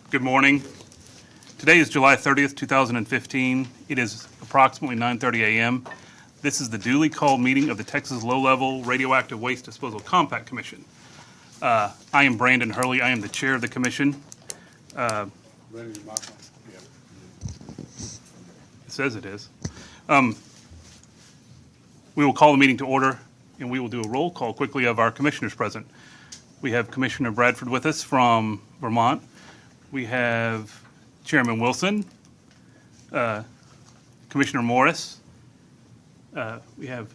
Good morning. Today is July 30th, 2015. It is approximately 9:30 a.m. This is the duly called meeting of the Texas Low-Level Radioactive Waste Disposal Compact Commission. I am Brandon Hurley. I am the chair of the commission. It says it is. We will call the meeting to order, and we will do a roll call quickly of our commissioners present. We have Commissioner Bradford with us from Vermont. We have Chairman Wilson, Commissioner Morris, we have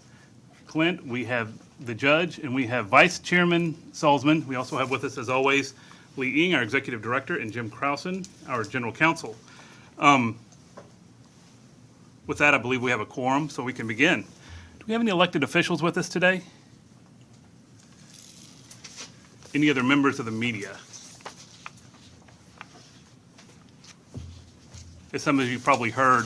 Clint, we have the judge, and we have Vice Chairman Salzman. We also have with us, as always, Lee Ing, our Executive Director, and Jim Krausen, our General Counsel. With that, I believe we have a quorum, so we can begin. Do we have any elected officials with us today? Any other members of the media? As some of you probably heard,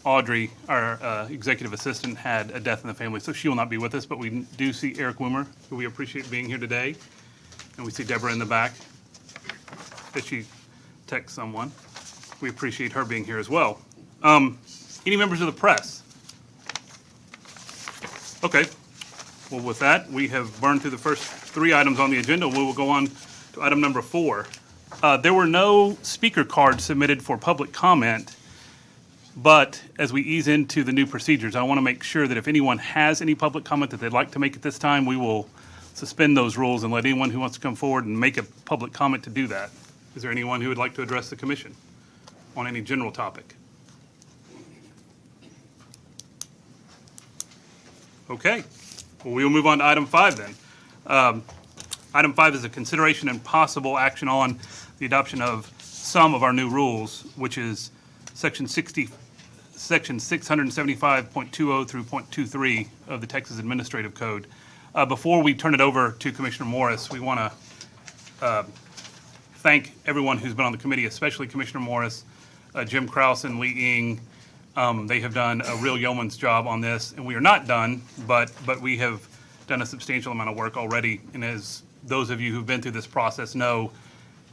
Audrey, our executive assistant, had a death in the family, so she will not be with us, but we do see Eric Wimmer, who we appreciate being here today, and we see Deborah in the back as she texts someone. We appreciate her being here as well. Any members of the press? Okay. Well, with that, we have burned through the first three items on the agenda. We will go on to item number 4. There were no speaker cards submitted for public comment, but as we ease into the new procedures, I want to make sure that if anyone has any public comment that they'd like to make at this time, we will suspend those rules and let anyone who wants to come forward and make a public comment to do that. Is there anyone who would like to address the commission on any general topic? Okay. Well, we will move on to item 5 then. Item 5 is a consideration and possible action on the adoption of some of our new rules, which is section 675.20 through .23 of the Texas Administrative Code. Before we turn it over to Commissioner Morris, we want to thank everyone who's been on the committee, especially Commissioner Morris, Jim Krause, and Lee Ing. They have done a real yeoman's job on this, and we are not done, but we have done a substantial amount of work already. And as those of you who've been through this process know,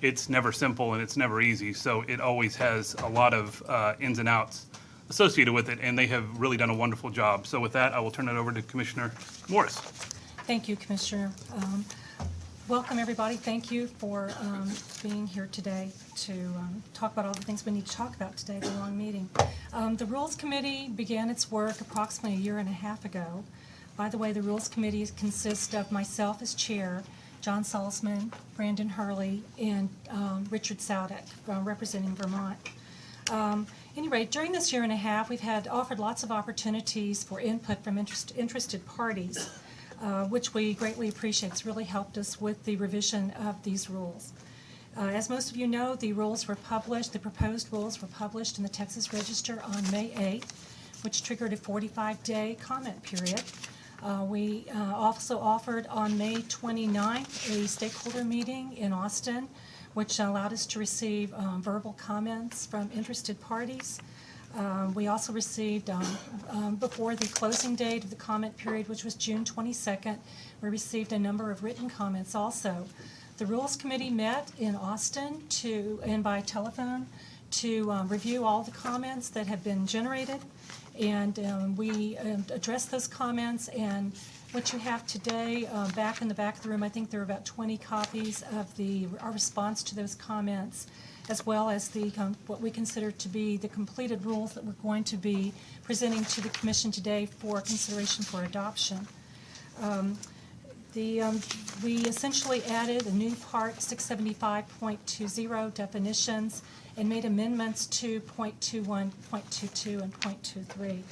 it's never simple and it's never easy. So it always has a lot of ins and outs associated with it, and they have really done a wonderful job. So with that, I will turn it over to Commissioner Morris. Thank you, Commissioner. Welcome, everybody. Thank you for being here today to talk about all the things we need to talk about today, the long meeting. The Rules Committee began its work approximately a year and a half ago. By the way, the Rules Committee consists of myself as chair, John Salzman, Brandon Hurley, and Richard Saudek, representing Vermont. Anyway, during this year and a half, we've offered lots of opportunities for input from interested parties, which we greatly appreciate. It's really helped us with the revision of these rules. As most of you know, the proposed rules were published in the Texas Register on May 8th, which triggered a 45-day comment period. We also offered on May 29th a stakeholder meeting in Austin, which allowed us to receive verbal comments from interested parties. We also received, before the closing date of the comment period, which was June 22nd, we received a number of written comments also. The Rules Committee met in Austin and by telephone to review all the comments that have been generated. And we addressed those comments, and what you have today back in the back of the room, I think there are about 20 copies of our response to those comments, as well as what we consider to be the completed rules that we're going to be presenting to the Commission today for consideration for adoption. We essentially added a new part 675.20 definitions and made amendments to .21, .22, and .23.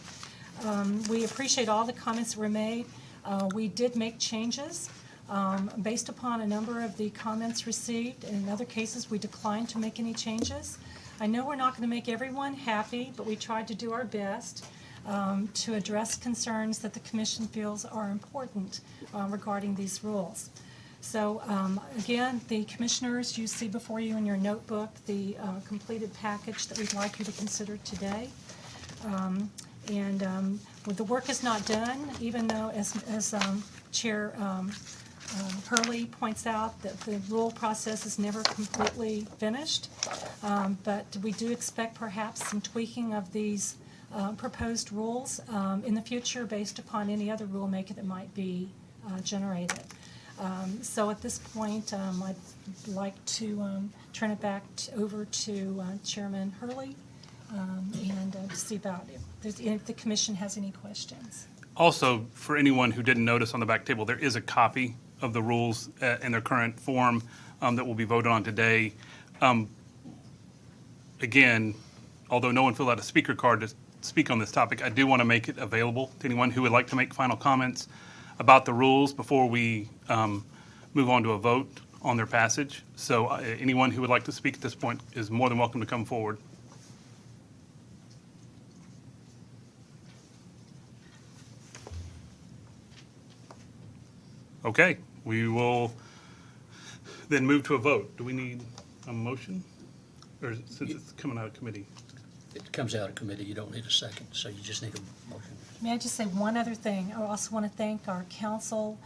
We appreciate all the comments that were made. We did make changes based upon a number of the comments received. In other cases, we declined to make any changes. I know we're not going to make everyone happy, but we tried to do our best to address concerns that the Commission feels are important regarding these rules. So again, the commissioners, you see before you in your notebook the completed package that we'd like you to consider today. The work is not done, even though, as Chair Hurley points out that the rule process is never completely finished, but we do expect perhaps some tweaking of these proposed rules in the future based upon any other rulemaking that might be generated. So at this point, I'd like to turn it back over to Chairman Hurley and to see about if the commission has any questions. Also, for anyone who didn't notice on the back table, there is a copy of the rules in their current form that will be voted on today. Again, although no one filled out a speaker card to speak on this topic, I do want to make it available to anyone who would like to make final comments about the rules before we move on to a vote on their passage. So anyone who would like to speak at this point is more than welcome to come forward. Okay, we will then move to a vote. Do we need a motion? Or since it's coming out of committee? It comes out of committee, you don't need a second, so you just need a motion. May I just say one other thing? I also want to thank our counsel,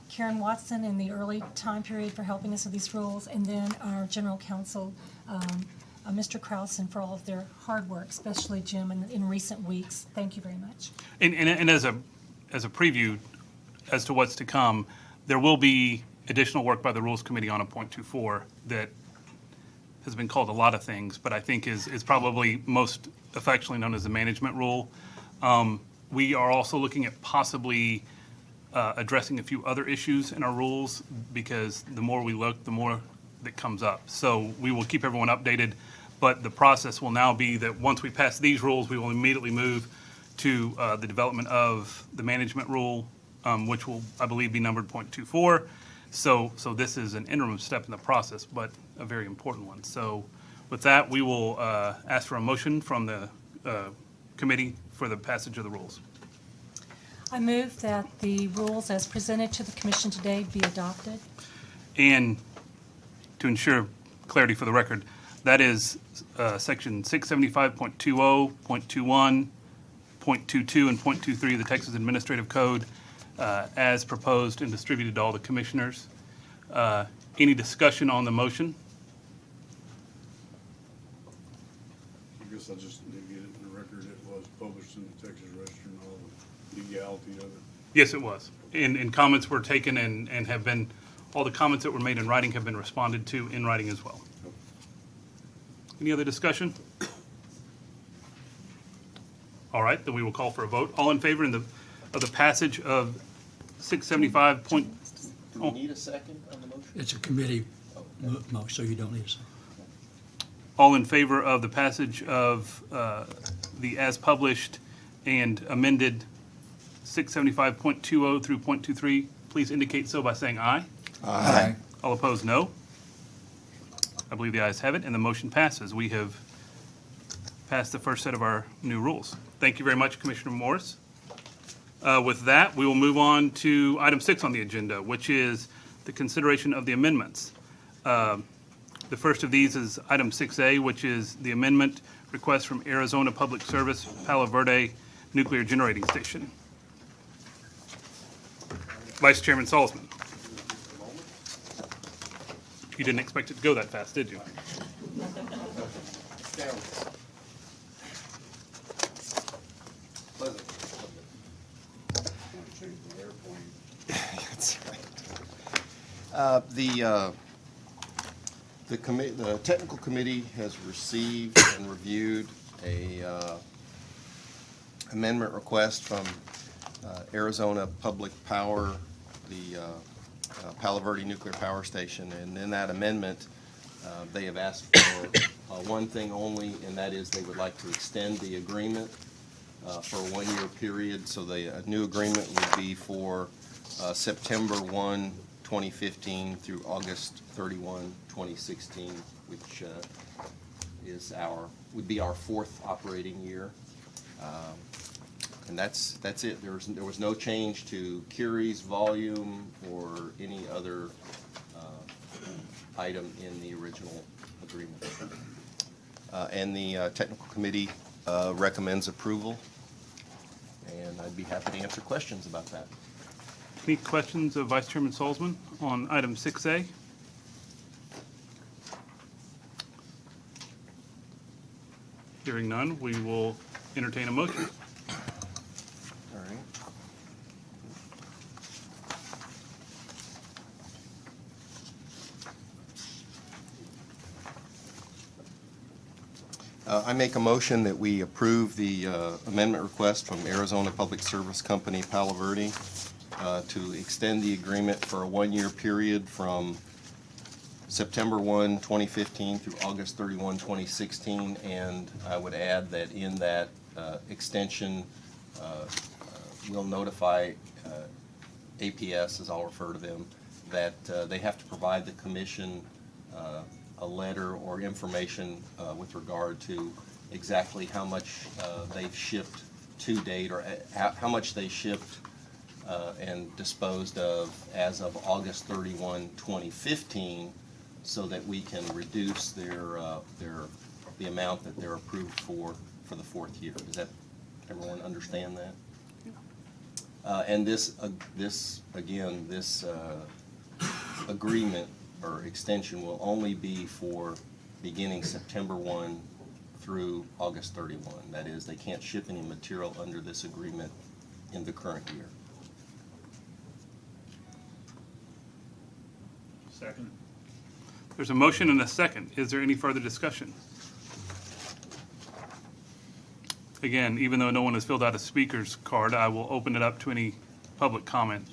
Karen Watson, in the early time period for helping us with these rules, and then our general counsel, Mr. Krausen, for all of their hard work, especially Jim in recent weeks. Thank you very much. And as a preview as to what's to come, there will be additional work by the Rules Committee on a .24 that has been called a lot of things, but I think is probably most affectionately known as the management rule. We are also looking at possibly addressing a few other issues in our rules, because the more we look, the more that comes up. So we will keep everyone updated, but the process will now be that once we pass these rules, we will immediately move to the development of the management rule, which will, I believe, be numbered .24. So this is an interim step in the process, but a very important one. So with that, we will ask for a motion from the committee for the passage of the rules. I move that the rules as presented to the commission today be adopted. And to ensure clarity for the record, that is section 675.20, .21, .22, and .23 of the Texas Administrative Code as proposed and distributed to all the commissioners. Any discussion on the motion? I guess I just need to get it in the record. It was published in the Texas Register and all the legality of it. Yes, it was. And comments were taken and have been, all the comments that were made in writing have been responded to in writing as well. Any other discussion? All right, then we will call for a vote. All in favor of the passage of 675. Do we need a second on the motion? It's a committee motion, so you don't need a second. All in favor of the passage of the as published and amended 675.20 through .23, please indicate so by saying aye. Aye. All opposed, no. I believe the ayes have it, and the motion passes. We have passed the first set of our new rules. Thank you very much, Commissioner Morris. With that, we will move on to item 6 on the agenda, which is the consideration of the amendments. The first of these is item 6A, which is the amendment request from Arizona Public Service Palo Verde Nuclear Generating Station. Vice Chairman Salzman. You didn't expect it to go that fast, did you? The technical committee has received and reviewed a amendment request from Arizona Public Power, the Palo Verde Nuclear Power Station, and in that amendment, they have asked for one thing only, and that is they would like to extend the agreement for a one-year period. So the new agreement would be for September 1, 2015 through August 31, 2016, which would be our fourth operating year. And that's it. There was no change to Curie's volume or any other item in the original agreement. And the technical committee recommends approval, and I'd be happy to answer questions about that. Any questions of Vice Chairman Salzman on item 6A? Hearing none, we will entertain a motion. All right. I make a motion that we approve the amendment request from Arizona Public Service Company, Palo Verde, to extend the agreement for a one-year period from September 1, 2015 through August 31, 2016. And I would add that in that extension, we'll notify APS, as I'll refer to them, that they have to provide the commission a letter or information with regard to exactly how much they've shipped to date, or how much they shipped and disposed of as of August 31, 2015, so that we can reduce the amount that they're approved for the fourth year. Does that, everyone understand that? And this agreement or extension will only be for beginning September 1 through August 31. That is, they can't ship any material under this agreement in the current year. Second. There's a motion and a second. Is there any further discussion? Again, even though no one has filled out a speaker's card, I will open it up to any public comment.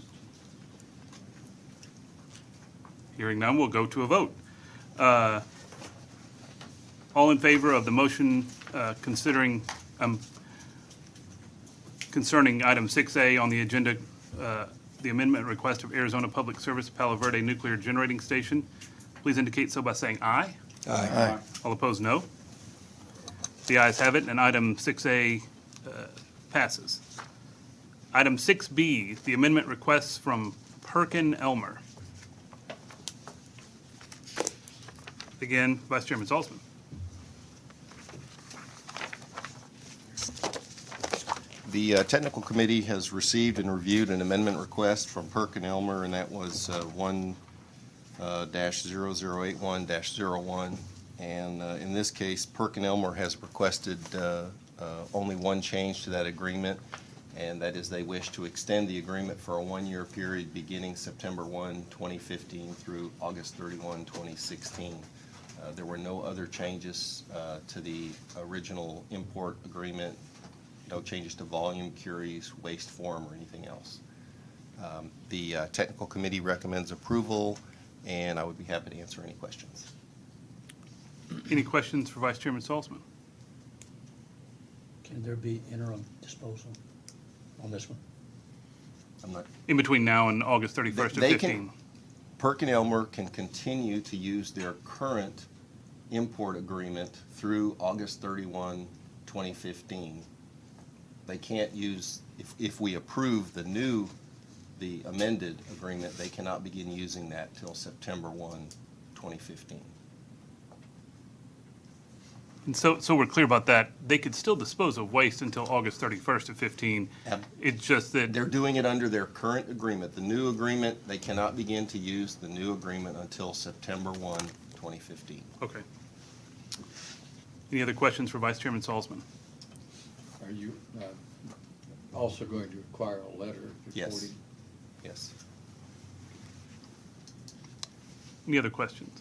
Hearing none, we'll go to a vote. All in favor of the motion concerning item 6A on the agenda, the amendment request of Arizona Public Service Palo Verde Nuclear Generating Station, please indicate so by saying aye. Aye. All opposed, no. The ayes have it, and item 6A passes. Item 6B, the amendment requests from Perkin Elmer. Again, Vice Chairman Salzman. The technical committee has received and reviewed an amendment request from Perkin Elmer, and that was 1-0081-01. And in this case, Perkin Elmer has requested only one change to that agreement, and that is they wish to extend the agreement for a one-year period beginning September 1, 2015 through August 31, 2016. There were no other changes to the original import agreement, no changes to volume, curies, waste form, or anything else. The technical committee recommends approval, and I would be happy to answer any questions. Any questions for Vice Chairman Salzman? Can there be interim disposal on this one? I'm not. In between now and August 31st of They 15. Perkin Elmer can continue to use their current import agreement through August 31, 2015. They can't use, if we approve the amended agreement, they cannot begin using that till September 1, 2015. And so we're clear about that. They could still dispose of waste until August 31st of 15. It's just that They're doing it under their current agreement. The new agreement, they cannot begin to use the new agreement until September 1, 2015. Okay. Any other questions for Vice Chairman Salzman? Are you also going to require a letter reporting? Yes. Yes. Any other questions?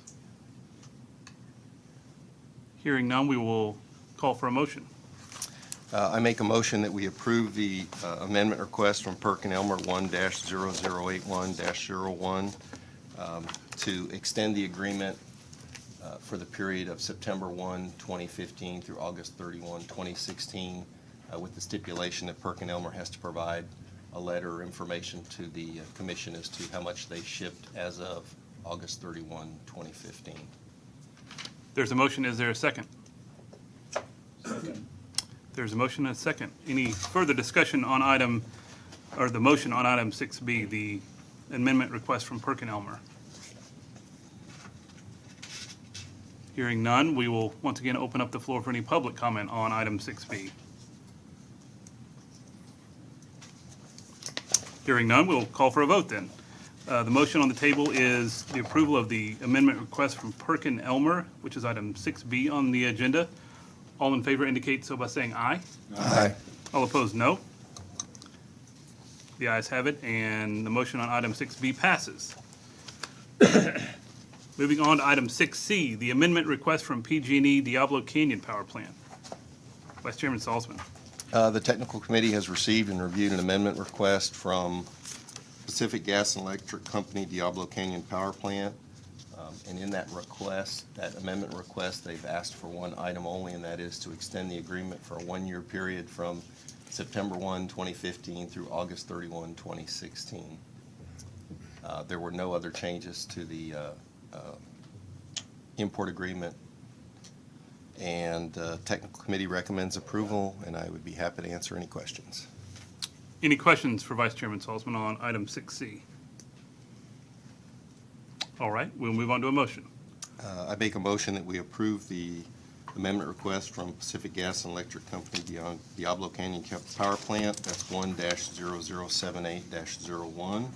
Hearing none, we will call for a motion. I make a motion that we approve the amendment request from Perkin Elmer 1-0081-01 to extend the agreement for the period of September 1, 2015 through August 31, 2016, with the stipulation that Perkin Elmer has to provide a letter or information to the commission as to how much they shipped as of August 31, 2015. There's a motion. Is there a second? Second. There's a motion and a second. Any further discussion on item, or the motion on item 6B, the amendment request from Perkin Elmer? Hearing none, we will once again open up the floor for any public comment on item 6B. Hearing none, we'll call for a vote then. The motion on the table is the approval of the amendment request from Perkin Elmer, which is item 6B on the agenda. All in favor indicate so by saying aye. Aye. All opposed, no. The ayes have it, and the motion on item 6B passes. Moving on to item 6C, the amendment request from PG&E Diablo Canyon Power Plant. Vice Chairman Salzman. The technical committee has received and reviewed an amendment request from Pacific Gas and Electric Company Diablo Canyon Power Plant. And in that request, that amendment request, they've asked for one item only, and that is to extend the agreement for a one-year period from September 1, 2015 through August 31, 2016. There were no other changes to the import agreement, and technical committee recommends approval, and I would be happy to answer any questions. Any questions for Vice Chairman Salzman on item 6C? All right, we'll move on to a motion. I make a motion that we approve the amendment request from Pacific Gas and Electric Company Diablo Canyon Power Plant. That's 1-0078-01.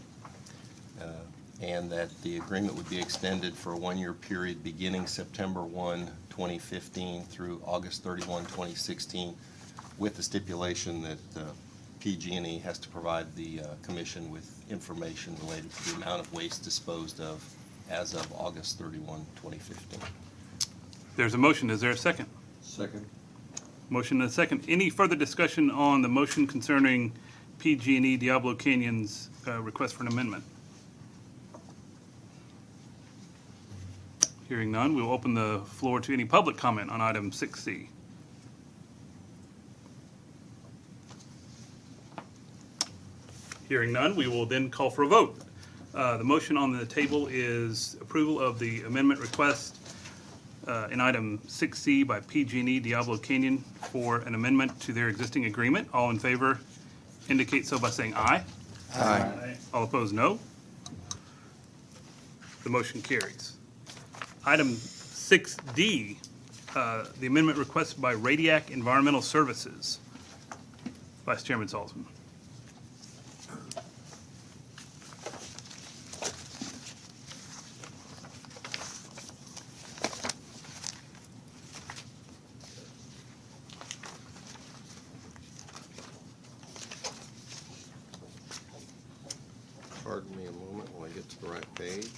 And that the agreement would be extended for a one-year period beginning September 1, 2015 through August 31, 2016, with the stipulation that PG&E has to provide the commission with information related to the amount of waste disposed of as of August 31, 2015. There's a motion. Is there a second? Second. Motion and a second. Any further discussion on the motion concerning PG&E Diablo Canyon's request for an amendment? Hearing none, we'll open the floor to any public comment on item 6C. Hearing none, we will then call for a vote. The motion on the table is approval of the amendment request in item 6C by PG&E Diablo Canyon for an amendment to their existing agreement. All in favor indicate so by saying aye. Aye. All opposed, no. The motion carries. Item 6D, the amendment requested by Radiac Environmental Services. Vice Chairman Salzman. Pardon me a moment while I get to the right page.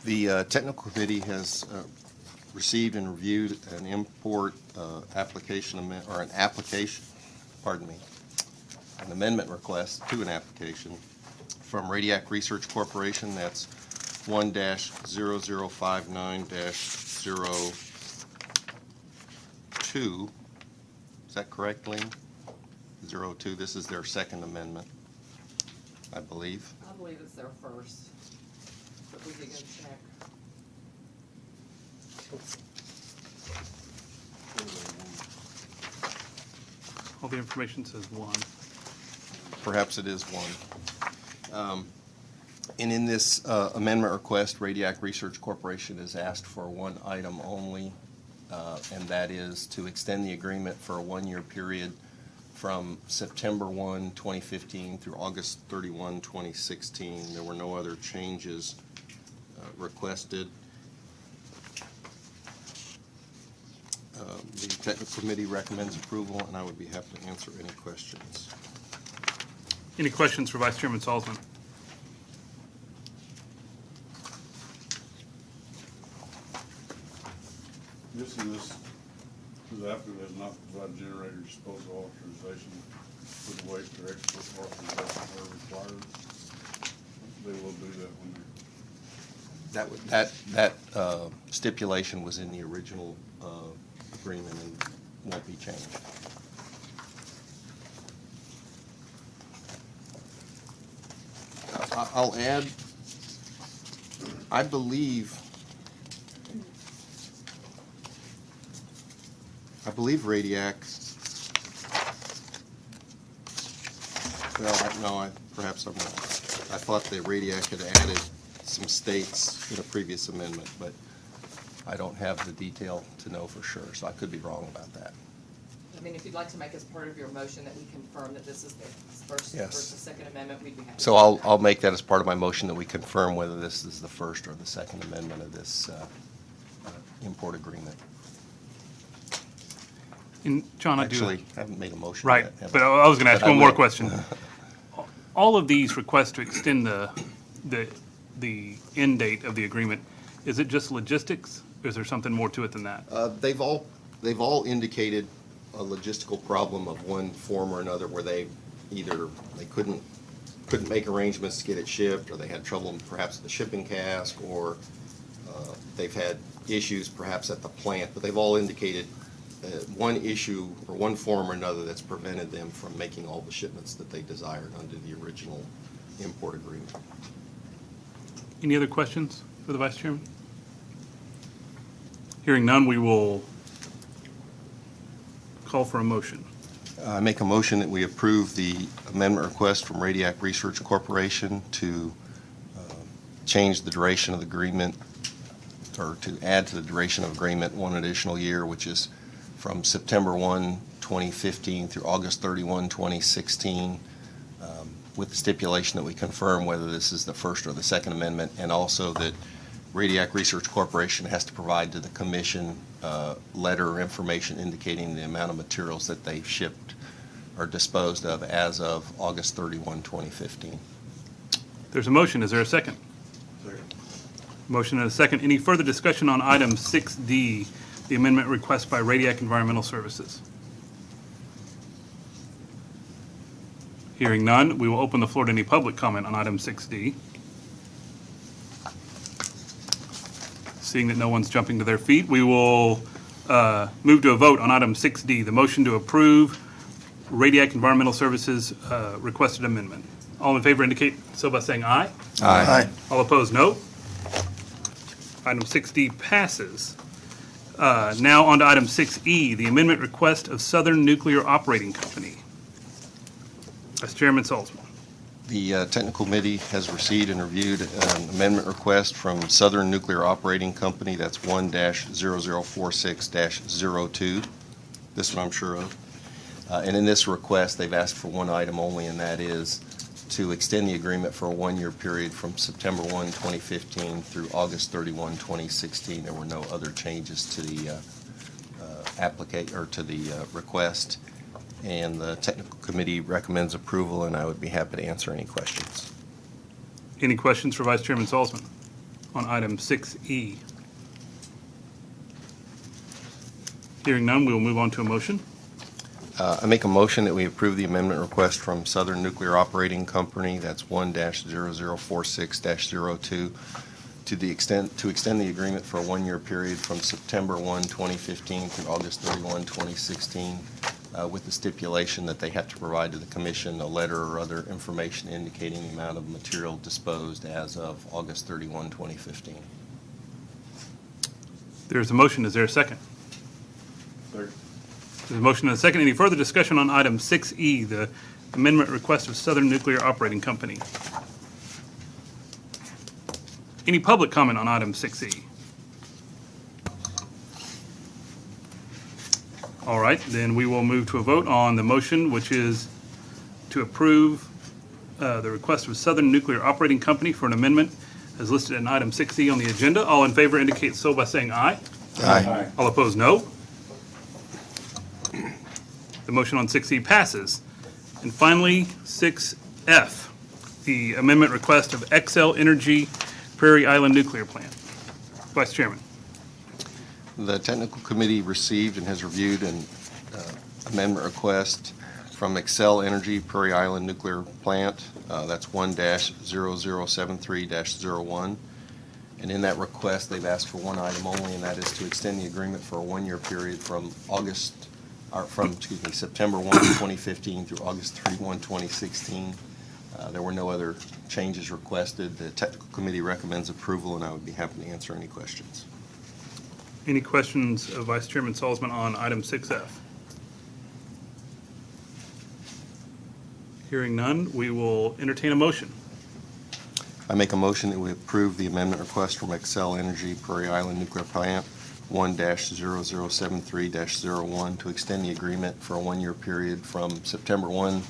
The technical committee has received and reviewed an import application, or an application, pardon me, an amendment request to an application from Radiac Research Corporation. That's 1-0059-02. Is that correct, Lee? 02, this is their second amendment, I believe. I believe it's their first, but we could go check. All the information says 1. Perhaps it is one. And in this amendment request, Radiac Research Corporation has asked for one item only, and that is to extend the agreement for a one-year period from September 1, 2015 through August 31, 2016. There were no other changes requested. The technical committee recommends approval, and I would be happy to answer any questions. Any questions for Vice Chairman Salzman? This applicant has not provided generator disposal authorization for the waste or export authorization where required. They will do that when That stipulation was in the original agreement and won't be changed. I'll add, I believe Radiac Well, perhaps I'm wrong. I thought the Radiac had added some states in a previous amendment, but I don't have the detail to know for sure, so I could be wrong about that. I mean, if you'd like to make as part of your motion that we confirm that this is the first Yes. versus second amendment, we'd be happy. So I'll make that as part of my motion, that we confirm whether this is the first or the second amendment of this import agreement. And John, I do. Actually, I haven't made a motion Right, yet. have but I was going to ask But I one more will. question. All of these requests to extend the end date of the agreement, is it just logistics, or is there something more to it than that? They've all indicated a logistical problem of one form or another, where they couldn't make arrangements to get it shipped, or they had trouble perhaps at the shipping cask, or they've had issues perhaps at the plant, but they've all indicated one issue or one form or another that's prevented them from making all the shipments that they desired under the original import agreement. Any other questions for the Vice Chairman? Hearing none, we will call for a motion. I make a motion that we approve the amendment request from Radiac Research Corporation to change the duration of the agreement, or to add to the duration of agreement one additional year, which is from September 1, 2015 through August 31, 2016, with the stipulation that we confirm whether this is the first or the second amendment, and also that Radiac Research Corporation has to provide to the commission letter or information indicating the amount of materials that they've shipped or disposed of as of August 31, 2015. There's a motion. Is there a second? Second. Motion and a second. Any further discussion on item 6D, the amendment request by Radiac Environmental Services? Hearing none, we will open the floor to any public comment on item 6D. Seeing that no one's jumping to their feet, we will move to a vote on item 6D, the motion to approve Radiac Environmental Services requested amendment. All in favor indicate so by saying aye. Aye. All opposed, no. Item 6D passes. Now on to item 6E, the amendment request of Southern Nuclear Operating Company. Vice Chairman Salzman. The technical committee has received and reviewed an amendment request from Southern Nuclear Operating Company. That's 1-0046-02. This one I'm sure of. And in this request, they've asked for one item only, and that is to extend the agreement for a one-year period from September 1, 2015 through August 31, 2016. There were no other changes to the request. And the technical committee recommends approval, and I would be happy to answer any questions. Any questions for Vice Chairman Salzman on item 6E? Hearing none, we will move on to a motion. I make a motion that we approve the amendment request from Southern Nuclear Operating Company, that's 1-0046-02, to extend the agreement for a one-year period from September 1, 2015 through August 31, 2016, with the stipulation that they have to provide to the commission a letter or other information indicating the amount of material disposed as of August 31, 2015. There's a motion. Is there a second? Second. There's a motion and a second. Any further discussion on item 6E, the amendment request of Southern Nuclear Operating Company? Any public comment on item 6E? All right, then we will move to a vote on the motion, which is to approve the request of Southern Nuclear Operating Company for an amendment as listed in item 6E on the agenda. All in favor indicate so by saying aye. Aye. All opposed, no. The motion on 6E passes. And finally, 6F, the amendment request of Xcel Energy Prairie Island Nuclear Plant. Vice Chairman. The technical committee received and has reviewed an amendment request from Xcel Energy Prairie Island Nuclear Plant. That's 1-0073-01. And in that request, they've asked for one item only, and that is to extend the agreement for a one-year period from September 1, 2015 through August 31, 2016. There were no other changes requested. The technical committee recommends approval, and I would be happy to answer any questions. Any questions of Vice Chairman Salzman on item 6F? Hearing none, we will entertain a motion. I make a motion that we approve the amendment request from Xcel Energy Prairie Island Nuclear Plant 1-0073-01 to extend the agreement for a one-year period from September 1,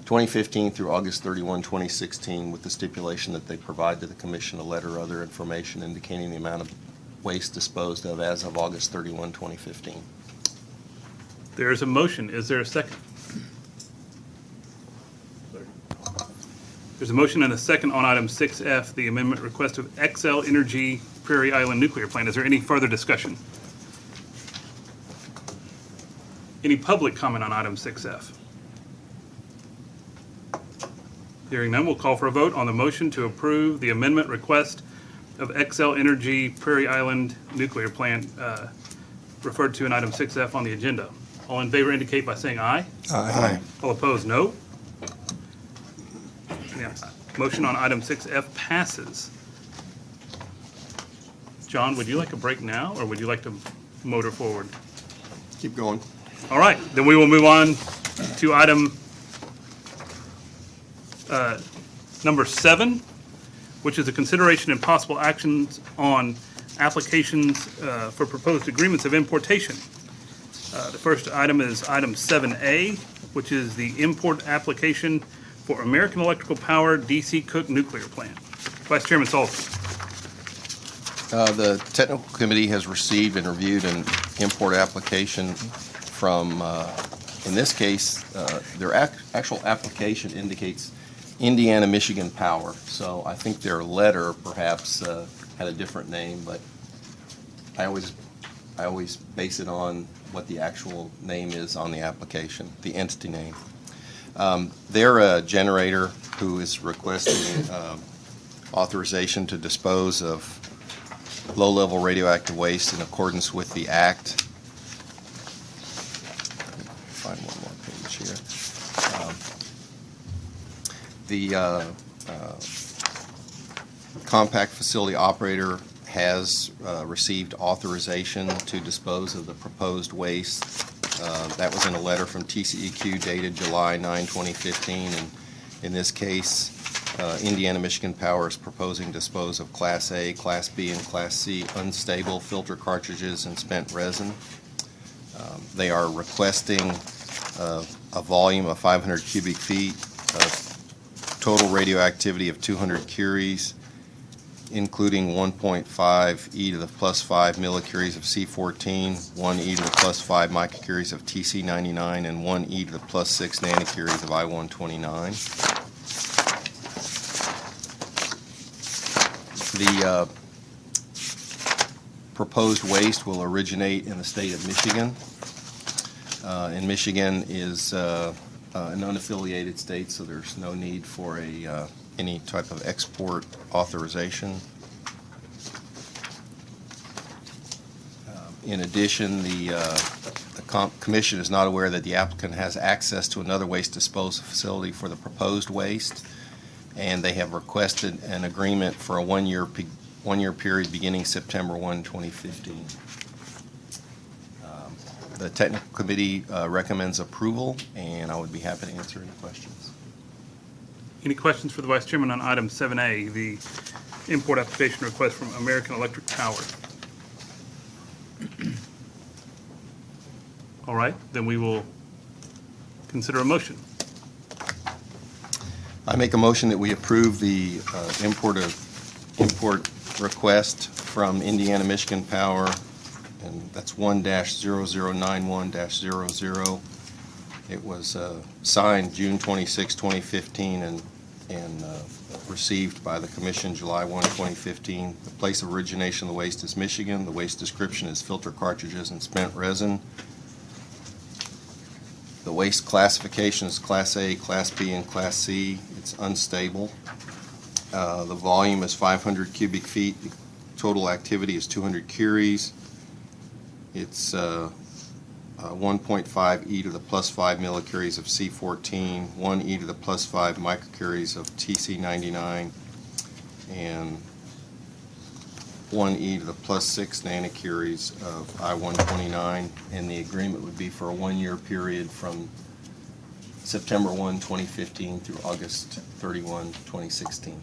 2015 through August 31, 2016, with the stipulation that they provide to the Commission a letter or other information indicating the amount of waste disposed of as of August 31, 2015. There is a motion. Is there a second? Second. There's a motion and a second on item 6F, the amendment request of Xcel Energy Prairie Island Nuclear Plant. Is there any further discussion? Any public comment on item 6F? Hearing none, we'll call for a vote on the motion to approve the amendment request of Xcel Energy Prairie Island Nuclear Plant, referred to in item 6F on the agenda. All in favor indicate by saying aye. Aye. All opposed, no. Yeah, motion on item 6F passes. John, would you like a break now, or would you like to motor forward? Keep going. All right, then we will move on to item number 7, which is a consideration and possible actions on applications for proposed agreements of importation. The first item is item 7A, which is the import application for American Electrical Power DC Cook Nuclear Plant. Vice Chairman Sullivan. The technical committee has received and reviewed an import application from, in this case, their actual application indicates Indiana, Michigan Power. So I think their letter perhaps had a different name, but I always base it on what the actual name is on the application, the entity name. They're a generator who is requesting authorization to dispose of low-level radioactive waste in accordance with the Act. Find one more page here. The compact facility operator has received authorization to dispose of the proposed waste. That was in a letter from TCEQ dated July 9, 2015. And in this case, Indiana Michigan Power is proposing to dispose of Class A, Class B, and Class C unstable filter cartridges and spent resin. They are requesting a volume of 500 cubic feet of total radioactivity of 200 curies, including 1.5 e to the plus 5 millicuries of C14, 1 e to the plus 5 microcuries of TC99, and 1 e to the plus 6 nanocuries of I129. The proposed waste will originate in the state of Michigan. And Michigan is an unaffiliated state, so there's no need for any type of export authorization. In addition, the Commission is not aware that the applicant has access to another waste disposal facility for the proposed waste, and they have requested an agreement for a one-year period beginning September 1, 2015. The technical committee recommends approval, and I would be happy to answer any questions. Any questions for the Vice Chairman on item 7A, the import application request from American Electric Power? All right, then we will consider a motion. I make a motion that we approve the import request from Indiana Michigan Power, and that's 1-0091-00. It was signed June 26, 2015, and received by the Commission July 1, 2015. The place of origination of the waste is Michigan. The waste description is filter cartridges and spent resin. The waste classification is Class A, Class B, and Class C. It's unstable. The volume is 500 cubic feet. The total activity is 200 curies. It's 1.5 e to the plus 5 millicuries of C14, 1 e to the plus 5 microcuries of TC99, and 1 e to the plus 6 nanocuries of I129. And the agreement would be for a one-year period from September 1, 2015 through August 31, 2016.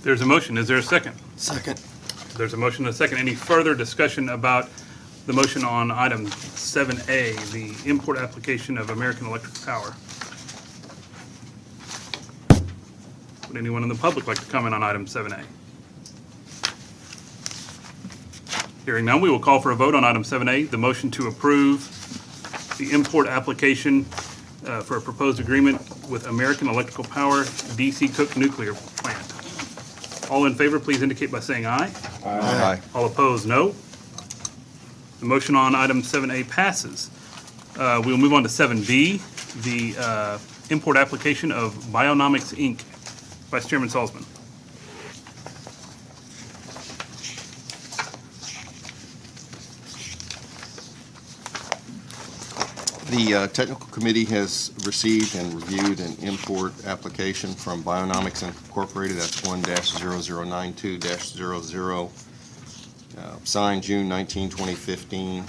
There's a motion. Is there a second? Second. There's a motion and a second. Any further discussion about the motion on item 7A, the import application of American Electric Power? Would anyone in the public like to comment on item 7A? Hearing none, we will call for a vote on item 7A, the motion to approve the import application for a proposed agreement with American Electrical Power DC Cook Nuclear Plant. All in favor, please indicate by saying aye. Aye. All opposed, no. The motion on item 7A passes. We'll move on to 7B, the import application of Bionomics, Inc. Vice Chairman Salzman. The technical committee has received and reviewed an import application from Bionomics Incorporated. That's 1-0092-00, signed June 19, 2015,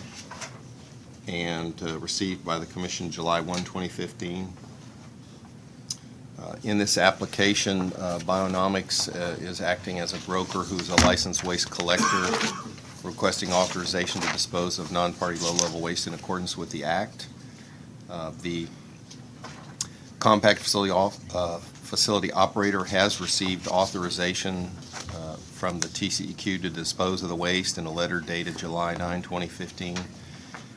and received by the Commission July 1, 2015. In this application, Bionomics is acting as a broker who's a licensed waste collector, requesting authorization to dispose of non-party low-level waste in accordance with the Act. The compact facility operator has received authorization from the TCEQ to dispose of the waste in a letter dated July 9, 2015.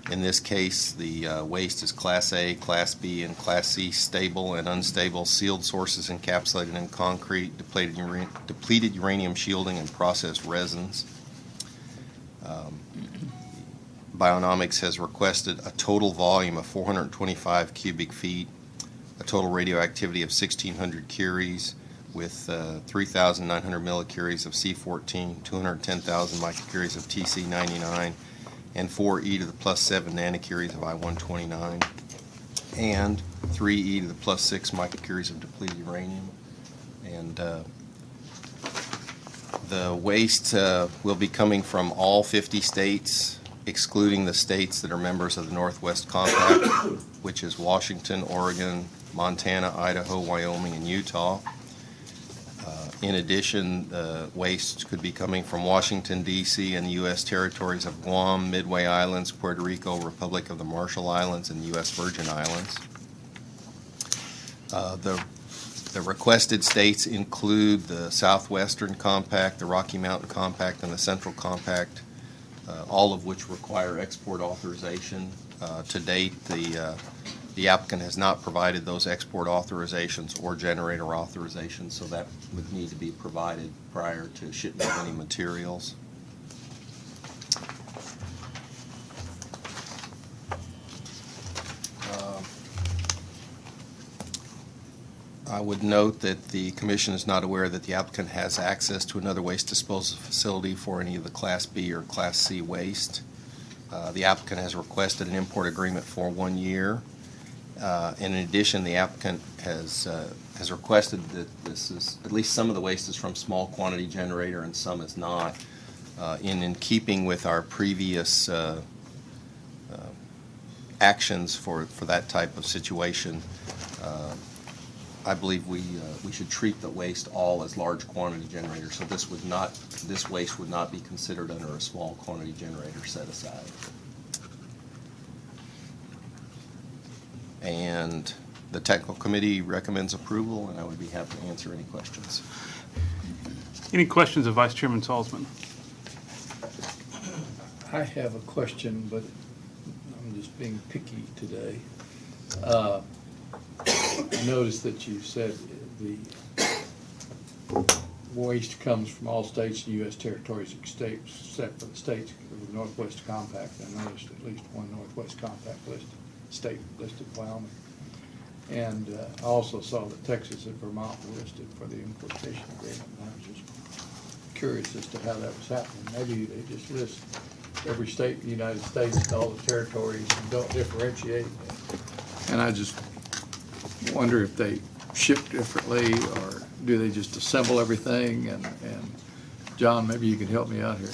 In this case, the waste is Class A, Class B, and Class C stable and unstable sealed sources encapsulated in concrete, depleted uranium shielding, and processed resins. Bionomics has requested a total volume of 425 cubic feet, a total radioactivity of 1,600 curies with 3,900 millicuries of C14, 210,000 microcuries of TC99, and 4 e to the plus 7 nanocuries of I-129, and 3 e to the plus 6 microcuries of depleted uranium. And the waste will be coming from all 50 states, excluding the states that are members of the Northwest Compact, which is Washington, Oregon, Montana, Idaho, Wyoming, and Utah. In addition, waste could be coming from Washington, D.C., and the U.S. territories of Guam, Midway Islands, Puerto Rico, Republic of the Marshall Islands, and the U.S. Virgin Islands. The requested states include the Southwestern Compact, the Rocky Mountain Compact, and the Central Compact, all of which require export authorization. To date, the applicant has not provided those export authorizations or generator authorizations, so that would need to be provided prior to shipment of any materials. I would note that the Commission is not aware that the applicant has access to another waste disposal facility for any of the Class B or Class C waste. The applicant has requested an import agreement for 1 year. In addition, the applicant has requested that this is, at least some of the waste is from small quantity generator and some is not. In keeping with our previous actions for that type of situation, I believe we should treat the waste all as large quantity generators. So this waste would not be considered under a small quantity generator set aside. And the technical committee recommends approval, and I would be happy to answer any questions. Any questions of Vice Chairman Salzman? I have a question, but I'm just being picky today. I noticed that you said the waste comes from all states and U.S. territories except for the states of the Northwest Compact. I noticed at least one Northwest Compact state listed, Wyoming. And I also saw that Texas and Vermont were listed for the importation agreement. And I was just curious as to how that was happening. Maybe they just list every state in the United States and all the territories and don't differentiate. And I just wonder if they ship differently or do they just assemble everything? And John, maybe you can help me out here.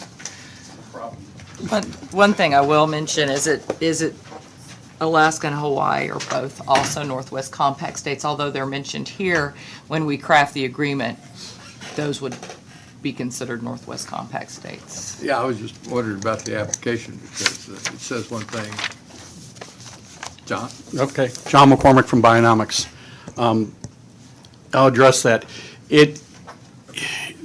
One thing I will mention is it Alaska and Hawaii are both also Northwest Compact states, although they're mentioned here. When we craft the agreement, those would be considered Northwest Compact states. Yeah, I was just wondering about the application because it says one thing. John? Okay, John McCormick from Bionomics. I'll address that.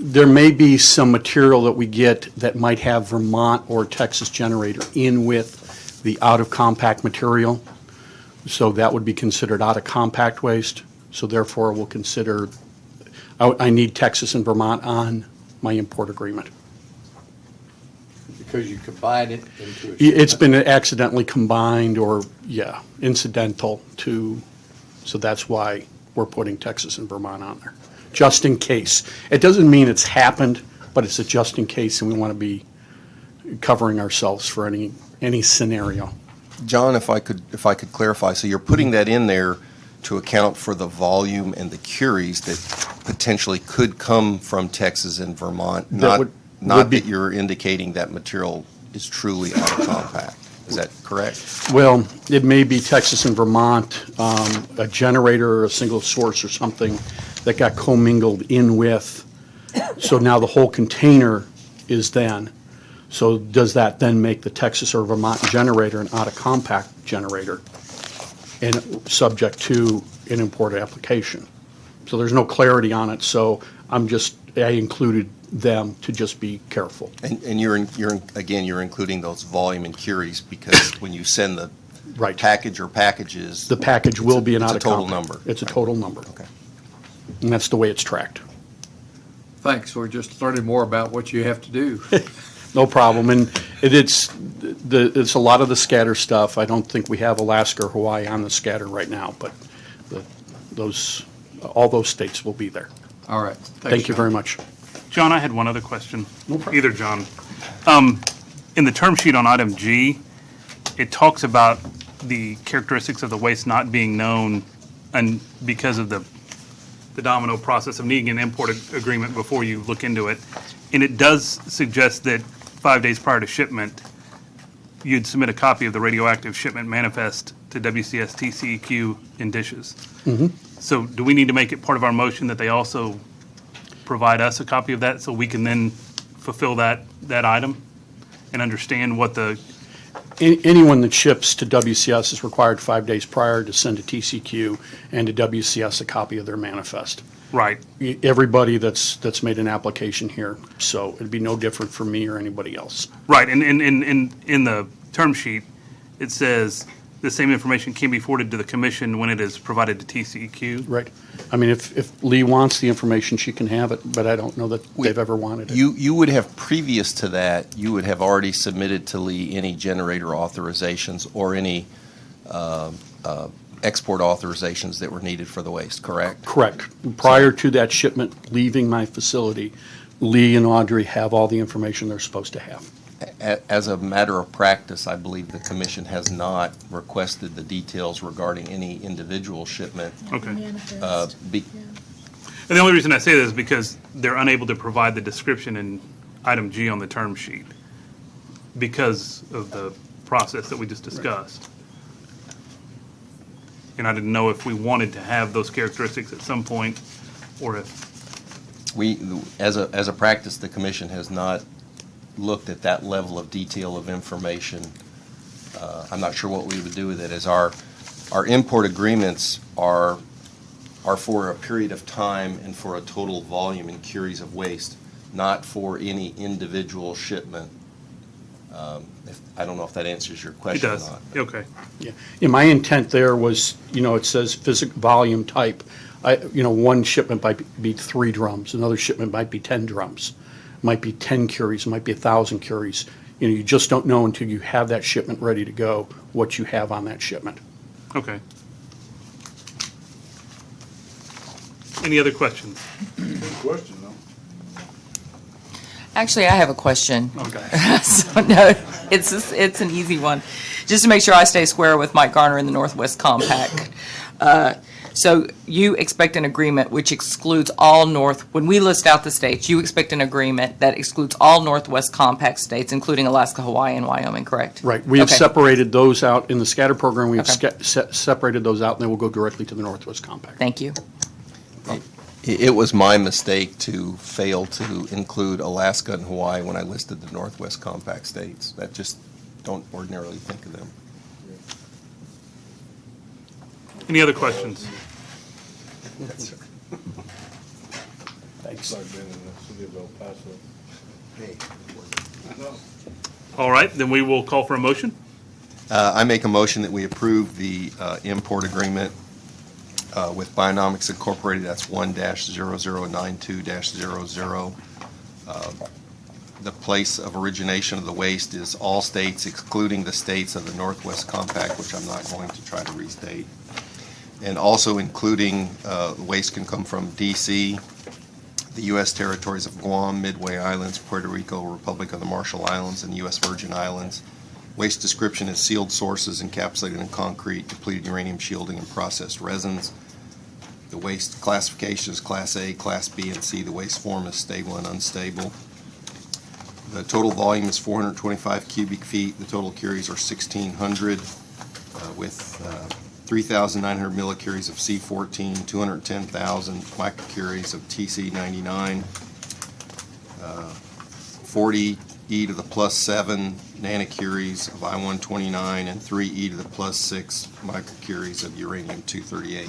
There may be some material that we get that might have Vermont or Texas generator in with the out-of-compact material, so that would be considered out-of-compact waste, so therefore we'll consider, I need Texas and Vermont on my import agreement. Because you combine it into a. It's been accidentally combined or, yeah, incidental to, so that's why we're putting Texas and Vermont on there, just in case. It doesn't mean it's happened, but it's a just in case, and we want to be covering ourselves for any scenario. John, if I could clarify, so you're putting that in there to account for the volume and the curies that potentially could come from Texas and Vermont, That not would be- that you're indicating that material is truly out of compact. Is that correct? Well, it may be Texas and Vermont, a generator or a single source or something that got commingled in with, so now the whole container is then. So does that then make the Texas or Vermont generator an out-of-compact generator and subject to an import application? So there's no clarity on it, so I included them to just be careful. And you're including those volume and curies because when you send the Right. package or packages. The package will be an It's a total out-of-compact. number. It's a total number. Okay. And that's the way it's tracked. Thanks, we're just learning more about what you have to do. No problem, and it's a lot of the scatter stuff. I don't think we have Alaska or Hawaii on the scatter right now, but all those states will be there. All right. Thank you very much. John, I had one other question. No problem. Either John. In the term sheet on item G, it talks about the characteristics of the waste not being known and because of the domino process of needing an import agreement before you look into it. And it does suggest that 5 days prior to shipment, you'd submit a copy of the radioactive shipment manifest to WCS TCEQ in dishes. So do we need to make it part of our motion that they also provide us a copy of that so we can then fulfill that item and understand what the, Anyone that ships to WCS is required 5 days prior to send to TCQ and to WCS a copy of their manifest. right, Everybody that's made an application here, so it'd be no different for me or anybody else. right. And in the term sheet, it says the same information can be forwarded to the commission when it is provided to TCEQ. Right. I mean, if Lee wants the information, she can have it, but I don't know that they've ever wanted it. You would have, previous to that, you would have already submitted to Lee any generator authorizations or any export authorizations that were needed for the waste, correct? Correct. Prior to that shipment leaving my facility, Lee and Audrey have all the information they're supposed to have. As a matter of practice, I believe the commission has not requested the details regarding any individual shipment. Okay. Manifest. be- And the only reason I say this is because they're unable to provide the description in item G on the term sheet because of the process that we just discussed. And I didn't know if we wanted to have those characteristics at some point or if, As a practice, the commission has not looked at that level of detail of information. I'm not sure what we would do with it, as our import agreements are for a period of time and for a total volume and curies of waste, not for any individual shipment. I don't know if that answers your it question or does. not. Okay. Yeah, my intent there was, it says physical volume type. One shipment might be 3 drums, another shipment might be 10 drums, might be 10 curies, might be 1,000 curies. You just don't know until you have that shipment ready to go, what you have on that shipment. Okay. Any other questions? Good question, though. Actually, I have a question. Okay. So, no, it's an easy one. Just to make sure I stay square with Mike Garner in the Northwest Compact. So you expect an agreement which excludes all when we list out the states, you expect an agreement that excludes all Northwest Compact states, including Alaska, Hawaii, and Wyoming, correct? Right. We have Okay. separated those out in the scatter program. We have Okay. separated those out, and they will go directly to the Northwest Compact. Thank you. It was my mistake to fail to include Alaska and Hawaii when I listed the Northwest Compact states. That just don't ordinarily think of them. Any other questions? It's like being in the city of El Paso. All right, then we will call for a motion. I make a motion that we approve the import agreement with Bionomics Incorporated. That's 1-0092-00. The place of origination of the waste is all states excluding the states of the Northwest Compact, which I'm not going to try to restate. And also including, waste can come from D.C., the U.S. territories of Guam, Midway Islands, Puerto Rico, Republic of the Marshall Islands, and U.S. Virgin Islands. Waste description is sealed sources encapsulated in concrete, depleted uranium shielding, and processed resins. The waste classification is Class A, Class B, and C. The waste form is stable and unstable. The total volume is 425 cubic feet. The total curies are 1,600 with 3,900 millicuries of C14, 210,000 microcuries of TC99, 40 e to the plus 7 nanocuries of I-129, and 3 e to the plus 6 microcuries of uranium-238.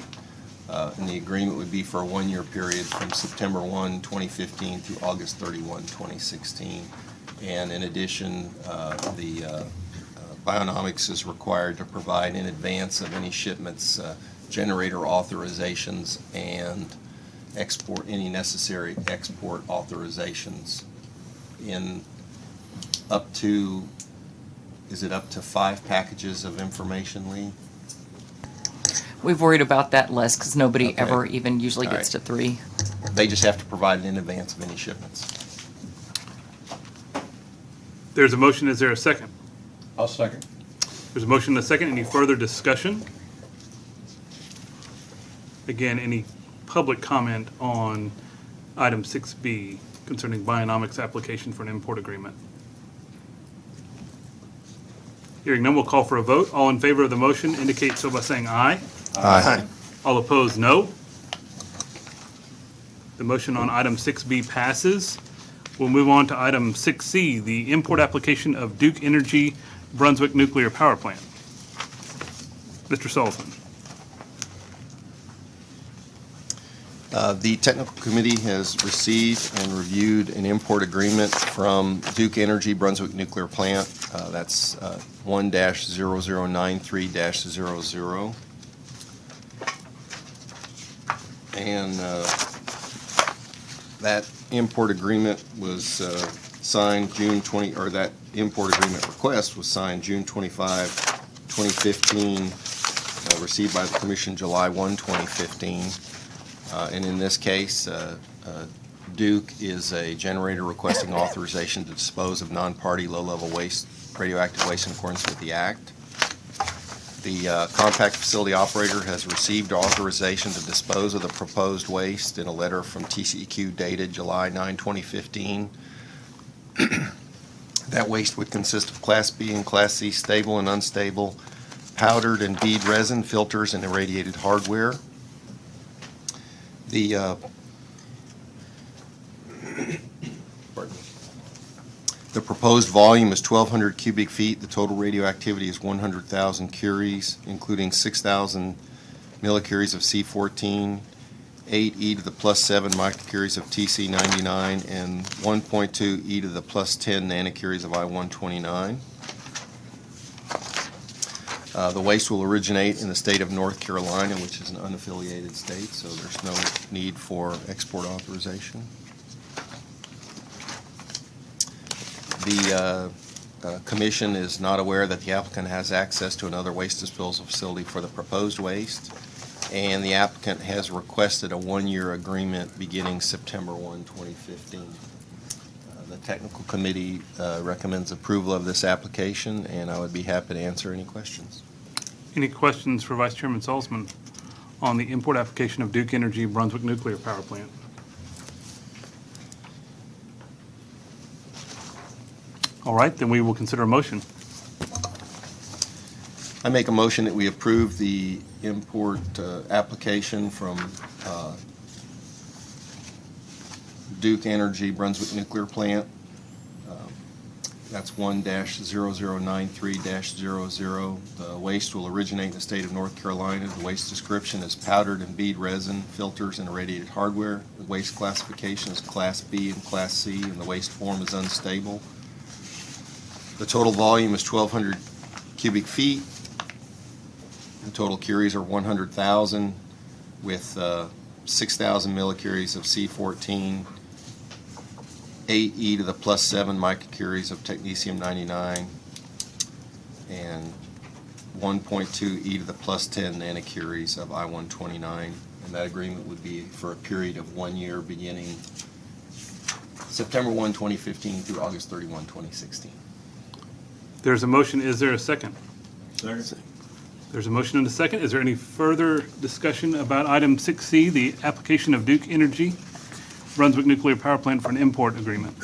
And the agreement would be for a one-year period from September 1, 2015 through August 31, 2016. And in addition, Bionomics is required to provide in advance of any shipments generator authorizations and any necessary export authorizations in up to 5 packages of information, Lee? We've worried about that less because nobody Okay. ever even usually All gets to right. 3. They just have to provide it in advance of any shipments. There's a motion. Is there a second? I'll second. There's a motion and a second. Any further discussion? Again, any public comment on item 6B concerning Bionomics application for an import agreement? Hearing none, we'll call for a vote. All in favor of the motion indicate so by saying aye. Aye. All opposed, no. The motion on item 6B passes. We'll move on to item 6C, the import application of Duke Energy Brunswick Nuclear Power Plant. Mr. Sullivan. The technical committee has received and reviewed an import agreement from Duke Energy Brunswick Nuclear Plant. That's 1-0093-00. And that import agreement was signed June 20, or that import agreement request was signed June 25, 2015, received by the Commission July 1, 2015. And in this case, Duke is a generator requesting authorization to dispose of non-party low-level waste, radioactive waste in accordance with the Act. The compact facility operator has received authorization to dispose of the proposed waste in a letter from TCEQ dated July 9, 2015. That waste would consist of Class B and Class C stable and unstable powdered and bead resin, filters, and irradiated hardware. The proposed volume is 1,200 cubic feet. The total radioactivity is 100,000 curies, including 6,000 millicuries of C14, 8 e to the plus 7 microcuries of TC99, and 1.2 e to the plus 10 nanocuries of I-129. The waste will originate in the state of North Carolina, which is an unaffiliated state, so there's no need for export authorization. The Commission is not aware that the applicant has access to another waste disposal facility for the proposed waste, and the applicant has requested a one-year agreement beginning September 1, 2015. The technical committee recommends approval of this application, and I would be happy to answer any questions. Any questions for Vice Chairman Salzman on the import application of Duke Energy Brunswick Nuclear Power Plant. All right, then we will consider a motion. I make a motion that we approve the import application from Duke Energy Brunswick Nuclear Plant. That's 1-0093-00. The waste will originate in the state of North Carolina. The waste description is powdered and bead resin, filters, and irradiated hardware. The waste classification is Class B and Class C, and the waste form is unstable. The total volume is 1,200 cubic feet. The total curies are 100,000 with 6,000 millicuries of C14, 8 e to the plus 7 microcuries of technetium-99, and 1.2 e to the plus 10 nanocuries of I-129. And that agreement would be for a period of 1 year beginning September 1, 2015 through August 31, 2016. There's a motion. Is there a second? Second. There's a motion and a second. Is there any further discussion about item 6C, the application of Duke Energy Brunswick Nuclear Power Plant for an import agreement?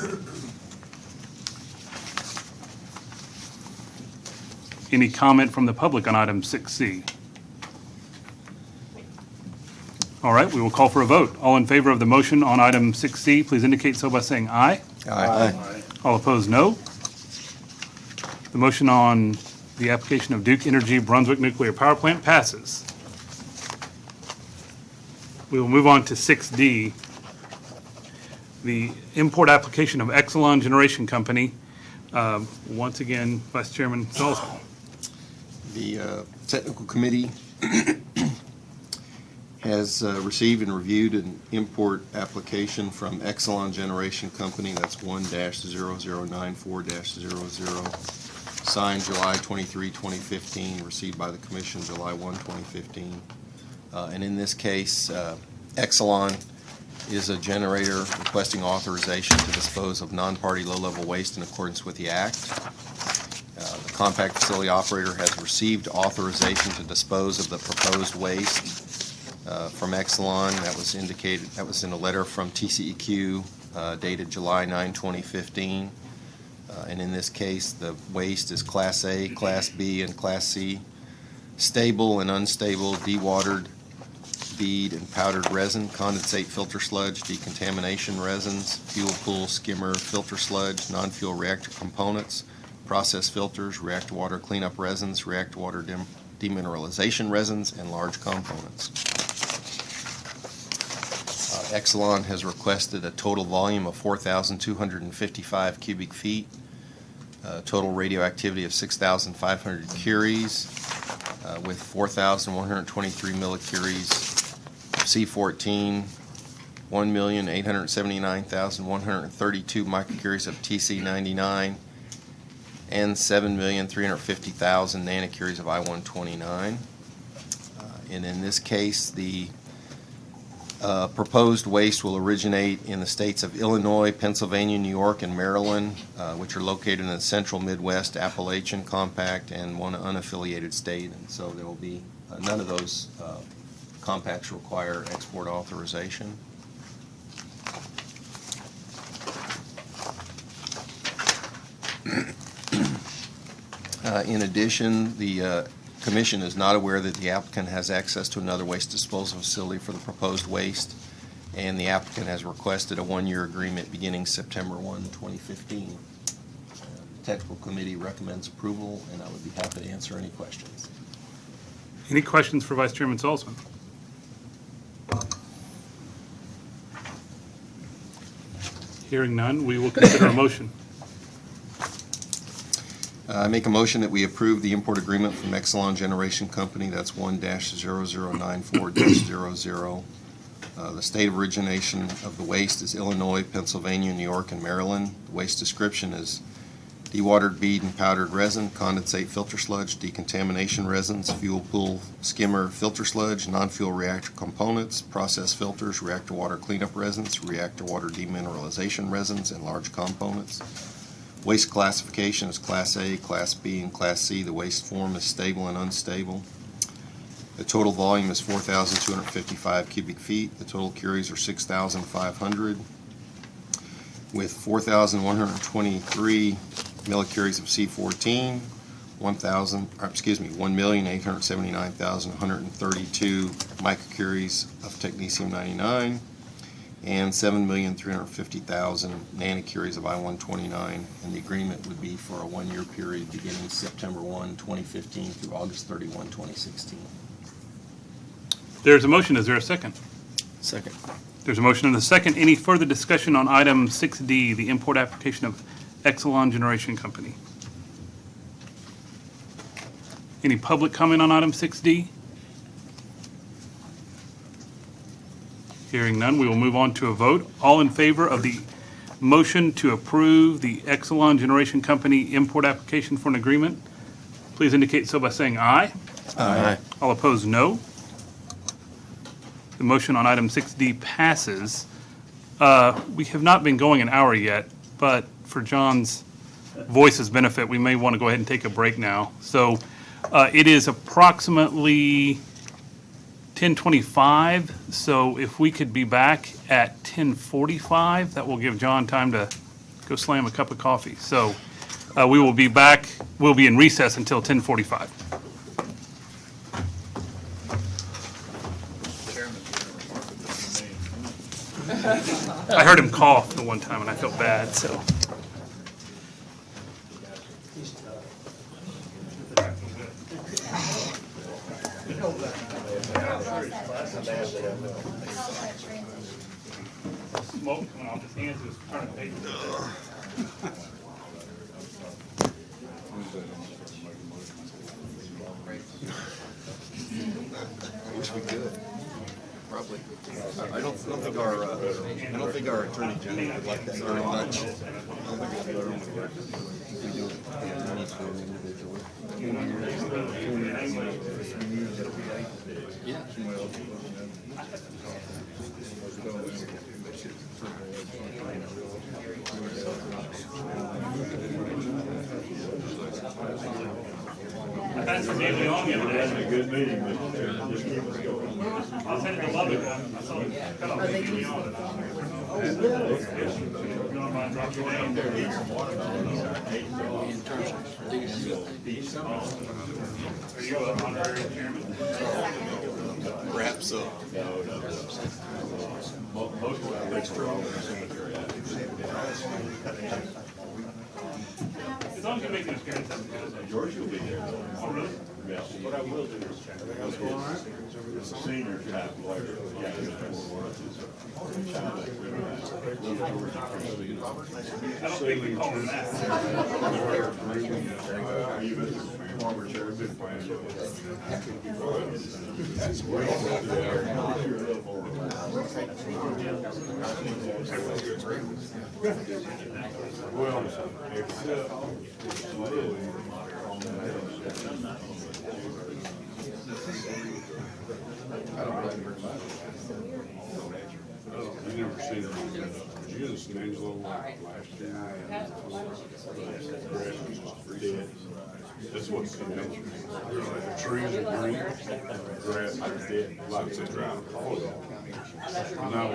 Any comment from the public on item 6C? All right, we will call for a vote. All in favor of the motion on item 6C, please indicate so by saying aye. Aye. All opposed, no. The motion on the application of Duke Energy Brunswick Nuclear Power Plant passes. We will move on to 6D, the import application of Exelon Generation Company. Once again, Vice Chairman Salzman. The technical committee has received and reviewed an import application from Exelon Generation Company. That's 1-0094-00, signed July 23, 2015, received by the Commission July 1, 2015. And in this case, Exelon is a generator requesting authorization to dispose of non-party low-level waste in accordance with the Act. The compact facility operator has received authorization to dispose of the proposed waste from Exelon. That was indicated, that was in a letter from TCEQ dated July 9, 2015. And in this case, the waste is Class A, Class B, and Class C. Stable and unstable dewatered bead and powdered resin, condensate filter sludge, decontamination resins, fuel pool, skimmer, filter sludge, non-fuel reactor components, process filters, reactor water cleanup resins, reactor water demineralization resins, and large components. Exelon has requested a total volume of 4,255 cubic feet, total radioactivity of 6,500 curies, with 4,123 millicuries C14, 1,879,132 microcuries of TC99, and 7,350,000 nanocuries of I-129. And in this case, the proposed waste will originate in the states of Illinois, Pennsylvania, New York, and Maryland, which are located in the central Midwest Appalachian Compact and one unaffiliated state. And so there will be, none of those compacts require export authorization. In addition, the Commission is not aware that the applicant has access to another waste disposal facility for the proposed waste, and the applicant has requested a one-year agreement beginning September 1, 2015. The Technical Committee recommends approval, and I would be happy to answer any questions. Any questions for Vice Chairman Salzman? Hearing none, we will consider a motion. I make a motion that we approve the import agreement from Exelon Generation Company. That's 1-0094-00. The state of origination of the waste is Illinois, Pennsylvania, New York, and Maryland. The waste description is dewatered bead and powdered resin, condensate filter sludge, decontamination resins, fuel pool skimmer filter sludge, non-fuel reactor components, process filters, reactor water cleanup resins, reactor water demineralization resins, and large components. Waste classification is Class A, Class B, and Class C. The waste form is stable and unstable. The total volume is 4,255 cubic feet. The total curies are 6,500, with 4,123 millicuries of C14, 1,879,132 microcuries of technetium-99, and 7,350,000 nanocuries of I-129. And the agreement would be for a one-year period beginning September 1, 2015 through August 31, 2016. There's a motion. Is there a second? Second. There's a motion and a second. Any further discussion on item 6D, the import application of Exelon Generation Company? Any public comment on item 6D? Hearing none, we will move on to a vote. All in favor of the motion to approve the Exelon Generation Company import application for an agreement, please indicate so by saying aye. Aye. All opposed, no. The motion on item 6D passes. We have not been going an hour yet, but for John's voice's benefit, we may want to go ahead and take a break now. So it is approximately 10:25, so if we could be back at 10:45, that will give John time to go slam a cup of coffee. So we will be back, we'll be in recess until 10:45. I heard him cough the one time and I felt bad, so. Smoke coming off his hands, he was turning paper. I wish we could. Probably. I don't think our attorney general would like that very much. We do it. Yeah, we need to do it individually. That's really on the other day. Good meeting, Mr. Chairman. Just keep us going. I was headed to Lubbock, I saw it cut off the TV on. You don't mind dropping your name there? In terms of these, Are you an honorary chairman? Perhaps so. Most of our rates are all in the cemetery. As long as you make an appearance, that's good. George will be there. Oh, really? Yes. What I will do is check. It's a senior type lawyer. Yeah. I don't think we call him that. Former chair, big fan. Well, except it's really on the you never seen her. Jesus, Angelo last year. Grass was just dead. That's what's the nature. The trees are green, the grass is dead, like it's dry. Now,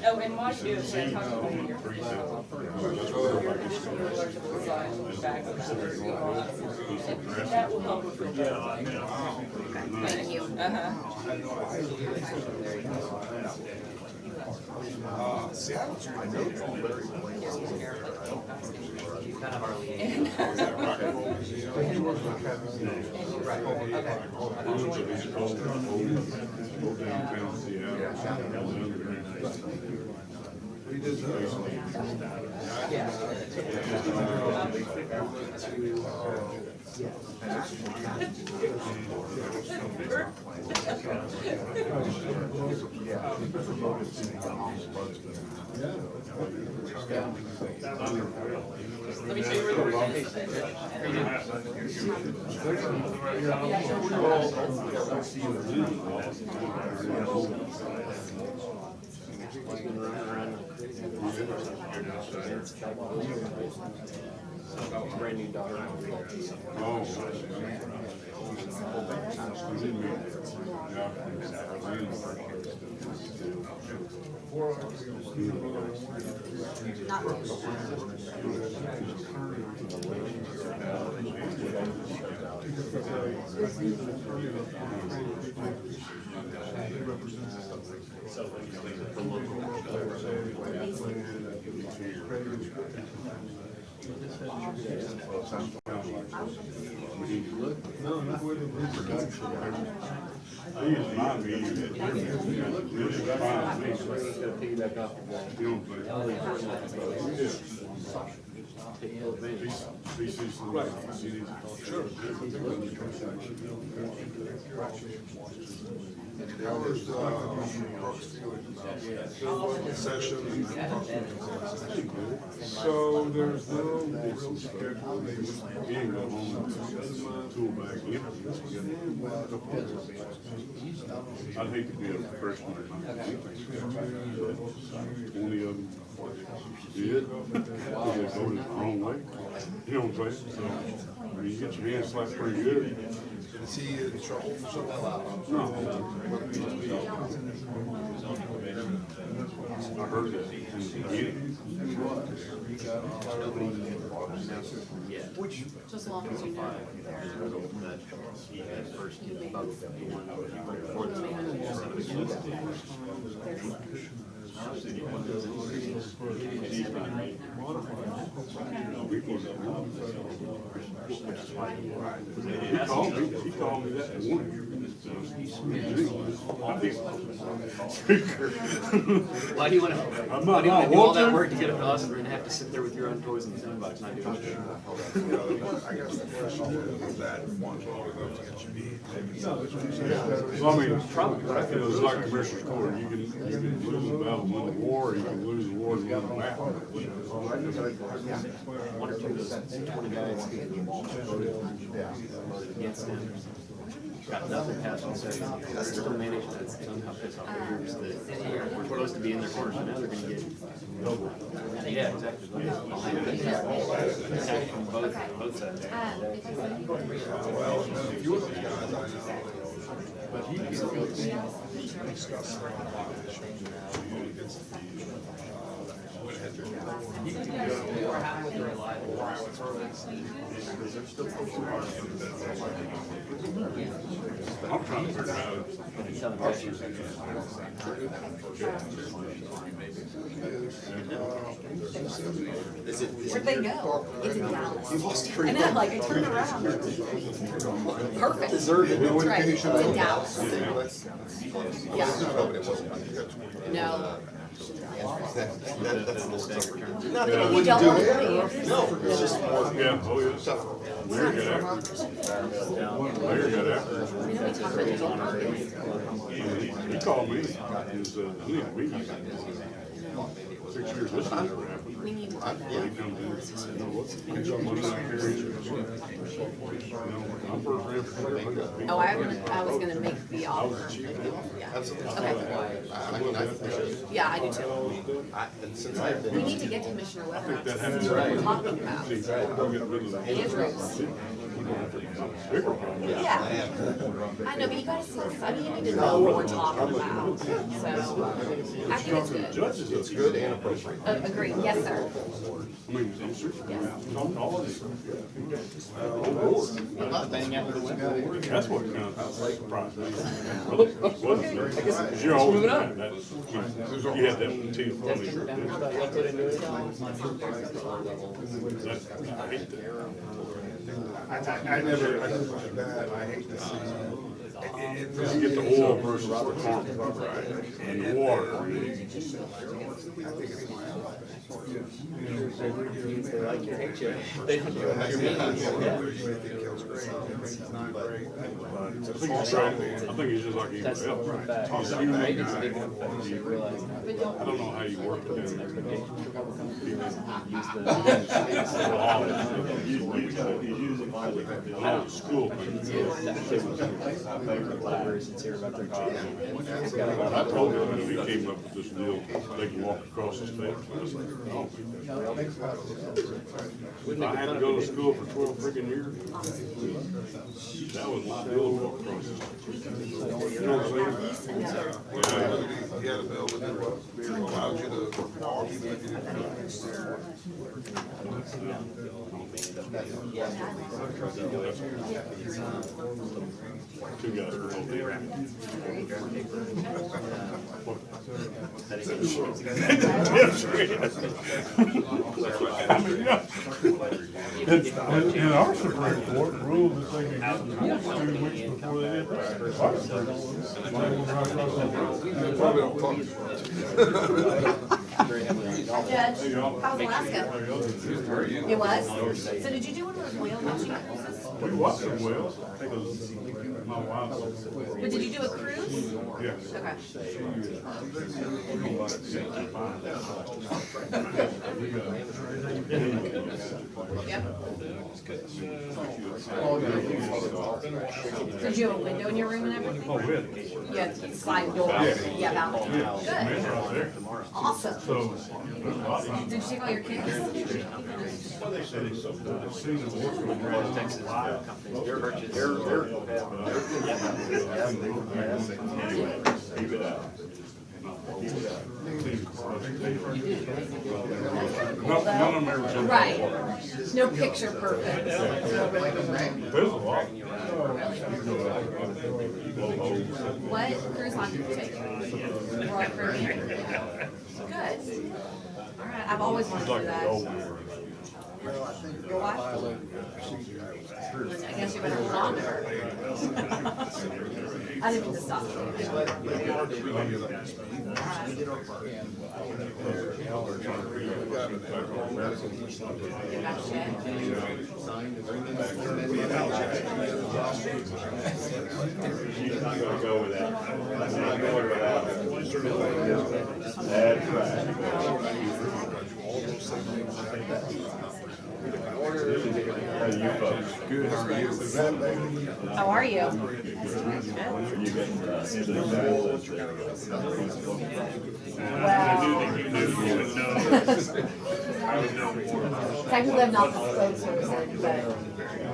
Oh, and watch you, talk about your that will help with Thank you. Let me show you where the Brand new daughter. Oh. So there's no real schedule. He ain't go home, tool bag empty. I'd hate to be a freshman or not. Only of them did, because they voted the wrong way. You know what I'm saying? So, I mean, you get your hands slapped pretty good. Is he in trouble for something? I heard that in the beginning. Just as long as you know that He had first both the one before the He called me that morning. Why do you want to? I'm Why not, do you want to do I all want that to. work to get up to Austin and have to sit there with your own toys in the sandbox, not doing shit? I guess the question is that one's long enough to get you beat. Well, I mean, it's like Commissioner's Court, you can lose the battle, win the war, or you can lose the war and win the battle. One or two of those 20 guys voted against him. Got nothing past him, so still managed to somehow piss off the groups that were supposed to be in their corners, and now they're gonna get. Yeah, exactly. Attack from both sides. Well, a few of those guys I know, but he discussed some issues against the I'm trying to figure out. where'd they go? It's in Dallas. I know, like, I turned around. Perfect. That's right, it's in Dallas. Yeah. No. Not that I You wouldn't don't do want it. to leave. No, it's just more. Yeah, oh, yeah. Larry got after. Larry got after. We know we talked about it on our He called me, he was, he had a meeting. 6 years, this never happened. We need to do He that. comes in and says, no, what's the money I carry? I'm first ran for mayor. Oh, I was gonna make the offer. Yeah. Okay. I mean, Yeah, I do too. and since I've been. We need to get Commissioner Weber up to That see happens. what we're talking about. Go get rid of the. Andrews. Bigger problem. Yeah. I know, but you gotta see, I mean, you need to know what we're talking about. So, I think it's good. Judges, It's good and appropriate. Agreed, yes, sir. I mean, I'm serious. All of these. That's what kind of surprised me. Because you're always, you had that team funny. I hate that. I never did that. I hate to see. You get the oil versus the corn, right, and the water. They like you, hate you. They don't do it. I think it's just like anybody That's else. the fact. He's a Maybe union it's a guy. big enough fact to realize I don't know how you work with him. A lot of school things. Very sincere about their job. I told him, came up with this deal, they can walk across the state. I was like, oh, if I had to go to school for 12 freaking years, that was my deal to walk across the state. You know what I'm saying? Yeah, the bill would allow you to walk even if you didn't. Two guys were holding it. In our Supreme Court ruled that they could get 2 weeks before they did that. Our Supreme Court, They probably don't talk. Judge, how was Alaska? It was? So did you do one of those whale watching cruises? we watched them well, because my wife, But did you do a cruise? yes. Okay. Yep. Did you have a window in your room and everything? Oh, good. You had sliding doors? Yeah, balcony. Good. Awesome. So, Did you take all your kids? none of them ever said. Right. No picture perfect. There's a lot. What cruise line did you take? Royal Caribbean? Good. All right, I've always wanted to do that. Your wife? I guess you better hold on to her. I didn't mean to stop you. How are you? Technically, I'm not the spokesperson, but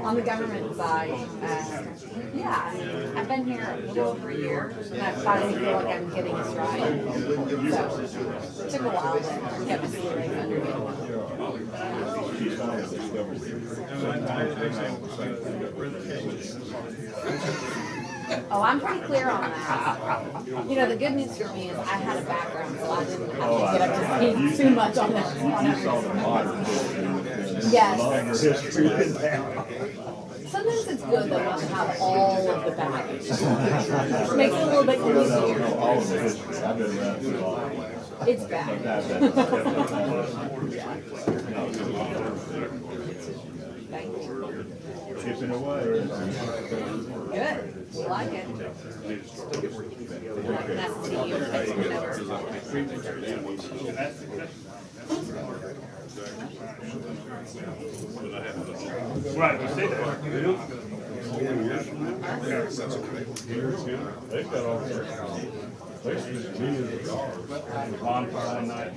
on the government side, yeah, I've been here a little over a year, and I finally feel like I'm getting this right. So, it took a while, but kept my feet right under me. Oh, I'm pretty clear on that. You know, the good news for me is I had a background, so I didn't have to get up to speed too much on that. Yes. Sometimes it's good though not to have all of the baggage. It makes it a little bit easier. It's bad. Thank you. Chipping away. Good. We like it. Nice to see you. Thanks for coming Right, we say that. They've got all they spent millions of dollars. Bonfire one night.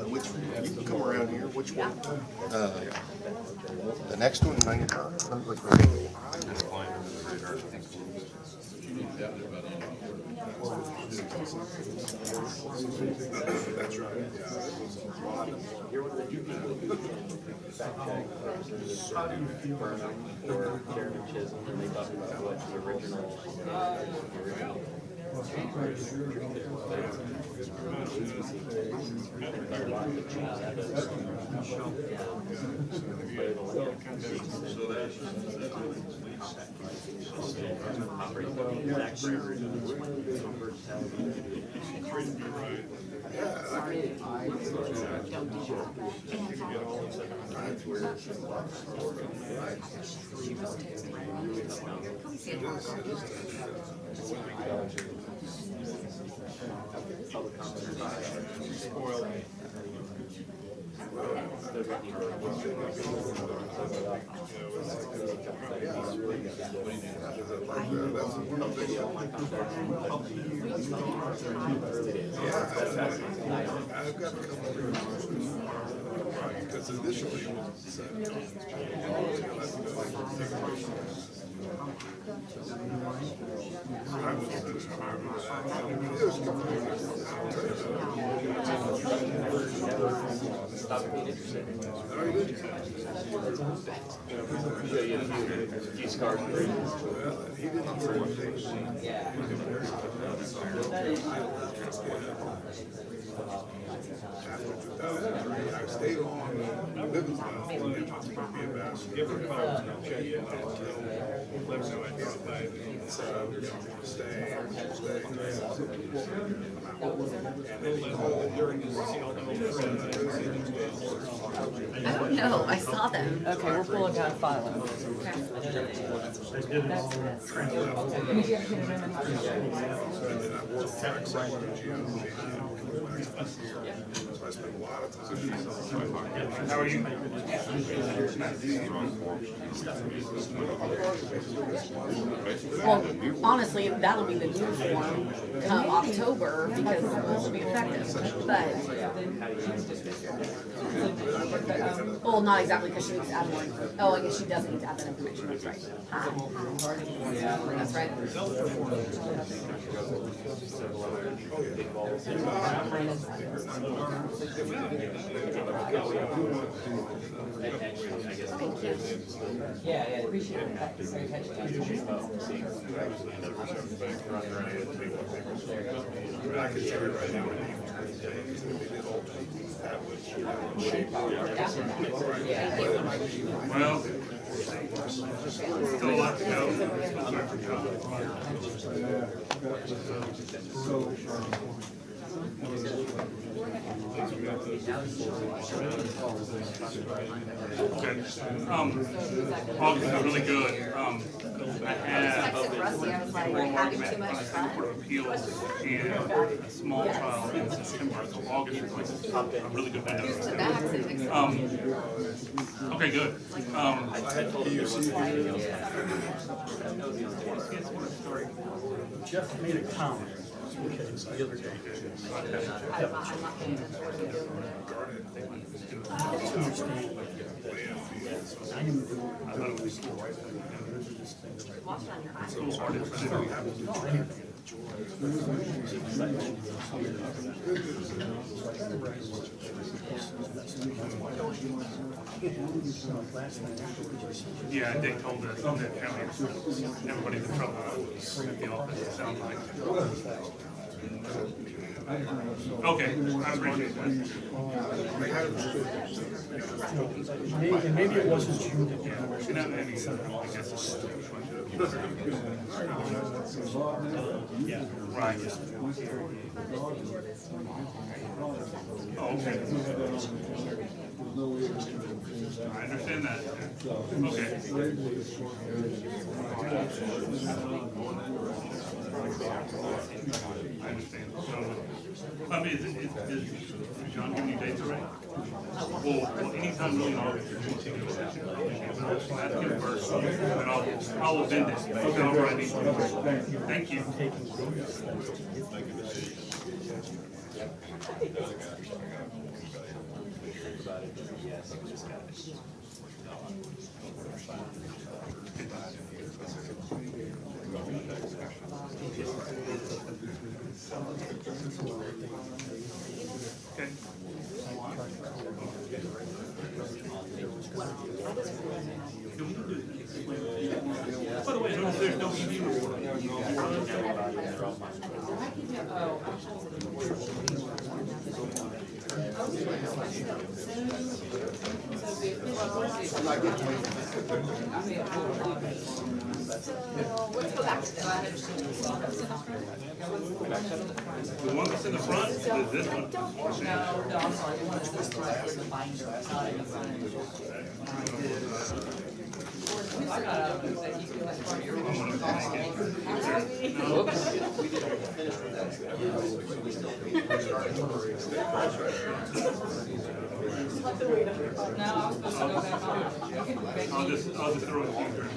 Which, you can come around here, which one? The next one, 99? That's right, yeah, it was a lot Or Chairman Chisholm, and they talked about what the original. I've got a couple of reasons. Because initially it was I stayed on, lived with my I don't know, I saw them. Okay, we're pulling down filing. I spent a lot of time. How are you? Well, honestly, that'll be the new form come October because this will be effective, but. Well, not exactly because she needs to add more. Oh, I guess she does need to add that information, that's right. That's right. Thank you. Yeah, appreciate it. I can tell you right now, Well, still a lot to go. Okay. August was really good. I had Texted Rusty, I was like, oral having argument too much on the Court fun. of Appeals and a small trial in September, so August was like a really good window. To Max and fix it. Okay, good. Jeff made a comment, okay, the other day. I'm not paying attention to what you're doing. Watch it on your iPhone. Yeah, Dick told us that everybody's in trouble at the office, it sounds like. Okay, I appreciate that. And maybe it wasn't you that did it. Yeah, maybe, I guess it's a stupid question. Yeah, right. Oh, okay. I understand that. Okay. I understand. I mean, is John giving you dates already? Well, anytime really in August, you're going to take it out. That's good first, and I'll amend it. Okay, all right. Thank you. Let's go back to this. The one that's in the front is this one. I'll just throw it in here.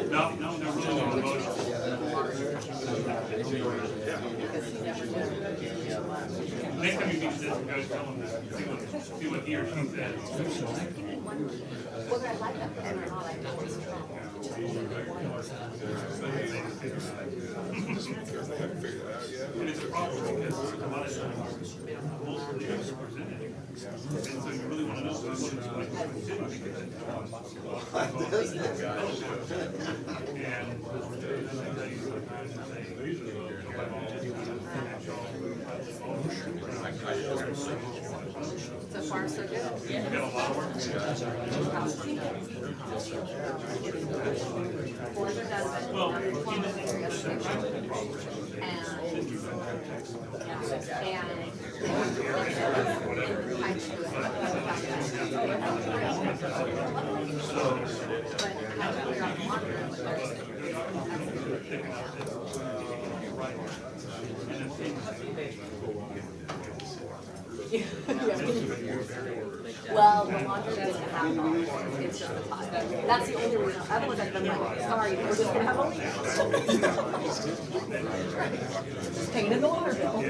No, they're really on the motion. Next time you meet this, guys, tell them that. See what he or she says. Whether I like that pen or not, I know it's wrong. And it's a problem because a lot of times, most of the issues are presented. And so you really want to know what it's like to consider. So far, so good. You've got a lot of work. Well, the laundry doesn't have it all. It's just the tile. That's the only reason. Otherwise, I've been like, sorry, we're just gonna have only. Just paying in the water bill.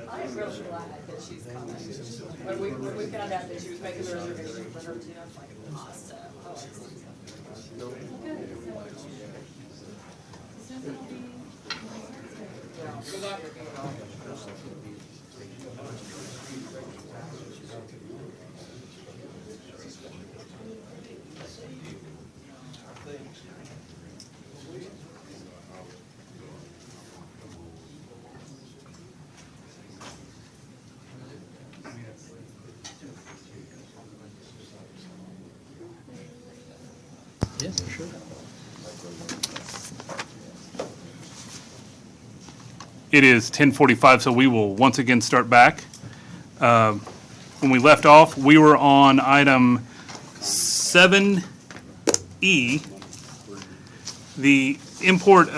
I'm really glad that she's coming. When we found out that she was making the reservation for her too, I was like, awesome. Good luck. Yes, sure. It is 10:45, so we will once again start back. When we left off, we were on item 7E, the import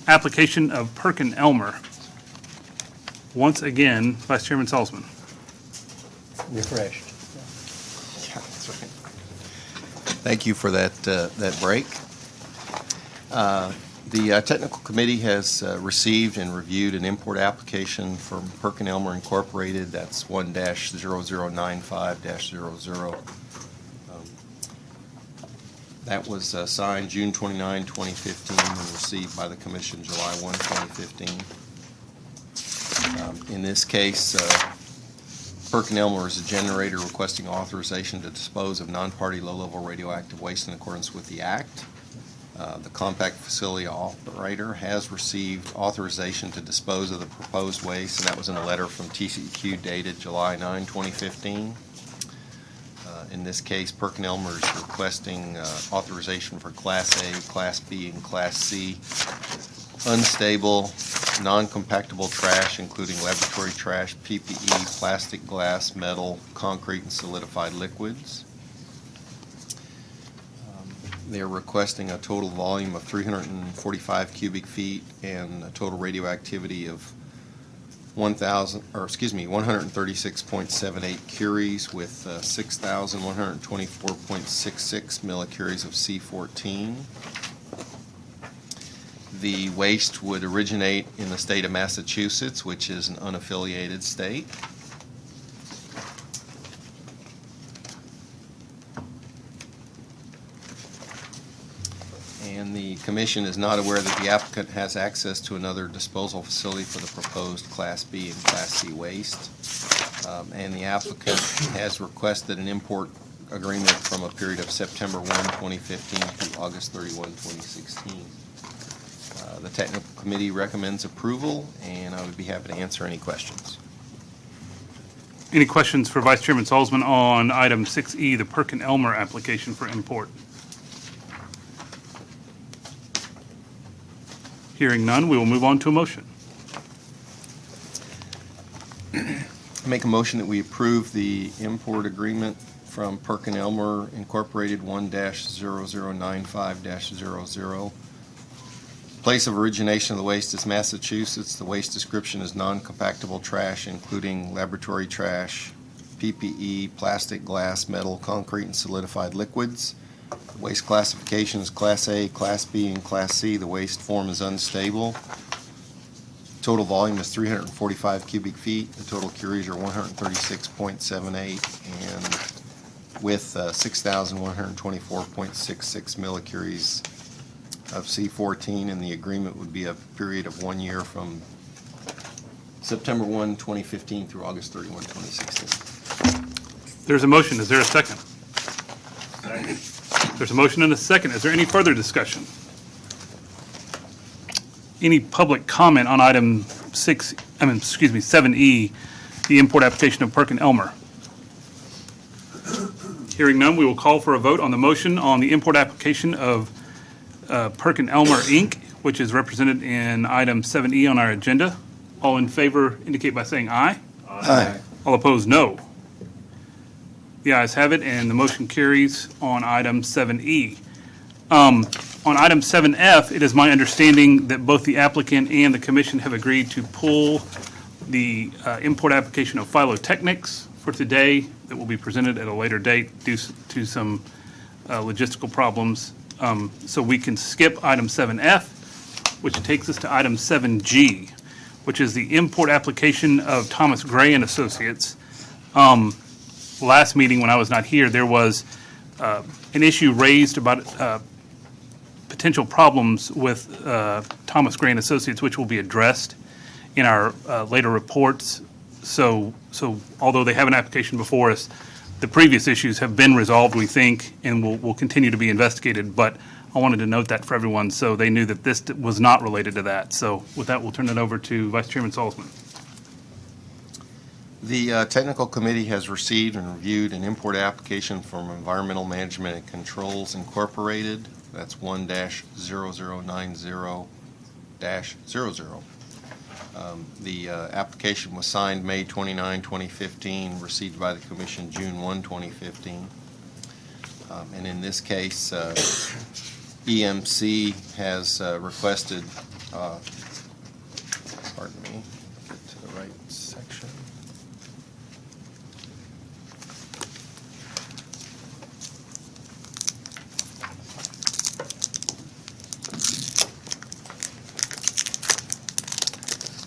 application of Perkin-Elmer. Once again, Vice Chairman Salzman. Refreshed. Yeah, that's right. Thank you for that break. The technical committee has received and reviewed an import application from Perkin-Elmer Incorporated. That's 1-0095-00. That was signed June 29, 2015, and received by the Commission July 1, 2015. In this case, PerkinElmer is a generator requesting authorization to dispose of non-party low-level radioactive waste in accordance with the Act. The compact facility operator has received authorization to dispose of the proposed waste, and that was in a letter from TCEQ dated July 9, 2015. In this case, PerkinElmer is requesting authorization for Class A, Class B, and Class C unstable, non-compactable trash, including laboratory trash, PPE, plastic, glass, metal, concrete, and solidified liquids. They're requesting a total volume of 345 cubic feet and a total radioactivity of 136.78 curies with 6,124.66 millicuries of C14. The waste would originate in the state of Massachusetts, which is an unaffiliated state. And the commission is not aware that the applicant has access to another disposal facility for the proposed Class B and Class C waste. And the applicant has requested an import agreement from a period of September 1, 2015 through August 31, 2016. The technical committee recommends approval, and I would be happy to answer any questions. Any questions for Vice Chairman Salzman on item 6E, the PerkinElmer application for import? Hearing none, we will move on to a motion. Make a motion that we approve the import agreement from PerkinElmer Incorporated 1-0095-00. Place of origination of the waste is Massachusetts. The waste description is non-compactable trash, including laboratory trash, PPE, plastic, glass, metal, concrete, and solidified liquids. The waste classification is Class A, Class B, and Class C. The waste form is unstable. Total volume is 345 cubic feet. The total curies are 136.78, and with 6,124.66 millicuries of C14, and the agreement would be a period of 1 year from September 1, 2015 through August 31, 2016. There's a motion. Is there a second? There's a motion and a second. Is there any further discussion? Any public comment on item 7E, the import application of PerkinElmer? Hearing none, we will call for a vote on the motion on the import application of PerkinElmer, Inc., which is represented in item 7E on our agenda. All in favor indicate by saying aye. Aye. All opposed, no. The ayes have it, and the motion carries on item 7E. On item 7F, it is my understanding that both the applicant and the commission have agreed to pull the import application of Phylotechnics for today that will be presented at a later date due to some logistical problems. So we can skip item 7F, which takes us to item 7G, which is the import application of Thomas Gray and Associates. Last meeting, when I was not here, there was an issue raised about potential problems with Thomas Gray and Associates, which will be addressed in our later reports. So although they have an application before us, the previous issues have been resolved, we think, and will continue to be investigated. But I wanted to note that for everyone so they knew that this was not related to that. So with that, we'll turn it over to Vice Chairman Salzman. The technical committee has received and reviewed an import application from Environmental Management and Controls Incorporated. That's 1-0090-00. The application was signed May 29, 2015, received by the Commission June 1, 2015. And in this case, EMC has requested, pardon me, get to the right section.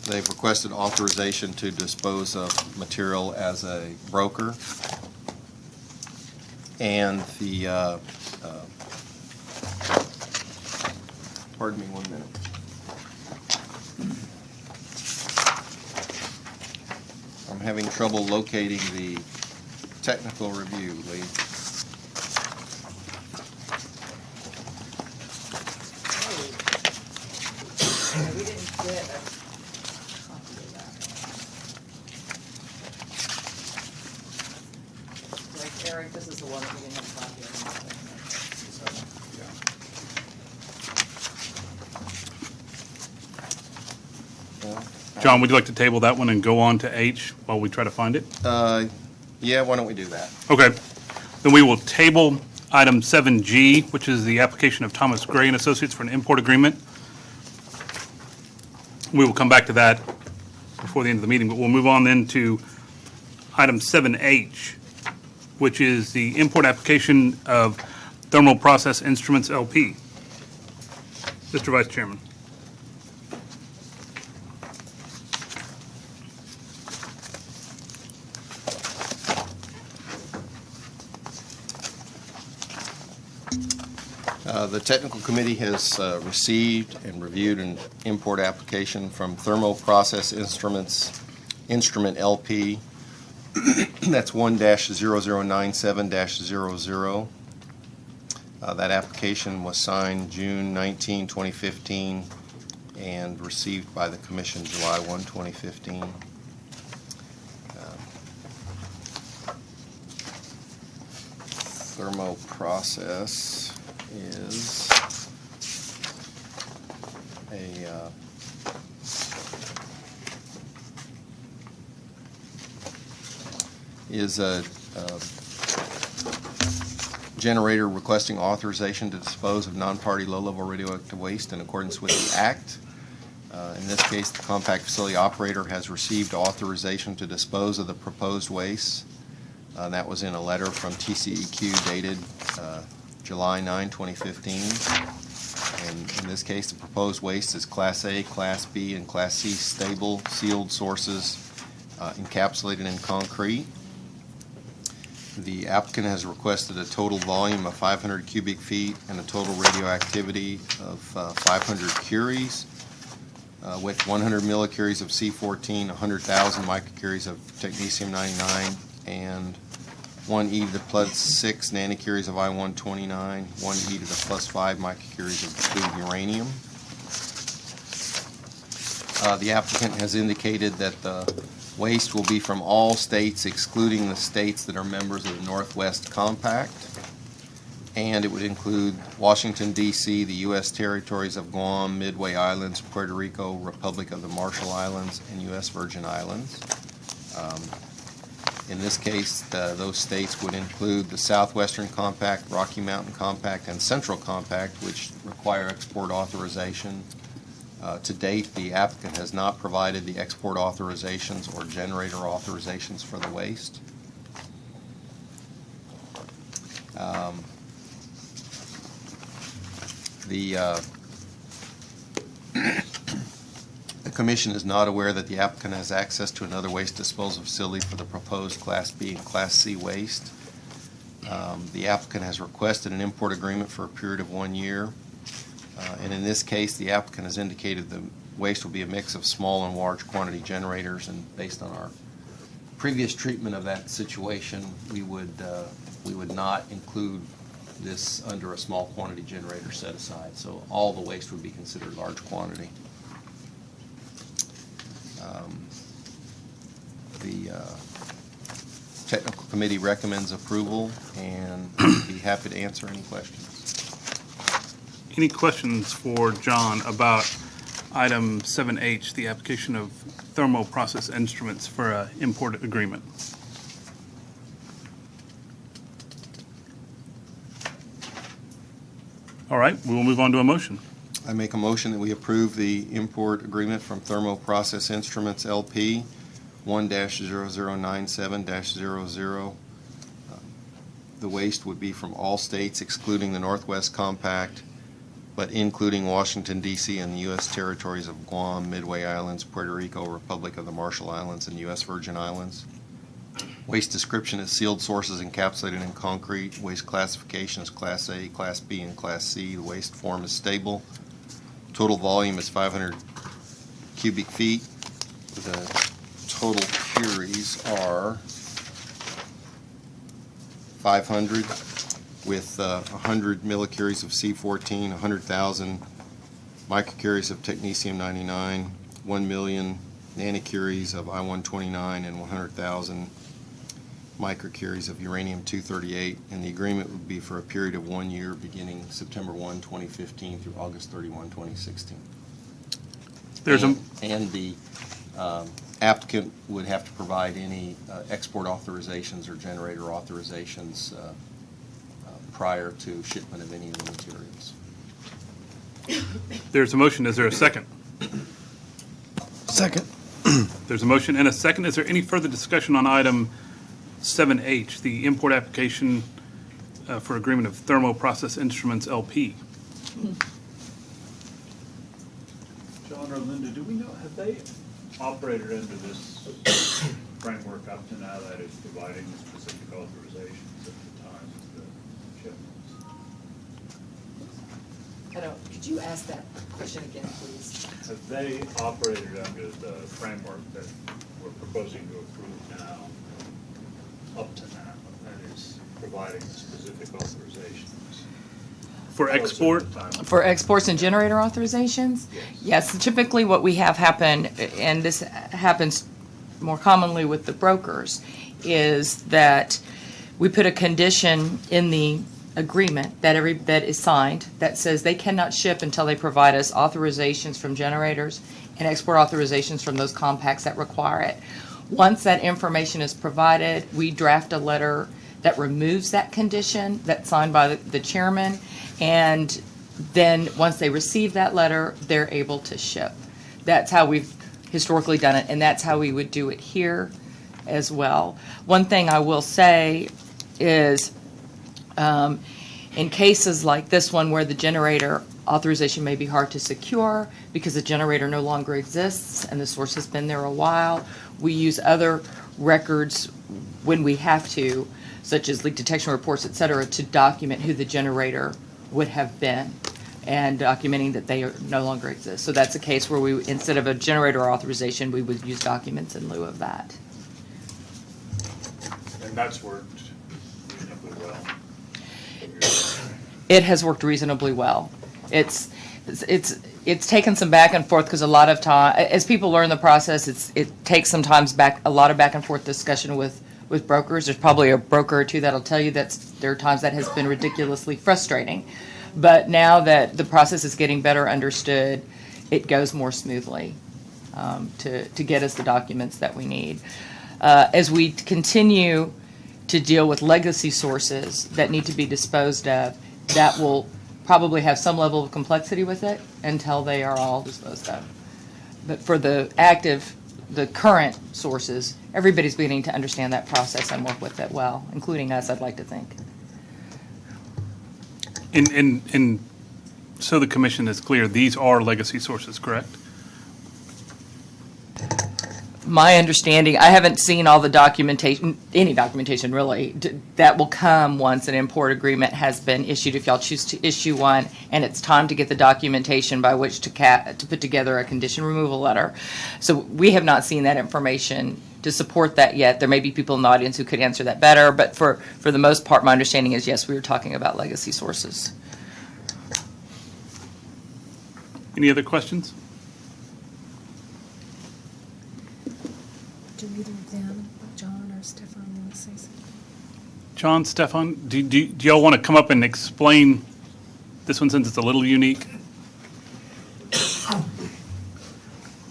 They've requested authorization to dispose of material as a broker. And the, pardon me 1 minute. I'm having trouble locating the technical review, Lee. We didn't get a copy of that. Like, Eric, this is the one that we didn't have a copy of. John, would you like to table that one and go on to H while we try to find it? Yeah, why don't we do that? Okay. Then we will table item 7G, which is the application of Thomas Gray and Associates for an import agreement. We will come back to that before the end of the meeting, but we'll move on then to item 7H, which is the import application of Thermal Process Instruments LP. Mr. Vice Chairman. The technical committee has received and reviewed an import application from Thermal Process Instrument LP. That's 1-0097-00. That application was signed June 19, 2015, and received by the Commission July 1, 2015. Thermal Process is a generator requesting authorization to dispose of non-party low-level radioactive waste in accordance with the Act. In this case, the compact facility operator has received authorization to dispose of the proposed waste. That was in a letter from TCEQ dated July 9, 2015. And in this case, the proposed waste is Class A, Class B, and Class C stable sealed sources encapsulated in concrete. The applicant has requested a total volume of 500 cubic feet and a total radioactivity of 500 curies, with 100 millicuries of C14, 100,000 microcuries of technetium-99, and 1 e to the plus 6 nanocuries of I-129, 1 e to the plus 5 microcuries of depleted uranium. The applicant has indicated that the waste will be from all states excluding the states that are members of the Northwest Compact, and it would include Washington, D.C., the U.S. territories of Guam, Midway Islands, Puerto Rico, Republic of the Marshall Islands, and U.S. Virgin Islands. In this case, those states would include the Southwestern Compact, Rocky Mountain Compact, and Central Compact, which require export authorization. To date, the applicant has not provided the export authorizations or generator authorizations for the waste. The Commission is not aware that the applicant has access to another waste disposal facility for the proposed Class B and Class C waste. The applicant has requested an import agreement for a period of 1 year. And in this case, the applicant has indicated the waste will be a mix of small and large quantity generators, and based on our previous treatment of that situation, we would not include this under a small quantity generator set aside. So all the waste would be considered large quantity. The technical committee recommends approval, and I'd be happy to answer any questions. Any questions for John about item 7H, the application of Thermal Process Instruments for an import agreement? All right, we will move on to a motion. I make a motion that we approve the import agreement from Thermal Process Instruments LP 1-0097-00. The waste would be from all states excluding the Northwest Compact, but including Washington, D.C. and the U.S. territories of Guam, Midway Islands, Puerto Rico, Republic of the Marshall Islands, and U.S. Virgin Islands. Waste description is sealed sources encapsulated in concrete. Waste classification is Class A, Class B, and Class C. The waste form is stable. Total volume is 500 cubic feet. The total curies are 500 with 100 millicuries of C14, 100,000 microcuries of technetium-99, 1 million nanocuries of I-129, and 100,000 microcuries of uranium-238, and the agreement would be for a period of 1 year beginning September 1, 2015 through August 31, 2016. There's a, And the applicant would have to provide any export authorizations or generator authorizations prior to shipment of any of the materials. there's a motion. Is there a second? Second. There's a motion and a second. Is there any further discussion on item 7H, the import application for agreement of Thermo Process Instruments LP? John or Linda, do we know, have they operated under this framework up to now, that is providing the specific authorizations at the time of the shipments? Could you ask that question again, please? Have they operated under the framework that we're proposing to approve now, up to now, that is providing the specific authorizations? For export? For exports and generator authorizations? Yes, typically what we have happen, and this happens more commonly with the brokers, is that we put a condition in the agreement that is signed that says they cannot ship until they provide us authorizations from generators and export authorizations from those compacts that require it. Once that information is provided, we draft a letter that removes that condition that's signed by the chairman, and then once they receive that letter, they're able to ship. That's how we've historically done it, and that's how we would do it here as well. One thing I will say is, in cases like this one where the generator authorization may be hard to secure because the generator no longer exists and the source has been there a while, we use other records when we have to, such as leak detection reports, et cetera, to document who the generator would have been and documenting that they no longer exist. So that's a case where we, instead of a generator authorization, we would use documents in lieu of that. And that's worked reasonably well. It has worked reasonably well. It's taken some back and forth because a lot of time, as people learn the process, it takes sometimes a lot of back and forth discussion with brokers. There's probably a broker or two that'll tell you that there are times that has been ridiculously frustrating. But now that the process is getting better understood, it goes more smoothly to get us the documents that we need. As we continue to deal with legacy sources that need to be disposed of, that will probably have some level of complexity with it until they are all disposed of. But for the current sources, everybody's beginning to understand that process and work with it well, including us, I'd like to think. And so the commission is clear, these are legacy sources, correct? My understanding, I haven't seen all the documentation, any documentation really, that will come once an import agreement has been issued, if y'all choose to issue one, and it's time to get the documentation by which to put together a condition removal letter. So we have not seen that information to support that yet. There may be people in the audience who could answer that better, but for the most part, my understanding is yes, we were talking about legacy sources. Any other questions? Do either of them, John or Stefan, want to say something? John, Stefan, do y'all want to come up and explain this one since it's a little unique?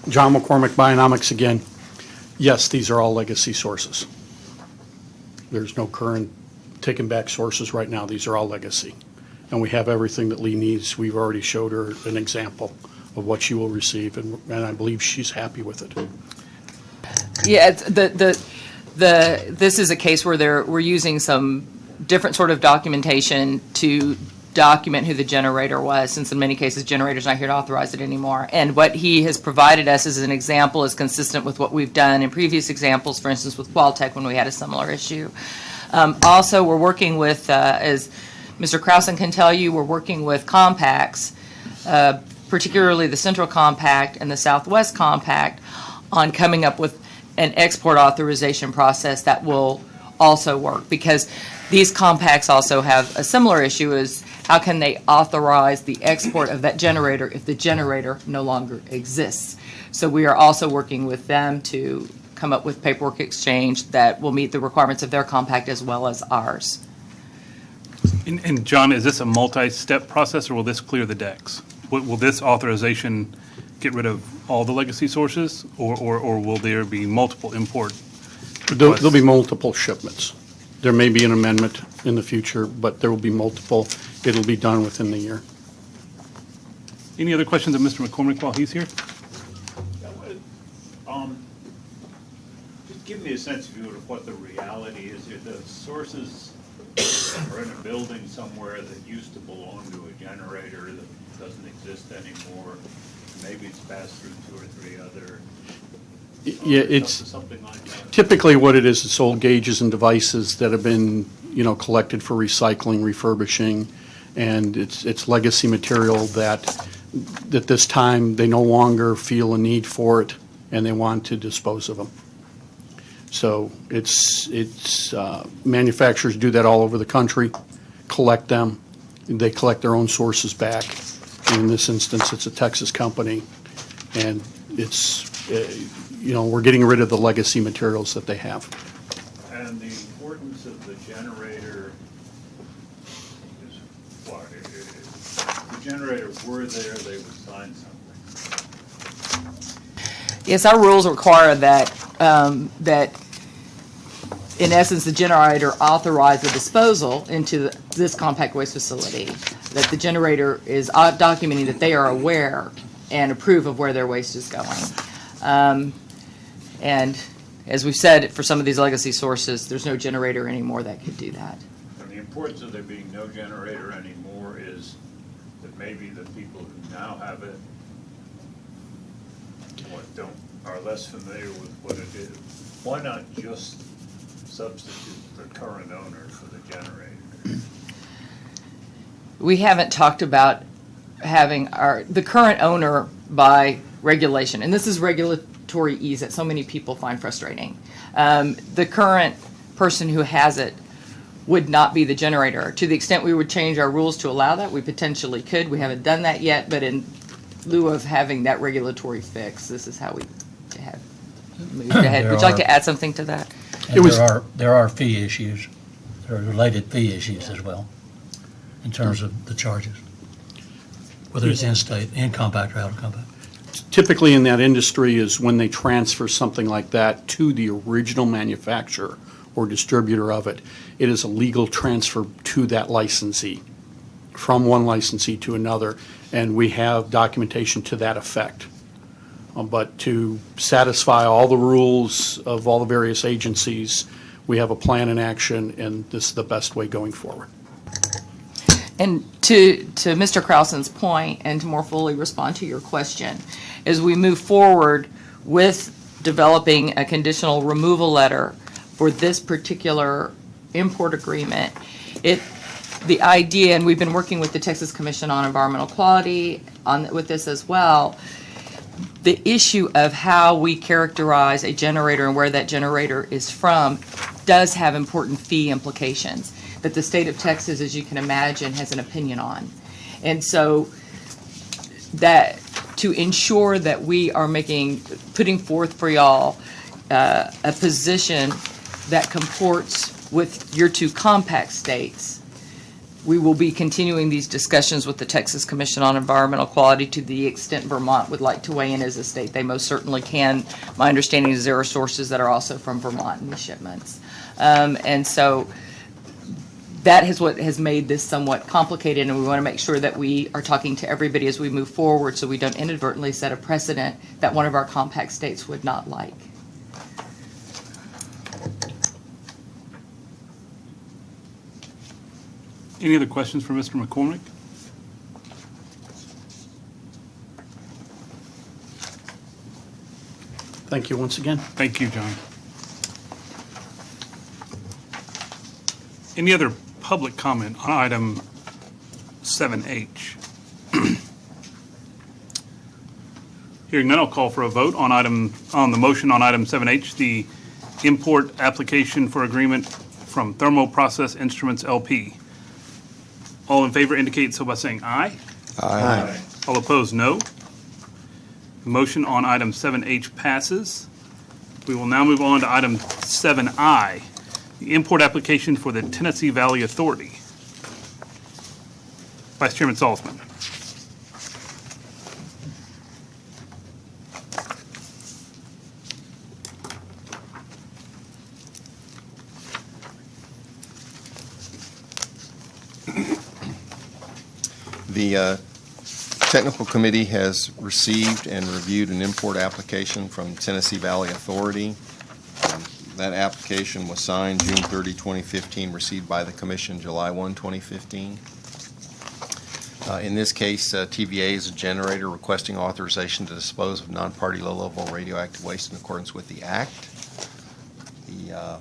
John McCormick, Bionomics again. Yes, these are all legacy sources. There's no current taken back sources right now. These are all legacy. And we have everything that Lee needs. We've already showed her an example of what she will receive, and I believe she's happy with it. Yeah, this is a case where we're using some different sort of documentation to document who the generator was, since in many cases generator's not here to authorize it anymore. And what he has provided us as an example is consistent with what we've done in previous examples, for instance with Qualtech when we had a similar issue. Also, we're working with, as Mr. Krausen can tell you, we're working with compacts, particularly the Central Compact and the Southwest Compact, on coming up with an export authorization process that will also work, because these compacts also have a similar issue, is how can they authorize the export of that generator if the generator no longer exists? So we are also working with them to come up with paperwork exchange that will meet the requirements of their compact as well as ours. And John, is this a multi-step process, or will this clear the decks? Will this authorization get rid of all the legacy sources, or will there be multiple import? There'll be multiple shipments. There may be an amendment in the future, but there will be multiple. It'll be done within the year. Any other questions of Mr. McCormick while he's here? Just give me a sense, if you would, of what the reality is here. The sources are in a building somewhere that used to belong to a generator that doesn't exist anymore. Maybe it's passed through 2 or 3 other. Yeah, it's Something like that. typically what it is. It's old gauges and devices that have been, collected for recycling, refurbishing, and it's legacy material that at this time they no longer feel a need for it, and they want to dispose of them. So it's manufacturers do that all over the country, collect them. They collect their own sources back. In this instance, it's a Texas company, and it's, we're getting rid of the legacy materials that they have. And the importance of the generator is what? If the generator were there, they would sign something. Yes, our rules require that, that in essence, the generator authorize the disposal into this compact waste facility, that the generator is documenting that they are aware and approve of where their waste is going. And as we've said, for some of these legacy sources, there's no generator anymore that could do that. And the importance of there being no generator anymore is that maybe the people who now have it are less familiar with what it is. Why not just substitute the current owner for the generator? We haven't talked about having the current owner by regulation, and this is regulatory ease that so many people find frustrating. The current person who has it would not be the generator. To the extent we would change our rules to allow that, we potentially could. We haven't done that yet, but in lieu of having that regulatory fix, this is how we have moved ahead. Would you like to add something to that? And there are fee issues, there are related fee issues as well, in terms of the charges, whether it's in-state, in compact or out of compact. Typically in that industry is when they transfer something like that to the original manufacturer or distributor of it, it is a legal transfer to that licensee, from one licensee to another, and we have documentation to that effect. But to satisfy all the rules of all the various agencies, we have a plan in action, and this is the best way going forward. And to Mr. Krausen's point, and to more fully respond to your question, as we move forward with developing a conditional removal letter for this particular import agreement, the idea, and we've been working with the Texas Commission on Environmental Quality with this as well, the issue of how we characterize a generator and where that generator is from does have important fee implications that the state of Texas, as you can imagine, has an opinion on. And so that to ensure that we are putting forth for y'all a position that comports with your 2 compact states, we will be continuing these discussions with the Texas Commission on Environmental Quality. To the extent Vermont would like to weigh in as a state, they most certainly can. My understanding is there are sources that are also from Vermont in these shipments. And so that is what has made this somewhat complicated, and we want to make sure that we are talking to everybody as we move forward so we don't inadvertently set a precedent that one of our compact states would not like. Any other questions for Mr. McCormick? Thank you once again. Thank you, John. Any other public comment on item 7H? Hearing none, I'll call for a vote on the motion on item 7H, the import application for agreement from Thermo Process Instruments LP. All in favor indicate so by saying aye. Aye. All opposed, no. The motion on item 7H passes. We will now move on to item 7I, the import application for the Tennessee Valley Authority. Vice Chairman Salzman. The Technical Committee has received and reviewed an import application from Tennessee Valley Authority. That application was signed June 30, 2015, received by the Commission July 1, 2015. In this case, TVA is a generator requesting authorization to dispose of non-party low-level radioactive waste in accordance with the Act. The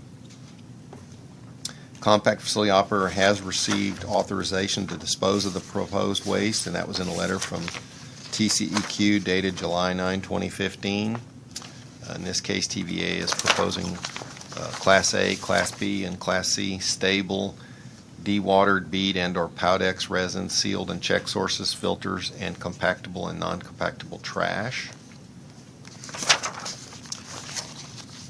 Compact Facility Operator has received authorization to dispose of the proposed waste, and that was in a letter from TCEQ dated July 9, 2015. In this case, TVA is proposing Class A, Class B, and Class C stable, dewatered bead and/or Powdex resin, sealed and check sources, filters, and compactable and non-compactable trash.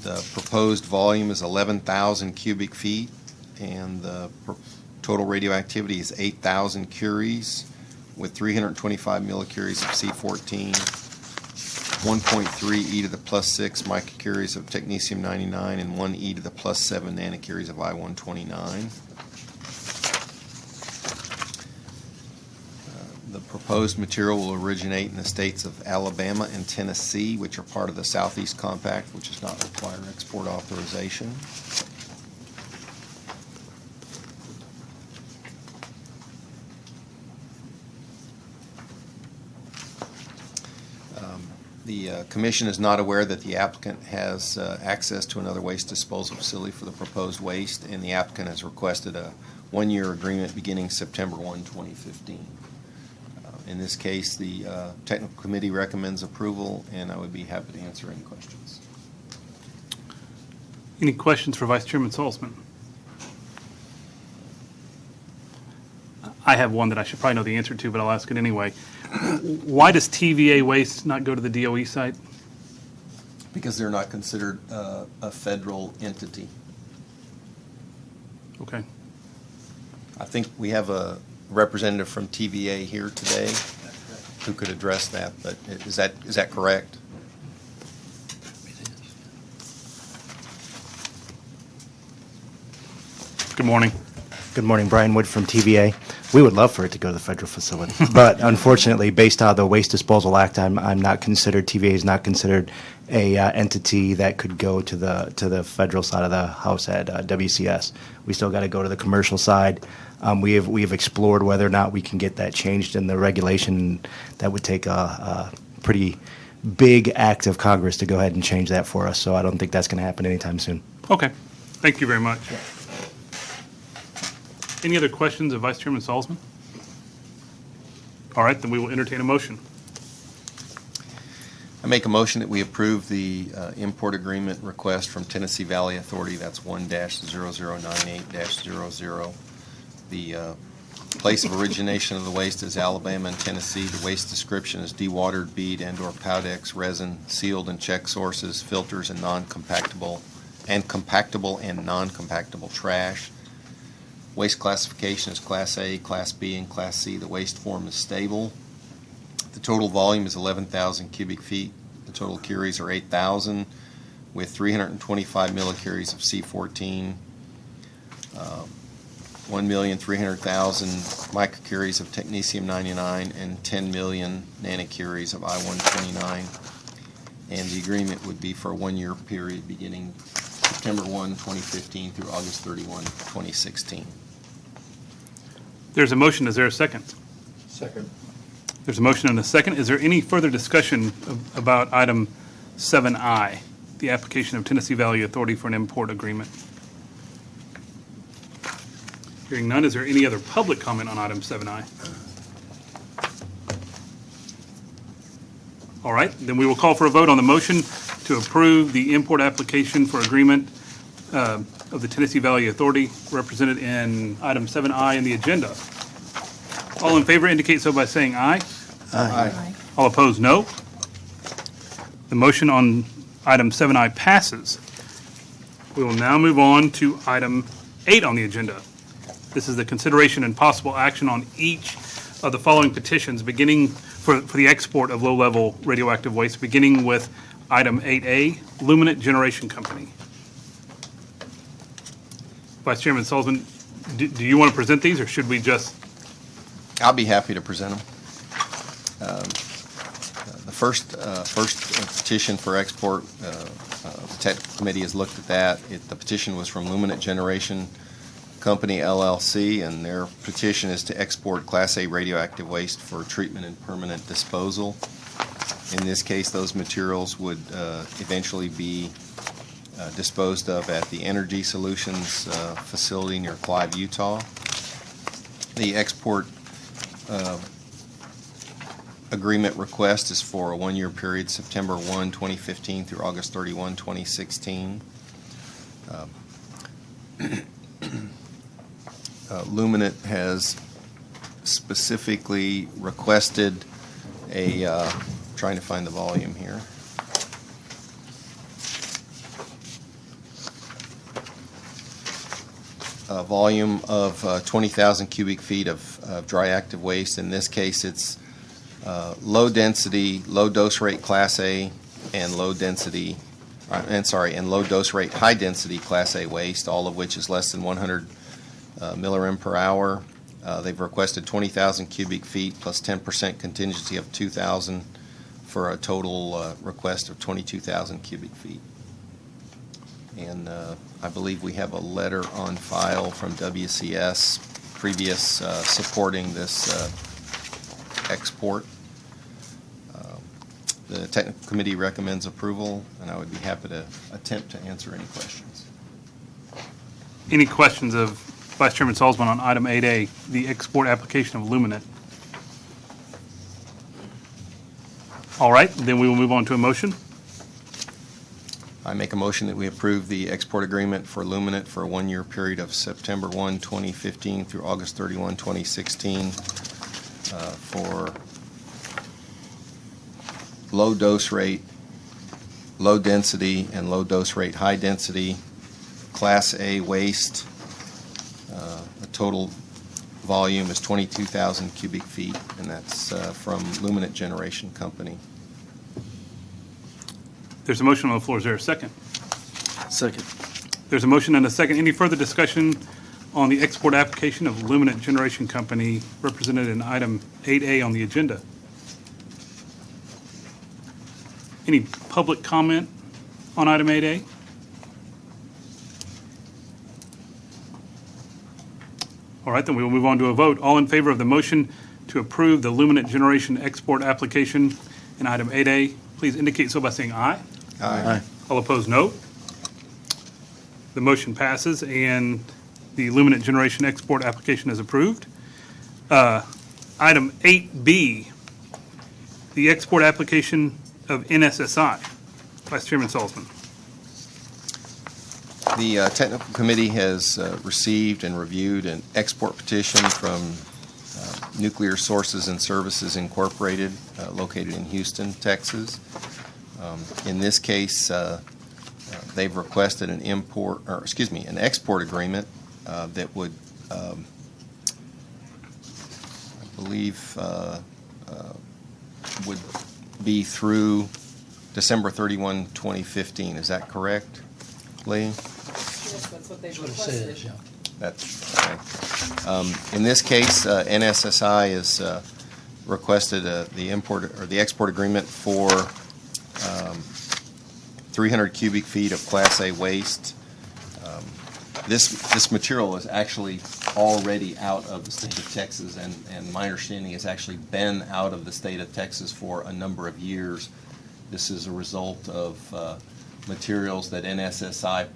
The proposed volume is 11,000 cubic feet, and the total radioactivity is 8,000 curies with 325 millicuries of C14, 1.3 e to the plus 6 microcuries of technetium-99, and 1 e to the plus 7 nanocuries of I-129. The proposed material will originate in the states of Alabama and Tennessee, which are part of the Southeast Compact, which does not require export authorization. The Commission is not aware that the applicant has access to another waste disposal facility for the proposed waste, and the applicant has requested a one-year agreement beginning September 1, 2015. In this case, the Technical Committee recommends approval, and I would be happy to answer any questions. Any questions for Vice Chairman Salzman? I have one that I should probably know the answer to, but I'll ask it anyway. Why does TVA waste not go to the DOE site? Because they're not considered a federal entity. Okay. I think we have a representative from TVA here today who could address that, but is that correct? Good morning. Good morning, Brian Wood from TVA. We would love for it to go to the federal facility, but unfortunately, based on the Waste Disposal Act, I'm not considered. TVA is not considered a entity that could go to the federal side of the house at WCS. We still got to go to the commercial side. We have explored whether or not we can get that changed in the regulation. That would take a pretty big act of Congress to go ahead and change that for us. So I don't think that's going to happen anytime soon. Okay. Thank you very much. Any other questions of Vice Chairman Salzman? All right, then we will entertain a motion. I make a motion that we approve the import agreement request from Tennessee Valley Authority. That's 1-0098-00. The place of origination of the waste is Alabama and Tennessee. The waste description is dewatered bead and/or Powdex resin, sealed and check sources, filters, and compactable and non-compactable trash. Waste classification is Class A, Class B, and Class C. The waste form is stable. The total volume is 11,000 cubic feet. The total curies are 8,000 with 325 millicuries of C14, 1,300,000 microcuries of technetium-99, and 10 million nanocuries of I-129. And the agreement would be for a one-year period beginning September 1, 2015 through August 31, 2016. There's a motion. Is there a second? Second. There's a motion and a second. Is there any further discussion about item 7I, the application of Tennessee Valley Authority for an import agreement? Hearing none, is there any other public comment on item 7I? All right, then we will call for a vote on the motion to approve the import application for agreement of the Tennessee Valley Authority represented in item 7I in the agenda. All in favor indicate so by saying aye. Aye. All opposed, no. The motion on item 7I passes. We will now move on to item 8 on the agenda. This is the consideration and possible action on each of the following petitions, beginning for the export of low-level radioactive waste, beginning with item 8A, Luminant Generation Company. Vice Chairman Sullivan, do you want to present these, or should we just? I'll be happy to present them. The first petition for export, the technical committee has looked at that. The petition was from Luminant Generation Company, LLC, and their petition is to export Class A radioactive waste for treatment and permanent disposal. In this case, those materials would eventually be disposed of at the Energy Solutions facility near Clive, Utah. The export agreement request is for a one-year period, September 1, 2015 through August 31, 2016. Luminant has specifically requested a, trying to find the volume here. A volume of 20,000 cubic feet of dry active waste. In this case, it's low density, low dose rate Class A and low density, and low dose rate high density Class A waste, all of which is less than 100 millirem per hour. They've requested 20,000 cubic feet plus 10% contingency of 2,000 for a total request of 22,000 cubic feet. And I believe we have a letter on file from WCS previous supporting this export. The technical committee recommends approval, and I would be happy to attempt to answer any questions. Any questions of Vice Chairman Salzman on item 8A, the export application of Luminant? All right, then we will move on to a motion. I make a motion that we approve the export agreement for Luminant for a one-year period of September 1, 2015 through August 31, 2016 for low dose rate, low density, and low dose rate high density Class A waste. The total volume is 22,000 cubic feet, and that's from Luminant Generation Company. There's a motion on the floor. Is there a second? Second. There's a motion and a second. Any further discussion on the export application of Luminant Generation Company represented in item 8A on the agenda? Any public comment on item 8A? All right, then we will move on to a vote. All in favor of the motion to approve the Luminant Generation export application in item 8A, please indicate so by saying aye. Aye. All opposed, no. The motion passes, and the Luminant Generation export application is approved. Item 8B, the export application of NSSI. Vice Chairman Salzman. The technical committee has received and reviewed an export petition from Nuclear Sources and Services Incorporated, located in Houston, Texas. In this case, they've requested an export agreement that would, I believe, would be through December 31, 2015. Is that correct, Lee? Yes, that's what they've That's what it says, yeah. That's okay. In this case, NSSI has requested the export agreement for 300 cubic feet of Class A waste. This material is actually already out of the state of Texas, and my understanding has actually been out of the state of Texas for a number of years. This is a result of materials that NSSI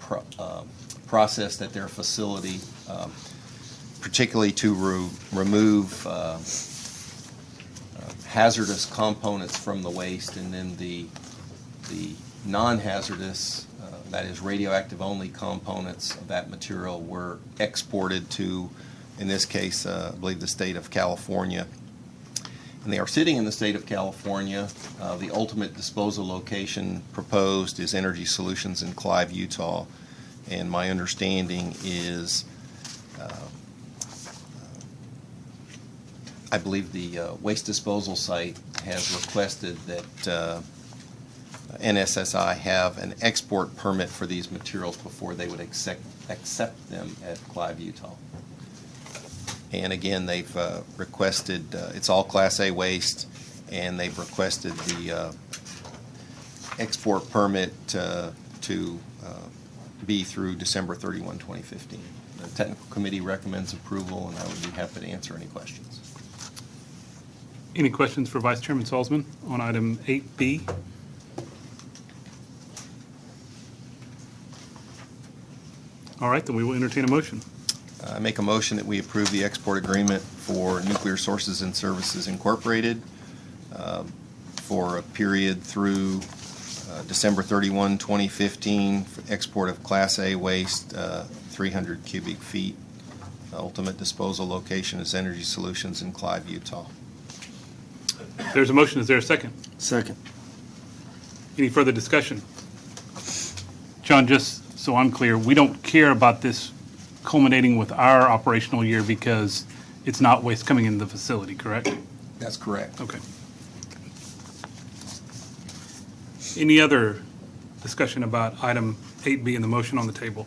processed at their facility, particularly to remove hazardous components from the waste, and then the non-hazardous, that is radioactive only components of that material were exported to, in this case, I believe the state of California. And they are sitting in the state of California. The ultimate disposal location proposed is Energy Solutions in Clive, Utah. And my understanding is, I believe the waste disposal site has requested that NSSI have an export permit for these materials before they would accept them at Clive, Utah. And again, they've requested, it's all Class A waste, and they've requested the export permit to be through December 31, 2015. The technical committee recommends approval, and I would be happy to answer any questions. Any questions for Vice Chairman Salzman on item 8B? All right, then we will entertain a motion. I make a motion that we approve the export agreement for Nuclear Sources and Services Incorporated for a period through December 31, 2015, for export of Class A waste, 300 cubic feet. Ultimate disposal location is Energy Solutions in Clive, Utah. There's a motion. Is there a second? Second. Any further discussion? John, just so I'm clear, we don't care about this culminating with our operational year because it's not waste coming into the facility, correct? That's correct. Okay. Any other discussion about item 8B in the motion on the table?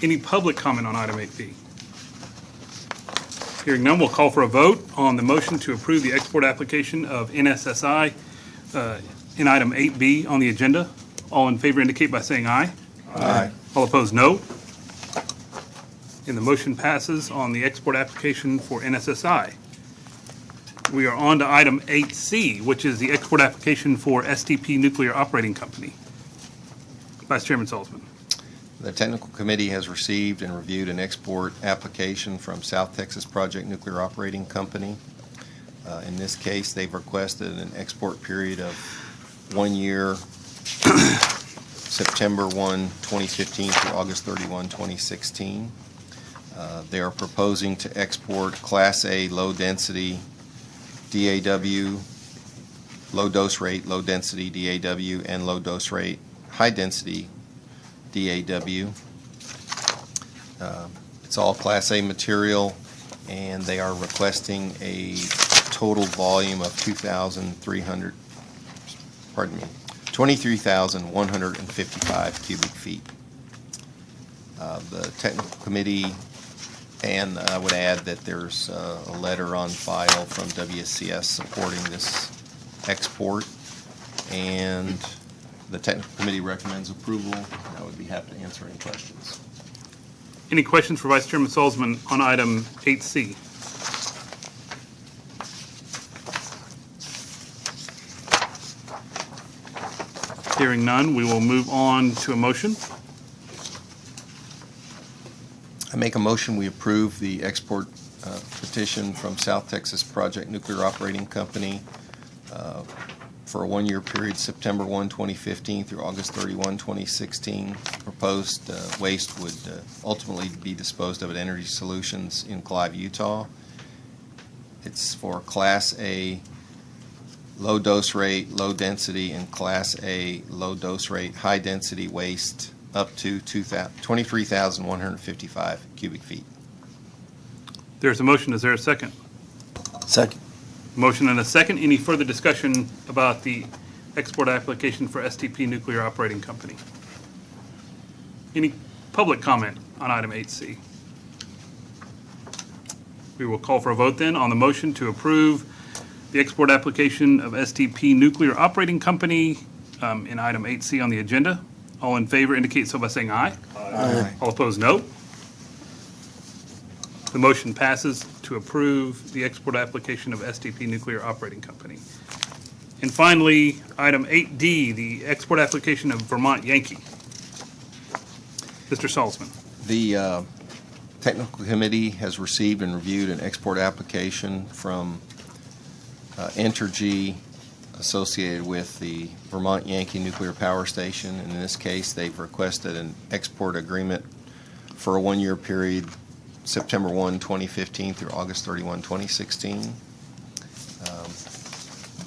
Any public comment on item 8B? Hearing none, we'll call for a vote on the motion to approve the export application of NSSI in item 8B on the agenda. All in favor indicate by saying aye. Aye. All opposed, no. And the motion passes on the export application for NSSI. We are on to item 8C, which is the export application for STP Nuclear Operating Company. Vice Chairman Salzman. The technical committee has received and reviewed an export application from South Texas Project Nuclear Operating Company. In this case, they've requested an export period of 1 year, September 1, 2015 through August 31, 2016. They are proposing to export Class A low-density DAW, low-dose rate, low-density DAW, and low-dose rate, high-density DAW. It's all Class A material, and they are requesting a total volume of 23,155 cubic feet. The technical committee, and I would add that there's a letter on file from WCS supporting this export, and the technical committee recommends approval. I would be happy to answer any questions. Any questions for Vice Chairman Salzman on item 8C? Hearing none, we will move on to a motion. I make a motion we approve the export petition from South Texas Project Nuclear Operating Company for a 1-year period, September 1, 2015 through August 31, 2016. Proposed waste would ultimately be disposed of at Energy Solutions in Clive, Utah. It's for Class A low dose rate, low density, and Class A low dose rate, high density waste up to 23,155 cubic feet. There's a motion. Is there a second? Second. Motion and a second. Any further discussion about the export application for STP Nuclear Operating Company? Any public comment on item 8C? We will call for a vote then on the motion to approve the export application of STP Nuclear Operating Company in item 8C on the agenda. All in favor indicate so by saying aye. Aye. All opposed, no. The motion passes to approve the export application of STP Nuclear Operating Company. And finally, item 8D, the export application of Vermont Yankee. Mr. Salzman. The technical committee has received and reviewed an export application from Entergy associated with the Vermont Yankee Nuclear Power Station. And in this case, they've requested an export agreement for a one-year period, September 1, 2015 through August 31, 2016.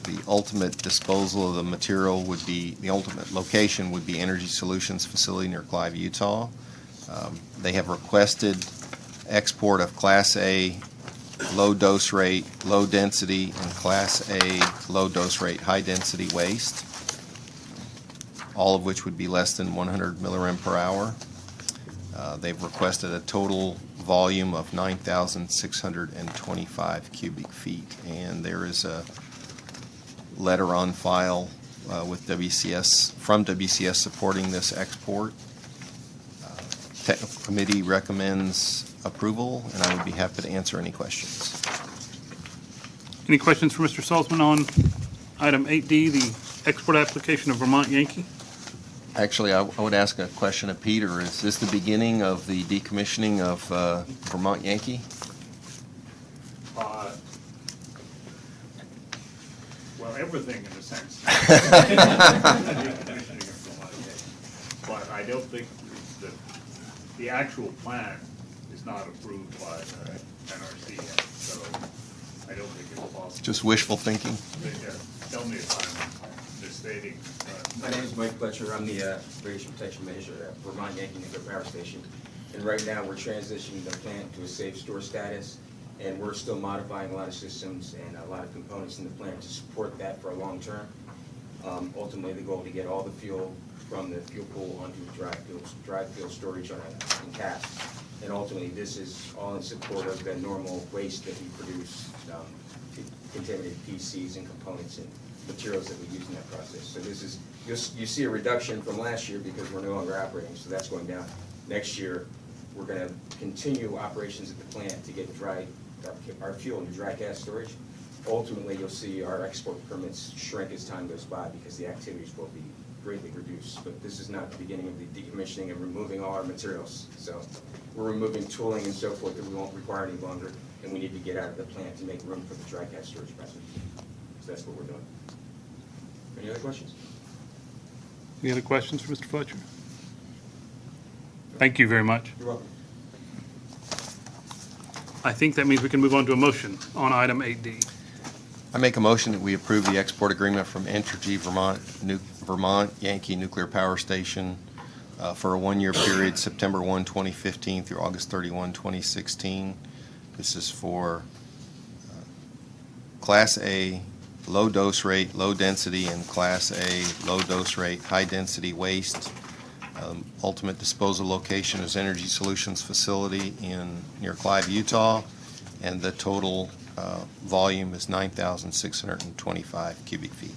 The ultimate disposal of the material would be, the ultimate location would be Energy Solutions facility near Clive, Utah. They have requested export of Class A low dose rate, low density, and Class A low dose rate, high density waste, all of which would be less than 100 millirem per hour. They've requested a total volume of 9,625 cubic feet, and there is a letter on file with WCS, from WCS supporting this export. Technical Committee recommends approval, and I would be happy to answer any questions. Any questions for Mr. Salzman on item 8D, the export application of Vermont Yankee? Actually, I would ask a question of Peter. Is this the beginning of the decommissioning of Vermont Yankee? Well, everything in a sense. But I don't think that the actual plan is not approved by the NRC yet, so I don't think it's possible. Just wishful thinking? Tell me if I'm misstating. My name is Mike Fletcher. I'm the Radiation Protection Manager at Vermont Yankee Nuclear Power Station. And right now, we're transitioning the plant to a safe store status, and we're still modifying a lot of systems and a lot of components in the plant to support that for a long term. Ultimately, the goal is to get all the fuel from the fuel pool onto dry fuel storage in casks. And ultimately, this is all in support of the normal waste that we produce, contaminated PCs and components and materials that we use in that process. So this is, you see a reduction from last year because we're no longer operating, so that's going down. Next year, we're going to continue operations at the plant to get our fuel into dry gas storage. Ultimately, you'll see our export permits shrink as time goes by because the activities will be greatly reduced. But this is not the beginning of the decommissioning and removing all our materials. So we're removing tooling and so forth that we won't require any longer, and we need to get out of the plant to make room for the dry gas storage process. So that's what we're doing. Any other questions? Any other questions for Mr. Fletcher? Thank you very much. You're welcome. I think that means we can move on to a motion on item 8D. I make a motion that we approve the export agreement from Entergy Vermont Yankee Nuclear Power Station for a one-year period, September 1, 2015 through August 31, 2016. This is for Class A low dose rate, low density, and Class A low dose rate, high density waste. Ultimate disposal location is Energy Solutions facility near Clive, Utah, and the total volume is 9,625 cubic feet.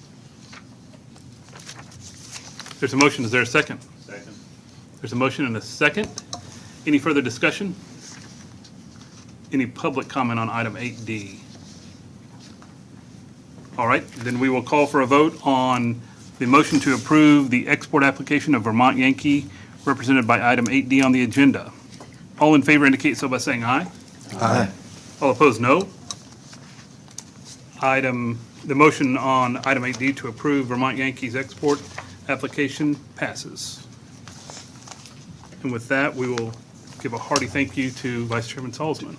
There's a motion. Is there a second? Second. There's a motion and a second. Any further discussion? Any public comment on item 8D? All right, then we will call for a vote on the motion to approve the export application of Vermont Yankee, represented by item 8D on the agenda. All in favor indicate so by saying aye. Aye. All opposed, no. The motion on item 8D to approve Vermont Yankee's export application passes. And with that, we will give a hearty thank you to Vice Chairman Salzman.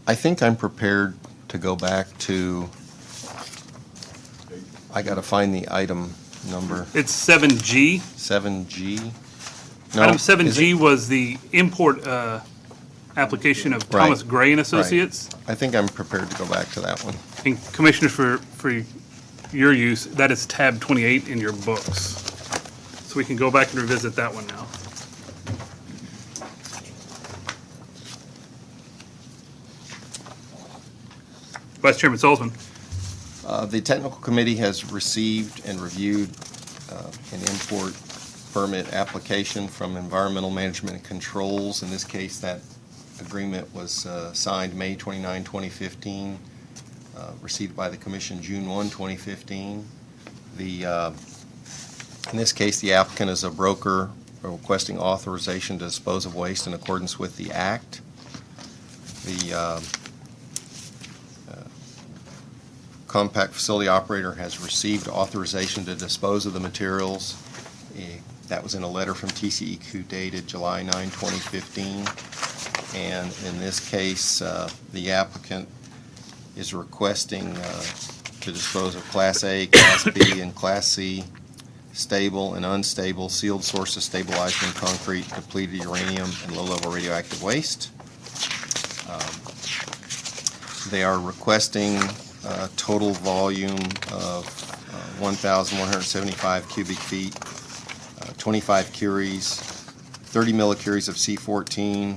I think I'm prepared to go back to, I got to find the item number. It's 7G. 7G? No, Item is 7G it? was the import application of Right. Thomas Gray and Associates. I think I'm prepared to go back to that one. And Commissioners, for your use, that is tab 28 in your books. So we can go back and revisit that one now. Vice Chairman Salzman. The technical committee has received and reviewed an import permit application from Environmental Management and Controls. In this case, that agreement was signed May 29, 2015, received by the Commission June 1, 2015. In this case, the applicant is a broker requesting authorization to dispose of waste in accordance with the Act. compact facility operator has received authorization to dispose of the materials. That was in a letter from TCEQ dated July 9, 2015. And in this case, the applicant is requesting to dispose of Class A, Class B, and Class C stable and unstable sealed sources stabilized in concrete, depleted uranium, and low-level radioactive waste. They are requesting a total volume of 1,175 cubic feet, 25 curies, 30 millicuries of C14,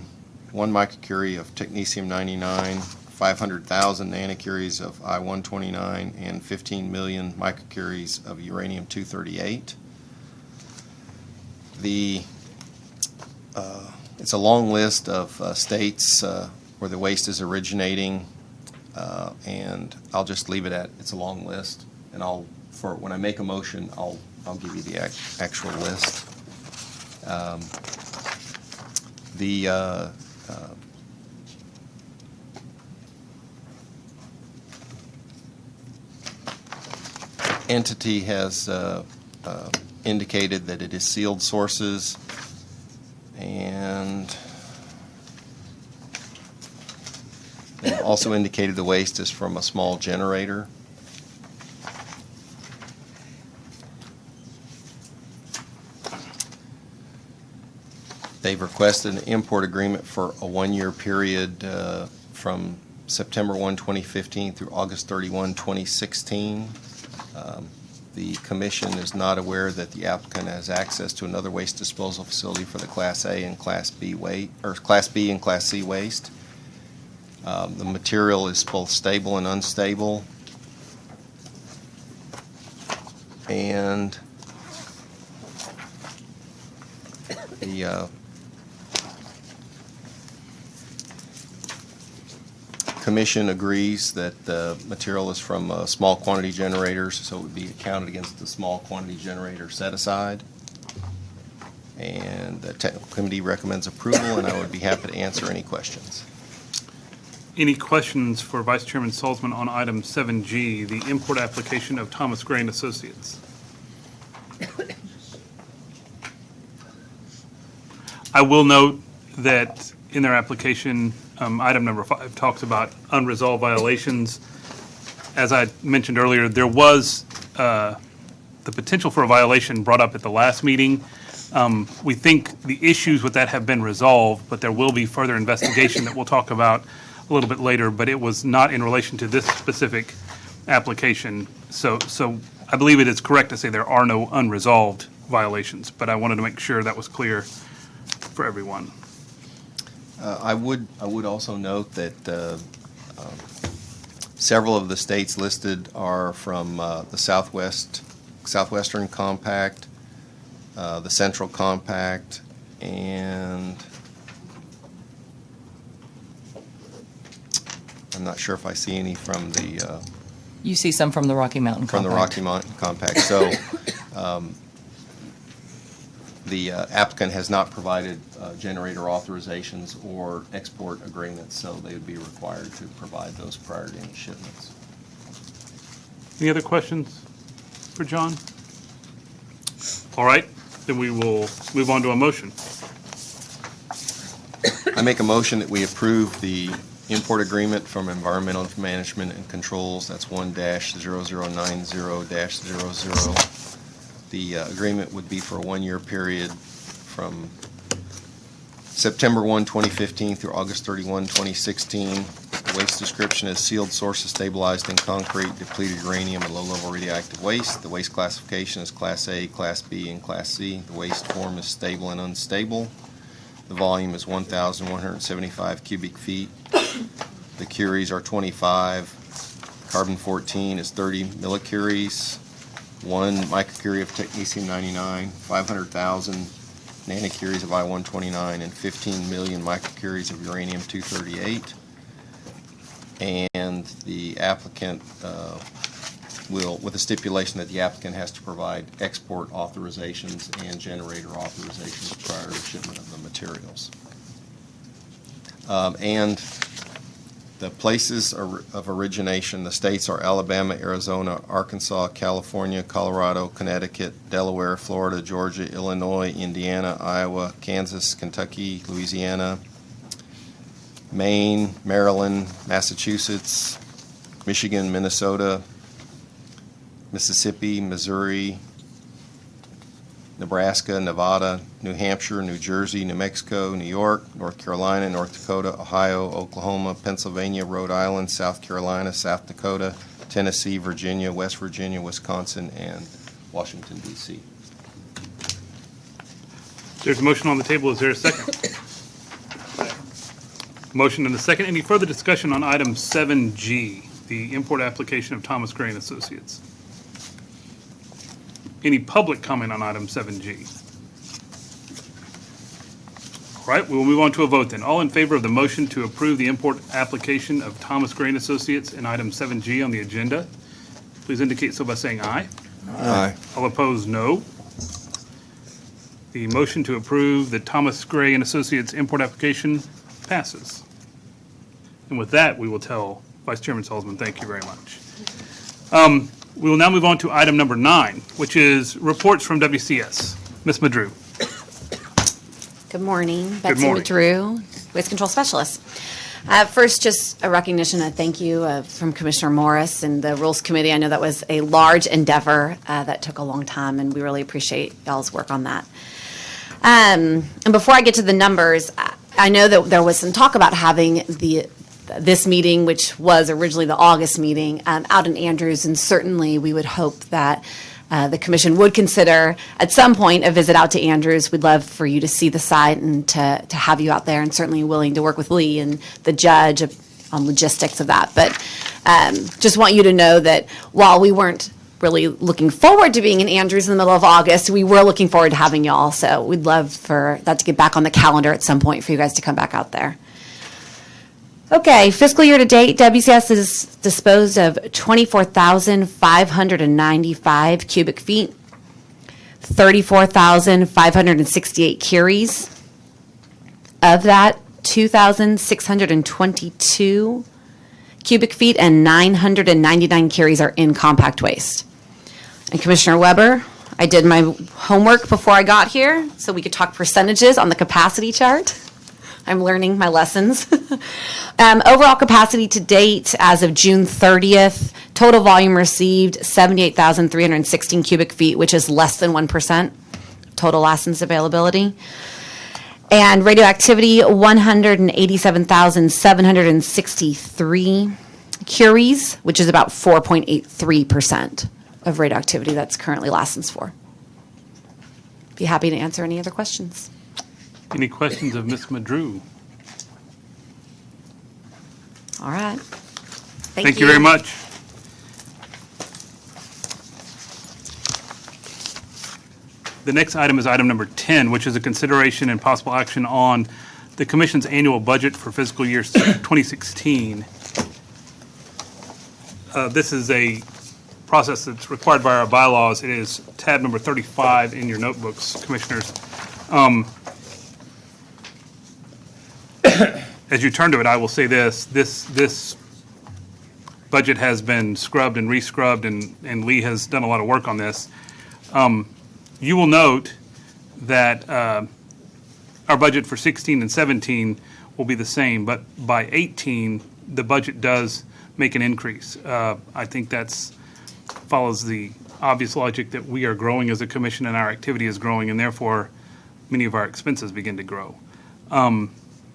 1 microcurie of technetium-99, 500,000 nanocuries of I-129, and 15 million microcuries of uranium-238. It's a long list of states where the waste is originating, and I'll just leave it at it's a long list. And when I make a motion, I'll give you the actual list. The entity has indicated that it is sealed sources, and they've also indicated the waste is from a small generator. They've requested an import agreement for a 1-year period from September 1, 2015 through August 31, 2016. The Commission is not aware that the applicant has access to another waste disposal facility for the Class A and Class B Class B and Class C waste. The material is both stable and unstable, and the Commission agrees that the material is from small quantity generators, so it would be counted against the small quantity generator set aside. And the Technical Committee recommends approval, and I would be happy to answer any questions. Any questions for Vice Chairman Salzman on item 7G, the import application of Thomas Gray and Associates? I will note that in their application, item number 5 talks about unresolved violations. As I mentioned earlier, there was the potential for a violation brought up at the last meeting. We think the issues with that have been resolved, but there will be further investigation that we'll talk about a little bit later, but it was not in relation to this specific application. So I believe it is correct to say there are no unresolved violations, but I wanted to make sure that was clear for everyone. I would also note that several of the states listed are from the Southwestern Compact, the Central Compact, and I'm not sure if I see any from the You see some from the Rocky Mountain Compact. from the Rocky Mountain Compact. So the applicant has not provided generator authorizations or export agreements, so they would be required to provide those prior to any shipments. Any other questions for John? All right, then we will move on to a motion. I make a motion that we approve the import agreement from Environmental Management and Controls. That's 1-0090-00. The agreement would be for a 1-year period from September 1, 2015 through August 31, 2016. The waste description is sealed sources stabilized in concrete, depleted uranium, and low-level radioactive waste. The waste classification is Class A, Class B, and Class C. The waste form is stable and unstable. The volume is 1,175 cubic feet. The curies are 25. Carbon-14 is 30 millicuries. 1 microcurie of technetium-99, 500,000 nanocuries of I-129, and 15 million microcuries of uranium-238. And the applicant will, with a stipulation that the applicant has to provide export authorizations and generator authorizations prior to shipment of the materials. And The places of origination, the states are Alabama, Arizona, Arkansas, California, Colorado, Connecticut, Delaware, Florida, Georgia, Illinois, Indiana, Iowa, Kansas, Kentucky, Louisiana, Maine, Maryland, Massachusetts, Michigan, Minnesota, Mississippi, Missouri, Nebraska, Nevada, New Hampshire, New Jersey, New Mexico, New York, North Carolina, North Dakota, Ohio, Oklahoma, Pennsylvania, Rhode Island, South Carolina, South Dakota, Tennessee, Virginia, West Virginia, Wisconsin, and Washington, D.C. There's a motion on the table. Is there a second? Motion and a second. Any further discussion on item 7G, the import application of Thomas Gray and Associates? Any public comment on item 7G? All right, we will move on to a vote then. All in favor of the motion to approve the import application of Thomas Gray and Associates in item 7G on the agenda, please indicate so by saying aye. Aye. All opposed, no. The motion to approve the Thomas Gray and Associates import application passes. And with that, we will tell Vice Chairman Salzman, thank you very much. We will now move on to item number 9, which is reports from WCS. Ms. Madru. Good morning. Good Betsy morning. Madru, Waste Control Specialist. First, just a recognition, a thank you from Commissioner Morris and the Rules Committee. I know that was a large endeavor that took a long time, and we really appreciate y'all's work on that. And before I get to the numbers, I know that there was some talk about having this meeting, which was originally the August meeting, out in Andrews, and certainly we would hope that the commission would consider at some point a visit out to Andrews. We'd love for you to see the site and to have you out there, and certainly willing to work with Lee and the judge on logistics of that. But just want you to know that while we weren't really looking forward to being in Andrews in the middle of August, we were looking forward to having y'all. So we'd love for that to get back on the calendar at some point for you guys to come back out there. Okay, fiscal year to date, WCS has disposed of 24,595 cubic feet, 34,568 curies. Of that, 2,622 cubic feet and 999 curies are in compact waste. And Commissioner Weber, I did my homework before I got here so we could talk percentages on the capacity chart. I'm learning my lessons. Overall capacity to date as of June 30th, total volume received 78,316 cubic feet, which is less than 1% total license availability. And radioactivity, 187,763 curies, which is about 4.83% of radioactivity that's currently licensed for. Be happy to answer any other questions. Any questions of Ms. Madru? All right. Thank you very much. The next item is item number 10, which is a consideration and possible action on the Commission's annual budget for fiscal year 2016. This is a process that's required by our bylaws. It is tab number 35 in your notebooks, Commissioners. As you turn to it, I will say this. This budget has been scrubbed and re-scrubbed, and Lee has done a lot of work on this. You will note that our budget for 16 and 17 will be the same, but by 18, the budget does make an increase. I think that's follows the obvious logic that we are growing as a commission and our activity is growing, and therefore many of our expenses begin to grow.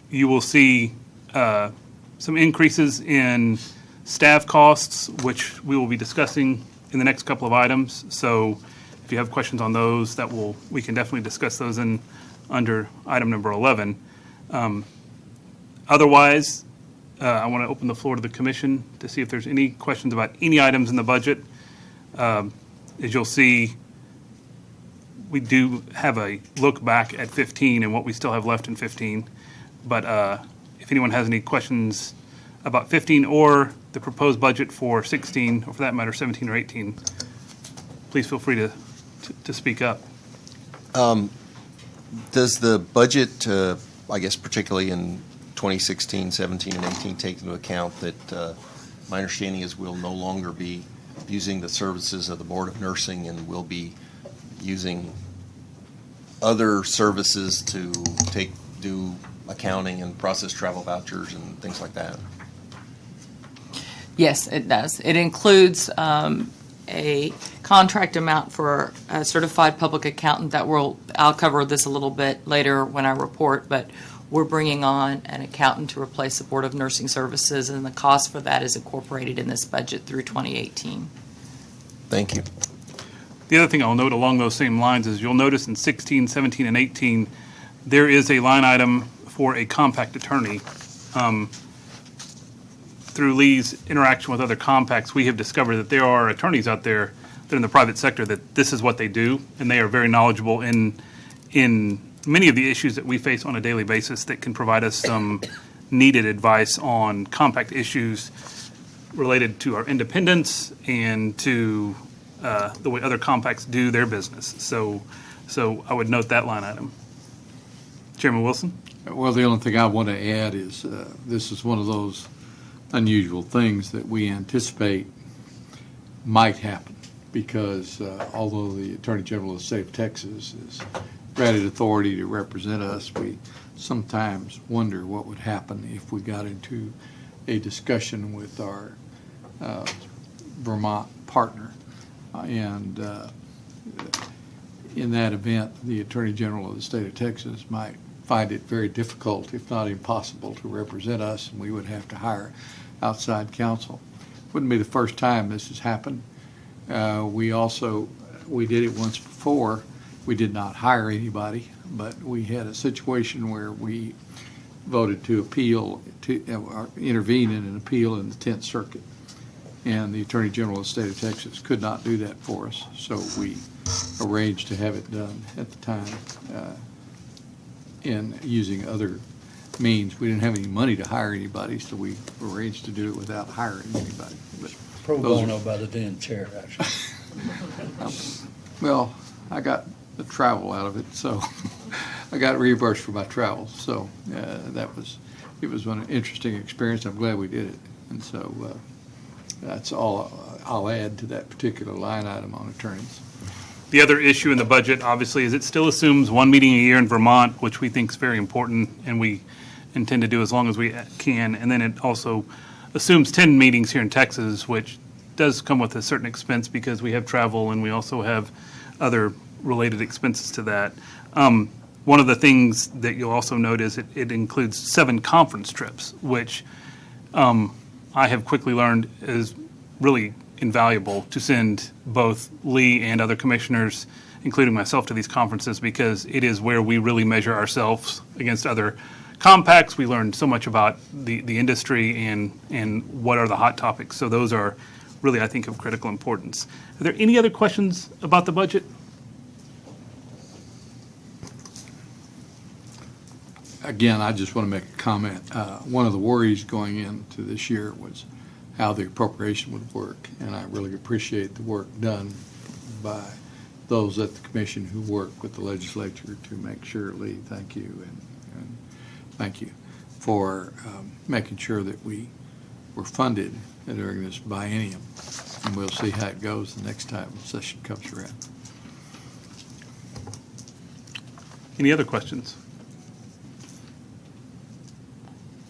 You will see some increases in staff costs, which we will be discussing in the next couple of items. So if you have questions on those, we can definitely discuss those under item number 11. Otherwise, I want to open the floor to the commission to see if there's any questions about any items in the budget. As you'll see, we do have a look back at 15 and what we still have left in 15. But if anyone has any questions about 15 or the proposed budget for 16, or for that matter, 17 or 18, please feel free to speak up. Does the budget, I guess particularly in 2016, 17, and 18 take into account that my understanding is we'll no longer be using the services of the Board of Nursing, and we'll be using other services to do accounting and process travel vouchers and things like that. Yes, it does. It includes a contract amount for a certified public accountant I'll cover this a little bit later when I report, but we're bringing on an accountant to replace the Board of Nursing Services, and the cost for that is incorporated in this budget through 2018. Thank you. The other thing I'll note along those same lines is you'll notice in 16, 17, and 18, there is a line item for a compact attorney. Through Lee's interaction with other compacts, we have discovered that there are attorneys out there that are in the private sector that this is what they do, and they are very knowledgeable in many of the issues that we face on a daily basis that can provide us some needed advice on compact issues related to our independence and to the way other compacts do their business. So I would note that line item. Chairman Wilson? Well, the only thing I want to add is this is one of those unusual things that we anticipate might happen, because although the Attorney General of the state of Texas is granted authority to represent us, we sometimes wonder what would happen if we got into a discussion with our Vermont partner. And in that event, the Attorney General of the state of Texas might find it very difficult, if not impossible, to represent us, and we would have to hire outside counsel. Wouldn't be the first time this has happened. We did it once before. We did not hire anybody, but we had a situation where we voted to intervene in an appeal in the 10th Circuit. And the Attorney General of the state of Texas could not do that for us, so we arranged to have it done at the time in using other means. We didn't have any money to hire anybody, so we arranged to do it without hiring anybody. But Pro bono by the then chair, actually. well, I got the travel out of it, so I got reimbursed for my travel. So it was an interesting experience. I'm glad we did it, and so that's all I'll add to that particular line item on attorneys. The other issue in the budget, obviously, is it still assumes one meeting a year in Vermont, which we think is very important, and we intend to do as long as we can. And then it also assumes 10 meetings here in Texas, which does come with a certain expense because we have travel and we also have other related expenses to that. One of the things that you'll also note is it includes 7 conference trips, which I have quickly learned is really invaluable to send both Lee and other commissioners, including myself, to these conferences, because it is where we really measure ourselves against other compacts. We learn so much about the industry and what are the hot topics. So those are really, I think, of critical importance. Are there any other questions about the budget? Again, I just want to make a comment. One of the worries going into this year was how the appropriation would work, and I really appreciate the work done by those at the commission who work with the legislature to make sure, Lee, thank you, and thank you for making sure that we were funded during this biennium, and we'll see how it goes the next time the session comes around. Any other questions?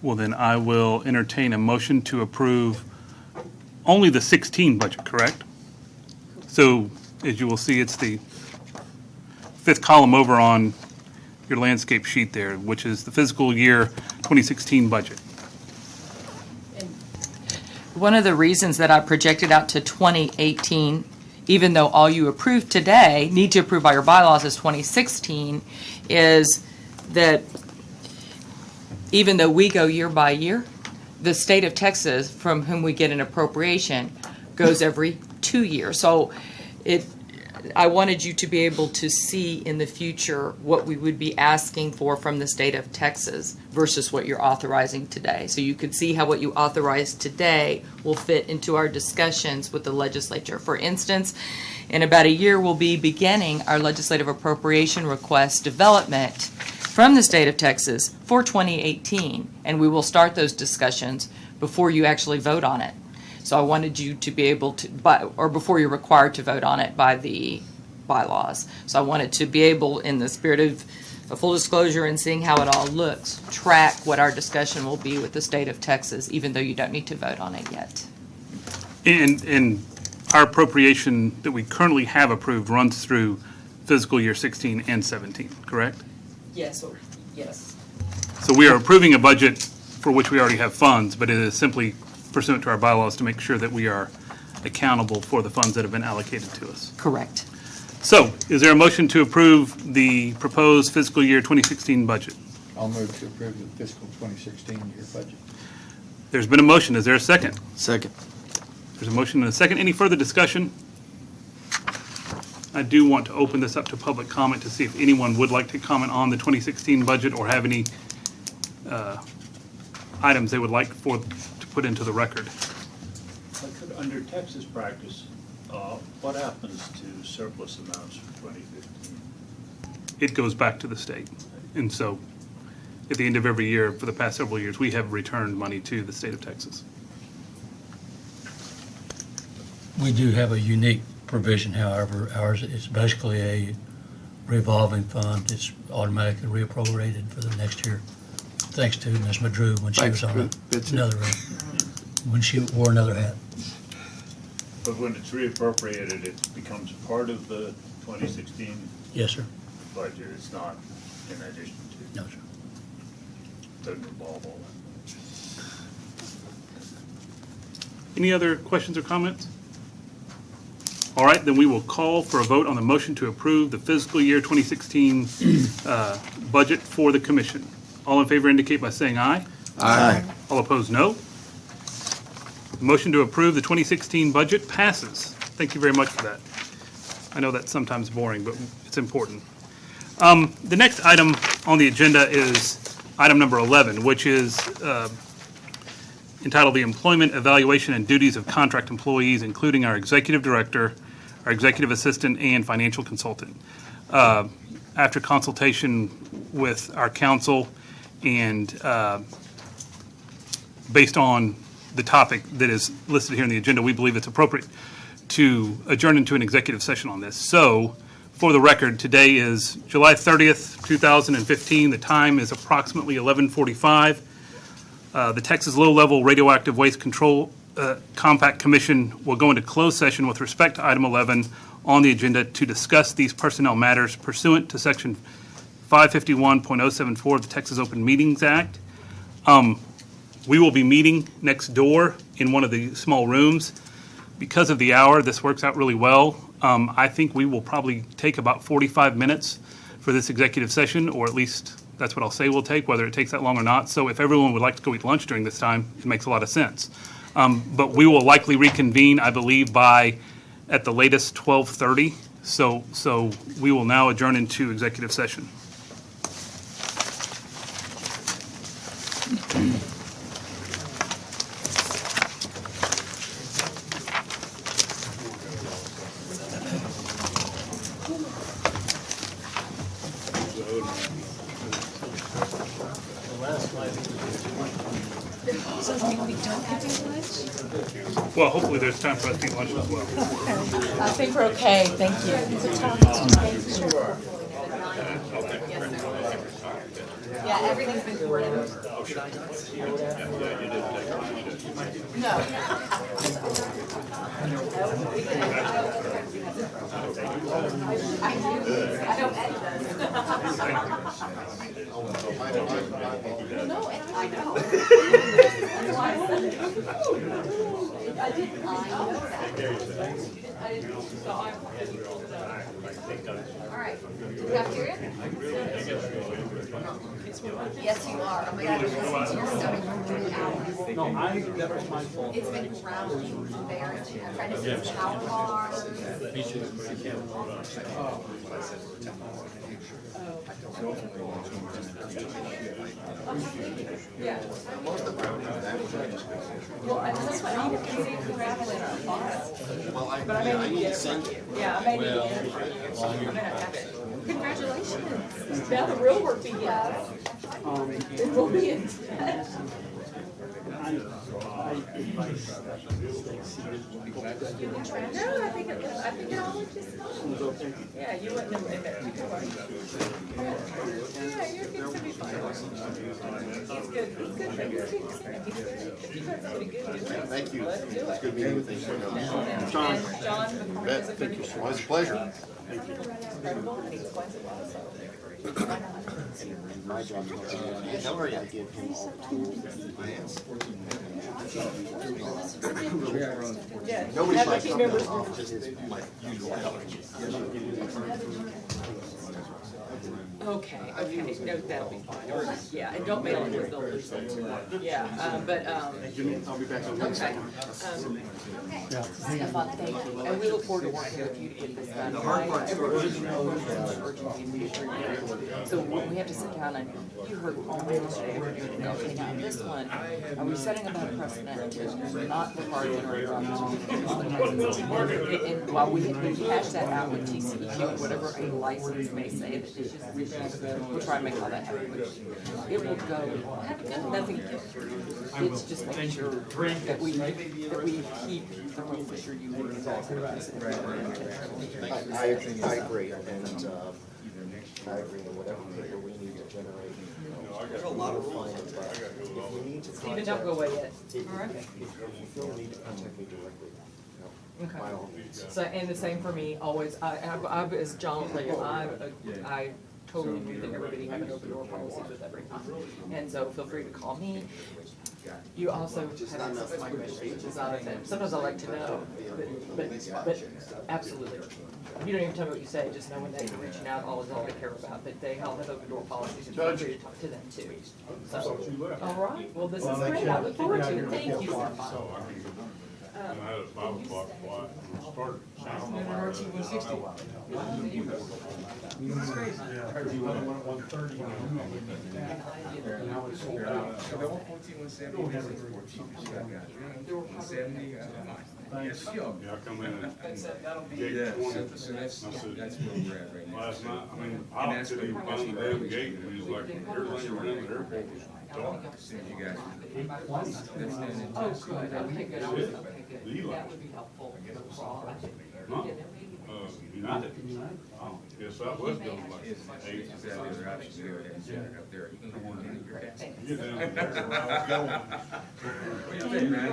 Well, then I will entertain a motion to approve only the 16 budget, correct? So as you will see, it's the 5th column over on your landscape sheet there, which is the fiscal year 2016 budget. One of the reasons that I projected out to 2018, even though all you approved today need to approve by your bylaws is 2016, is that even though we go year by year, the state of Texas, from whom we get an appropriation, goes every 2 years. So I wanted you to be able to see in the future what we would be asking for from the state of Texas versus what you're authorizing today. So you could see how what you authorize today will fit into our discussions with the legislature. For instance, in about a year, we'll be beginning our legislative appropriation request development from the state of Texas for 2018, and we will start those discussions before you actually vote on it. So I wanted you to be able to, or before you're required to vote on it by the bylaws. So I wanted to be able, in the spirit of a full disclosure and seeing how it all looks, track what our discussion will be with the state of Texas, even though you don't need to vote on it yet. And our appropriation that we currently have approved runs through fiscal year 16 and 17, correct? Yes, yes. So we are approving a budget for which we already have funds, but it is simply pursuant to our bylaws to make sure that we are accountable for the funds that have been allocated to us. Correct. So is there a motion to approve the proposed fiscal year 2016 budget? I'll move to approve the fiscal 2016 year budget. There's been a motion. Is there a second? Second. There's a motion and a second. Any further discussion? I do want to open this up to public comment to see if anyone would like to comment on the 2016 budget or have any items they would like to put into the record. Under Texas practice, what happens to surplus amounts for 2015? It goes back to the state. And so at the end of every year, for the past several years, we have returned money to the state of Texas. We do have a unique provision, however. Ours is basically a revolving fund. It's automatically reappropriated for the next year, thanks to Ms. Madru when she was on another, when she wore another hat. But when it's reappropriated, it becomes part of the 2016 Yes, sir. budget. It's not in addition to. No, sir. Doesn't involve all that. Any other questions or comments? All right, then we will call for a vote on the motion to approve the fiscal year 2016 budget for the commission. All in favor indicate by saying aye. Aye. All opposed, no. The motion to approve the 2016 budget passes. Thank you very much for that. I know that's sometimes boring, but it's important. The next item on the agenda is item number 11, which is entitled The Employment, Evaluation, and Duties of Contract Employees, including our executive director, our executive assistant, and financial consultant. After consultation with our counsel and based on the topic that is listed here in the agenda, we believe it's appropriate to adjourn into an executive session on this. So, for the record, today is July 30th, 2015. The time is approximately 11:45. The Texas Low-Level Radioactive Waste Control Compact Commission will go into closed session with respect to item 11 on the agenda to discuss these personnel matters pursuant to Section 551.074 of the Texas Open Meetings Act. We will be meeting next door in one of the small rooms. Because of the hour, this works out really well. I think we will probably take about 45 minutes for this executive session, or at least that's what I'll say we'll take, whether it takes that long or not. So if everyone would like to go eat lunch during this time, it makes a lot of sense. But we will likely reconvene, I believe, by at the latest 12:30. So we will now adjourn into executive session. Well, hopefully there's time for us to eat lunch as well. I think we're okay, thank you. Yeah, everything's been coordinated. No. I don't edit this. No, and I know. I didn't know that. I didn't, so I all right. Cafeteria? Yes, you are. Oh my God, you're listening to your stomach for 3 hours. No, that was my fault. It's been grounding there. I'm trying to see how far. Yeah. Well, I just went out and see if you grab it in our box. But I may need to get it. Yeah, I may need to get it. I'm gonna have it. Congratulations. Now the real work begins. Then we'll be in touch. No, I think it all looked just fine. Yeah, you wouldn't have been there. Yeah, you're good to be fine. He's good. He's good. He's good. He's good. He does pretty good. Thank you. Let him do it. It's good meeting you. Thanks for coming. John. And John McCormick is a Thank you, very sir. Well, it's a pleasure. incredible, and he explains it well, so. My job is how are you? I give him all the tools that he has. Yeah. Nobody's Have my the team members. just my usual help. Okay, no, that'll be fine. Yeah, and don't mail it because they'll lose them too. Yeah, but, I'll be back on okay. Wednesday. Stefan, thank you, and we look forward to working with you to get this done. Everybody knows the urgency and the issue. So when we have to sit down and you heard all day today, we're doing it, okay, now this one, are we setting about a precedent to not require generator opportunities? And while we hash that out with TCEQ, whatever a license may say, that it's just, we'll try and make all that happen. It will go, nothing, it's just making sure that we keep the Thermo Fisher unit. I agree, and I agree, and whatever paper we need to generate. There's a lot of fun, but if you need to Stephen, don't go away yet. If you feel the need to contact me directly, Okay. by all means. So, and the same for me, always, I've, as John will tell you, I totally believe that everybody have an open door policy with everyone. And so feel free to call me. You also have access to my questions, which is not a thing. Sometimes I like to know, but absolutely. You don't even tell me what you say, just knowing that you're reaching out, all is all they care about. But they all have open door policies, and feel free to talk to them too. So, all right, well, this is great, I look forward to it, thank you. And I had a 5 o'clock flight and it started. Yeah, I come in and gate 20. So that's I said, that's where we're at right now. last night, I mean, I couldn't even find the damn gate, and he was like, everything around the airport was dark. As soon as you guys. That's done. Oh, good, okay, good, okay, good. Eli. That would be helpful for all, I think. No, United. Oh, yeah, Southwest goes like Is 8. that the other option, go ahead and set it up there. You can go on in your Great, thanks. Get down there where I was going. What do you think, man?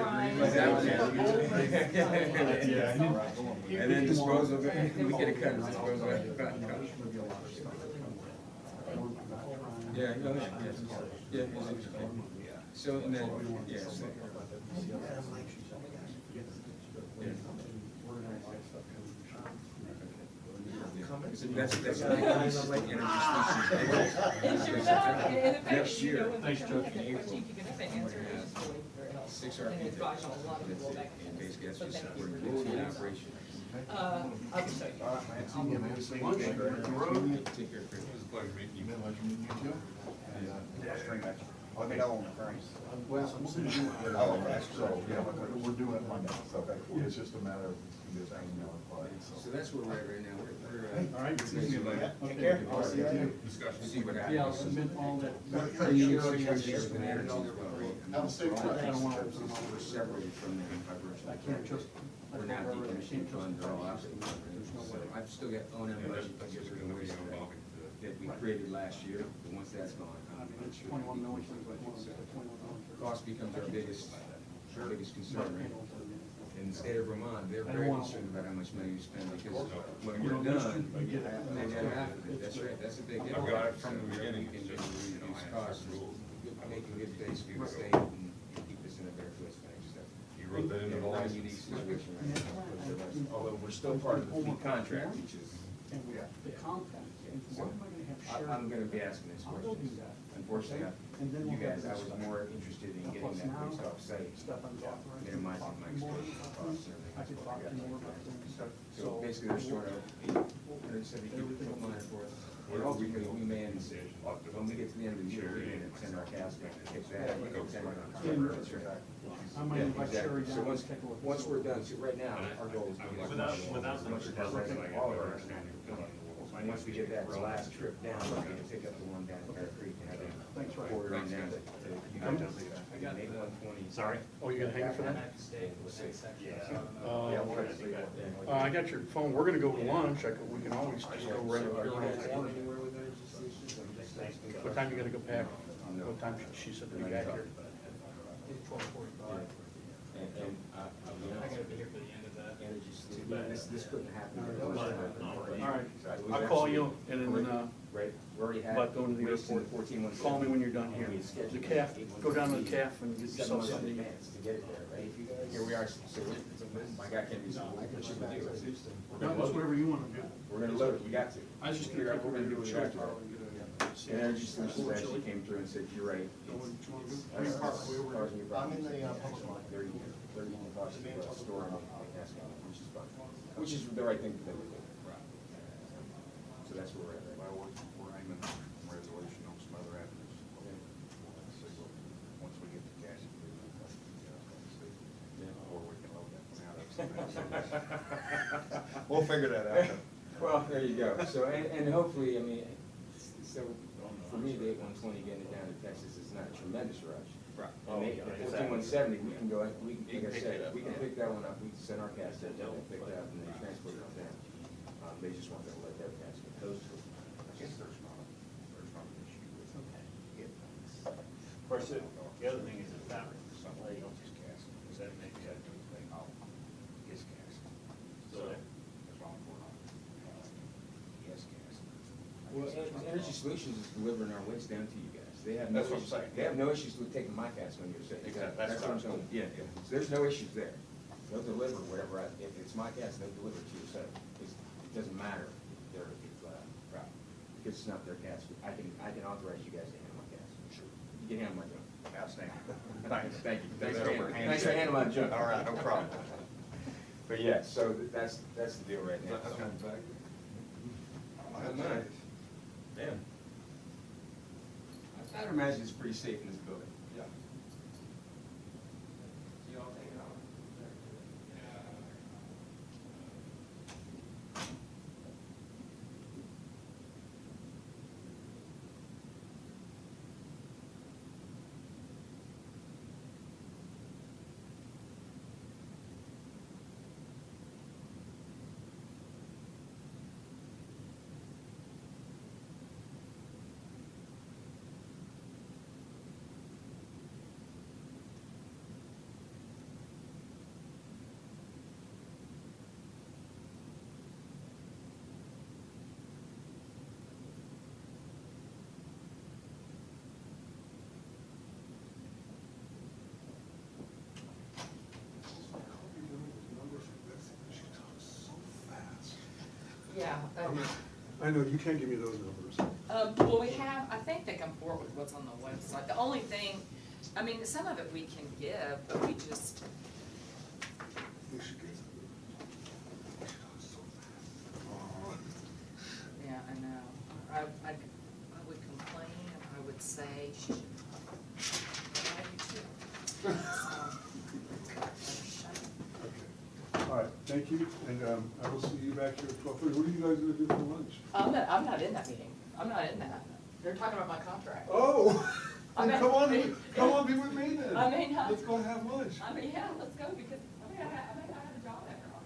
And then dispose of it, we get a cut and dispose of it. Yeah, go ahead, yes. Yeah, yes. So, and then, yes. That's a big piece, like energy solutions. Next year. Six RP. And basically, that's just supporting routine operation. I'll just show you. Take care of it. Pleasure meeting you. Pleasure meeting you too. Let me know on the price. Oh, okay, so, yeah, we're doing it Monday, so it's just a matter of just hanging out with clients, so. So that's where we're at right now. We're, All right, see you later. take care. I'll see you. Discussion, see what happens. Yeah, I'll submit all that. Have a safe trip. I don't want to, we're separated from the vibration. I can't just. We're not decommissioning fund, they're all operating. So I've still got O&M budget that we created last year, but once that's gone, I'm not sure. 21 million. Cost becomes our biggest concern, right? In the state of Vermont, they're very concerned about how much money you spend, because when we're done, they get half of it. That's right, that's a big difference. I've got it from the beginning. We can reduce costs, make a good base for the state, and keep us in a better place financially. You wrote that into the We're in a license. unique situation right now, although we're still part of the fleet contract, which is, The compact, why am I gonna have shared? I'm gonna be asking this I'll go do question. that. Unfortunately, And then you we'll guys, I have was this more interested in getting Plus that now, police off site, Stefan's authorized. minimizing my exposure to costs and I could talk to everything. more about things. So basically, they're storing up 872 money for us. And ultimately, we man, when we get to the end of the year, we're gonna send our cash back, kick that, we go send our contract. That's right. I might Yeah, invite Sherry exactly. So down once, to take a look. once we're done, so right now, our goal is to get as much as possible, all of our once we get that last trip down, we're gonna pick up the one down at Bear Creek and have it forward on down to you guys. Maybe 120. Sorry? Oh, you're gonna hang it for that? We'll see. I got your phone. We're gonna go to lunch. We can always just go right up here around the corner. What time you gotta go back? What time she said to be back here? And I'll be honest with you, this couldn't happen. All right, I'll call you and then, Right, we already had. about going to the race in airport. 14-170. Call me when you're done here. We had scheduled The calf, go down to the calf and get 7 yourself months in something to eat. advance to get it there, right? Here we are, so my guy can't be, what should we do? We're No, gonna that's load it. whatever you wanna do. We're gonna load it, we got to. I was just Figure out what we're gonna do with chili it. tomorrow and get And Energy Solutions actually came through and said, you're right. What you wanna do? I'm in the public line. 30 bucks for a store and gas can, which is fine, which is the right thing for them to do. So that's where we're at. Well, we're aiming for resolution on some other avenues. See what, once we get the cash, or we can load that one out of something. We'll figure that out. Well, there you go. So, and hopefully, I mean, so for me, the 8120 getting it down to Texas is not a tremendous rush. Right. And the 14170, we can go, we can, like I said, we can pick that one up, we can send our cast there, they'll pick it up, and then transport it down. They just want to let their cast get those two. I guess there's not an issue with getting things. Of course, the other thing is the fabric, Somebody else's cast. is that maybe Is that anything off his cast? So- as long as we're not, his cast. Well, Energy Solutions is delivering our weights down to you guys. They have no That's what I'm issues. saying. They have no issues with taking my cast when you're sick. Exactly. That's what I'm saying. Yeah, yeah. So there's no issues there. They'll deliver whatever, if it's my cast, they'll deliver it to you. So it doesn't matter if they're, Right. because it's not their cast. I can authorize you guys to handle my cast. Sure. You can handle my junk. Outstanding. Thanks, thank you. Thanks That for over handling, thanks for handling my junk. All right, no problem. But yeah, so that's the deal right now. That's coming back. Yeah. I'd imagine it's pretty safe in this building. Yeah. You all take it off. Yeah. I know, you can't give me those numbers. Well, we have, I think they comport with what's on the website. The only thing, I mean, some of it we can give, but we just, We should get yeah, I know. I would complain and I would say she should. I do too. So, shut up. All right, thank you, and I will see you back here at 12:30. What are you guys gonna do for lunch? I'm not in that meeting. I'm not in that. They're talking about my contract. Oh, I mean- come on, be with me then. I mean, Let's go have lunch. I mean, yeah, let's go because, I mean, I had a job after all.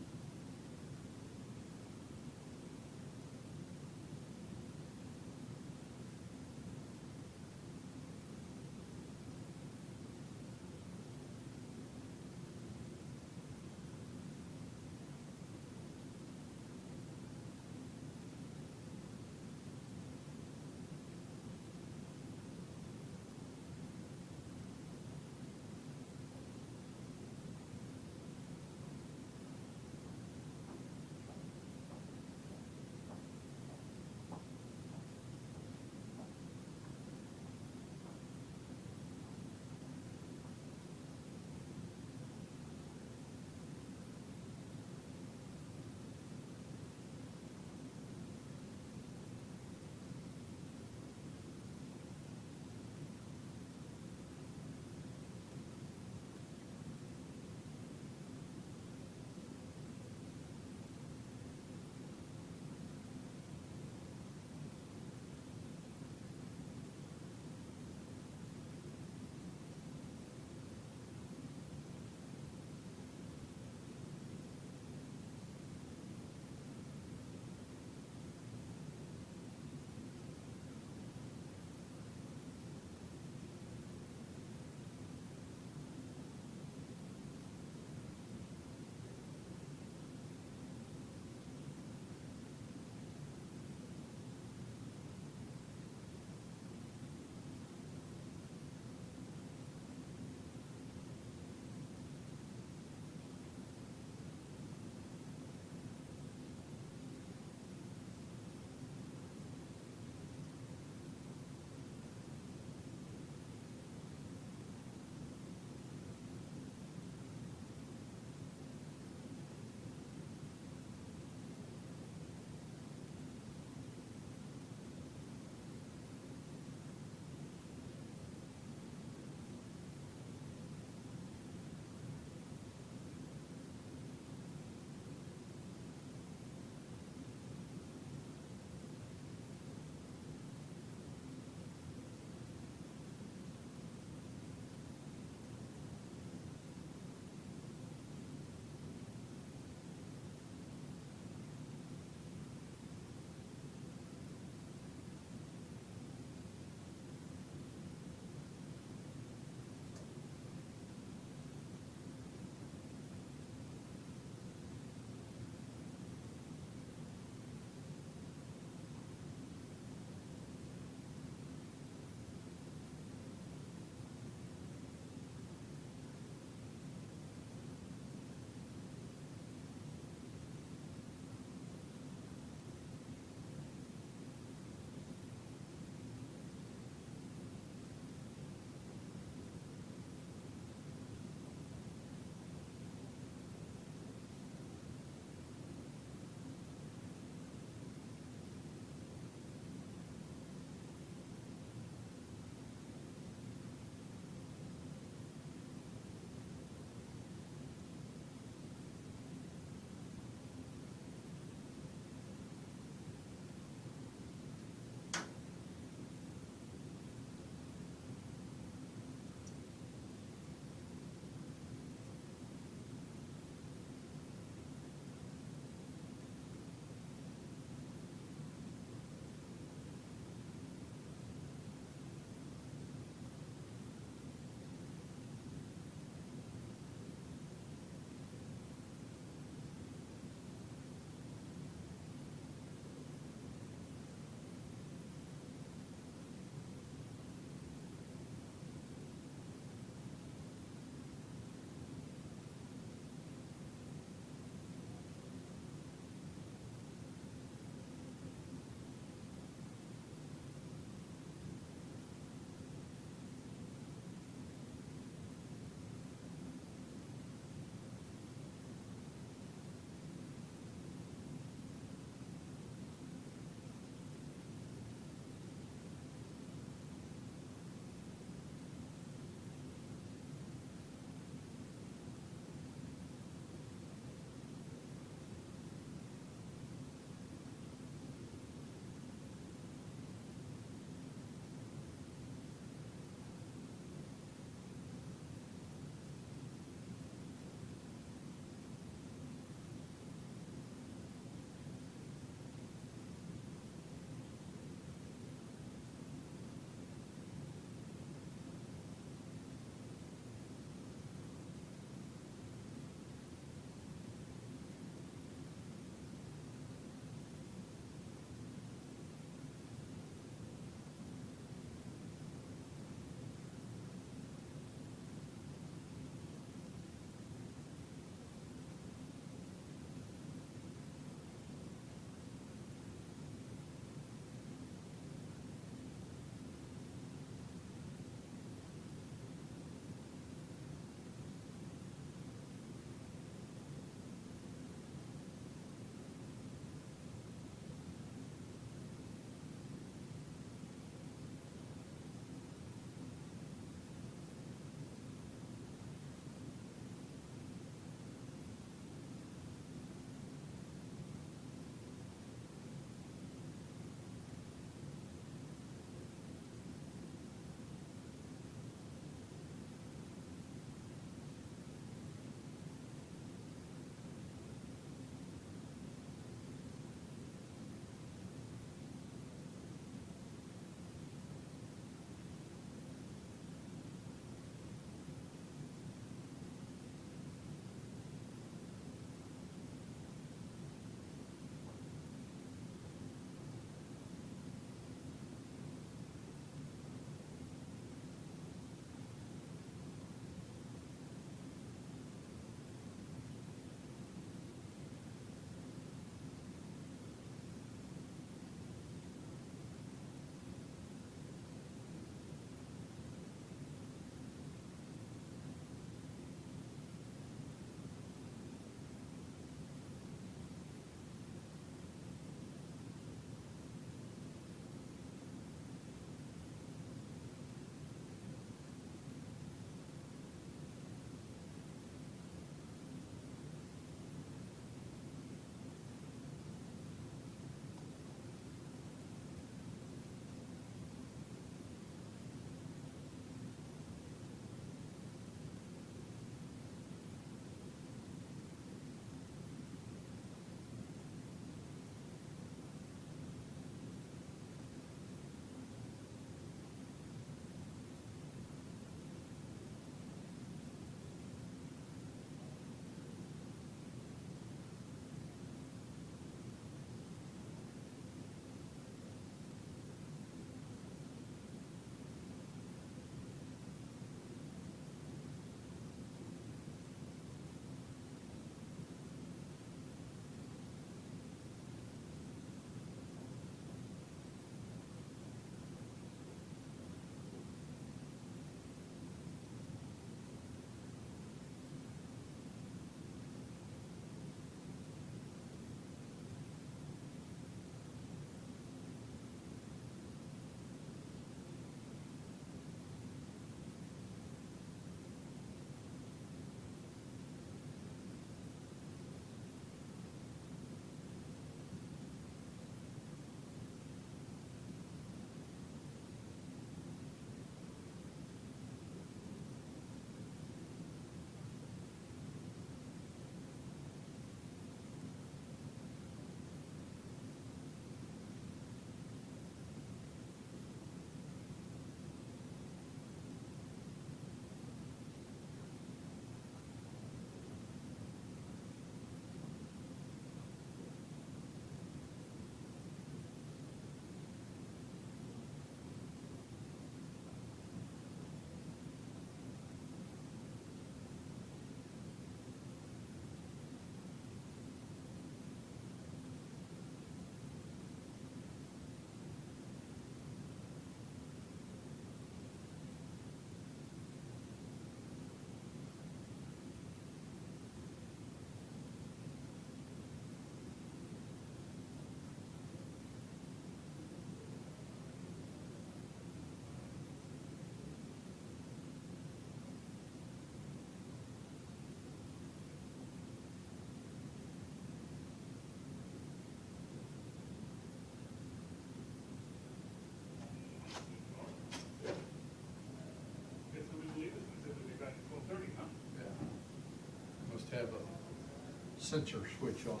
have a sensor switch on it.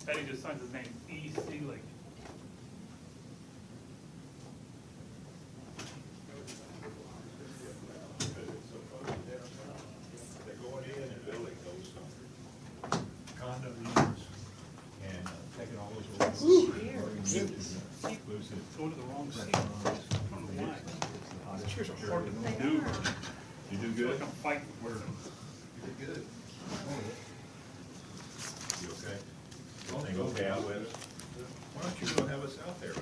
Eddie just signs his name, E. Seelig. They're going in and building those condo units and taking all those old. Go to the wrong seat. I don't know why. Chairs are hard to do. You do I feel good? like I'm fighting for them. You're good. You okay? Everything okay out with it? Why don't you go have us out there?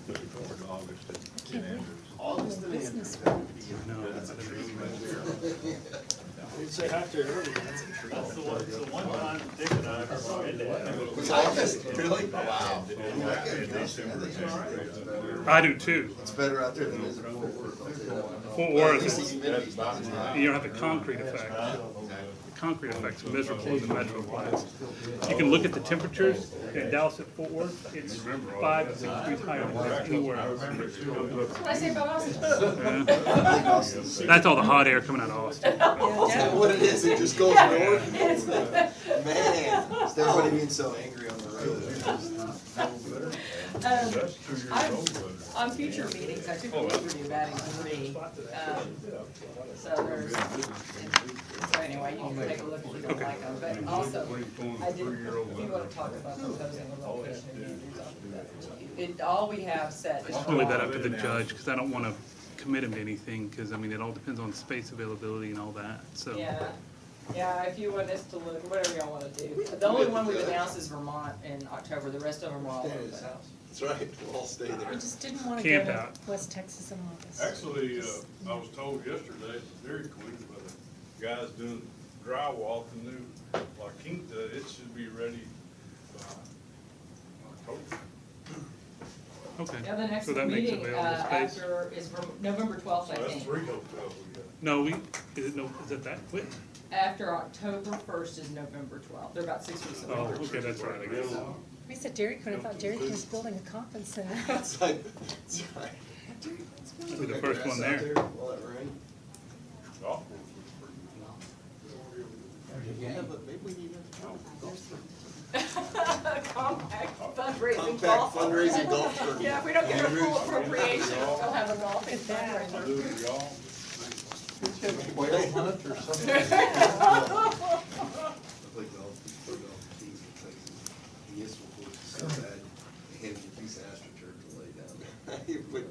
Looking forward to August in Andrews. August and Andrews. That's a treat right there. Say hi to everybody. That's the one time Dick and I were in there. Was August, really? Wow. In December, January. I do too. It's better out there than it is in Fort Worth. I'll tell you that. Fort Well, at Worth, least the humidity's not as high. you don't have the concrete effect. The concrete effect's miserable in the metroplex. You can look at the temperatures in Dallas at Fort Worth, it's 5 to 6 degrees higher than anywhere else. I say about us. Yeah. That's all the hot air coming out of Austin. Is that what it is? It just goes north? Man, is everybody being so angry on the road? On future meetings, I took a liberty of adding 3. So there's, so anyway, you can take a look if you don't like them. But also, I did, if you want to talk about proposing a location in Andrews, I'll do that to you. All we have set is. I'll leave that up to the judge, because I don't want to commit him to anything, because, I mean, it all depends on space availability and all that, so. Yeah, if you want us to look, whatever y'all want to do. The only one we've announced is Vermont in October, the rest of them are all over the house. That's right, we'll all stay I there. just didn't want to go Camp to out. West Texas in August. Actually, I was told yesterday at the Dairy Queen by the guys doing drywall, the new La Quinta, it should be ready by October. Okay. Yeah, the next So that makes meeting available space. after is November 12th, So I that's think. 3 hotels we got. No, is it that quick? After October 1st is November 12th. They're about 6 weeks Oh, away. okay, that's right, I guess. We said Dairy Queen, I thought Dairy Queen was building a conference center. That's right. That's right. I'll be the first one Grass out there. All that rain. Golf course was pretty good. Yeah, but maybe we need a Compact fundraising compact golf. fundraising golf tournament. Yeah, if we don't get our full appropriation, we'll have a golfing fundraiser. Do it for y'all. Whale hunt or something? I play golf, play golf teams in Texas. The Yesville course is so bad, they hand you a piece of astroturf to lay down. You would,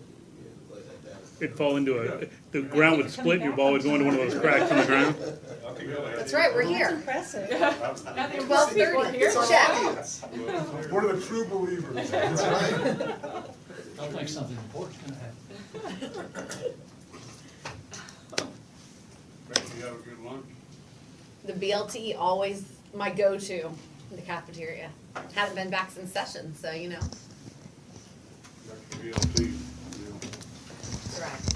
lay that down. It'd fall into the ground would split, and your ball would go into one of those cracks in the ground. That's right, we're That's here. impressive. Nothing 12:30, here. check. We're the true believers. That's right. I think something important's gonna happen. Becky, you have a good lunch? The BLT always my go-to in the cafeteria. Haven't been back since session, so you know. Dr. BLT, yeah. That's right.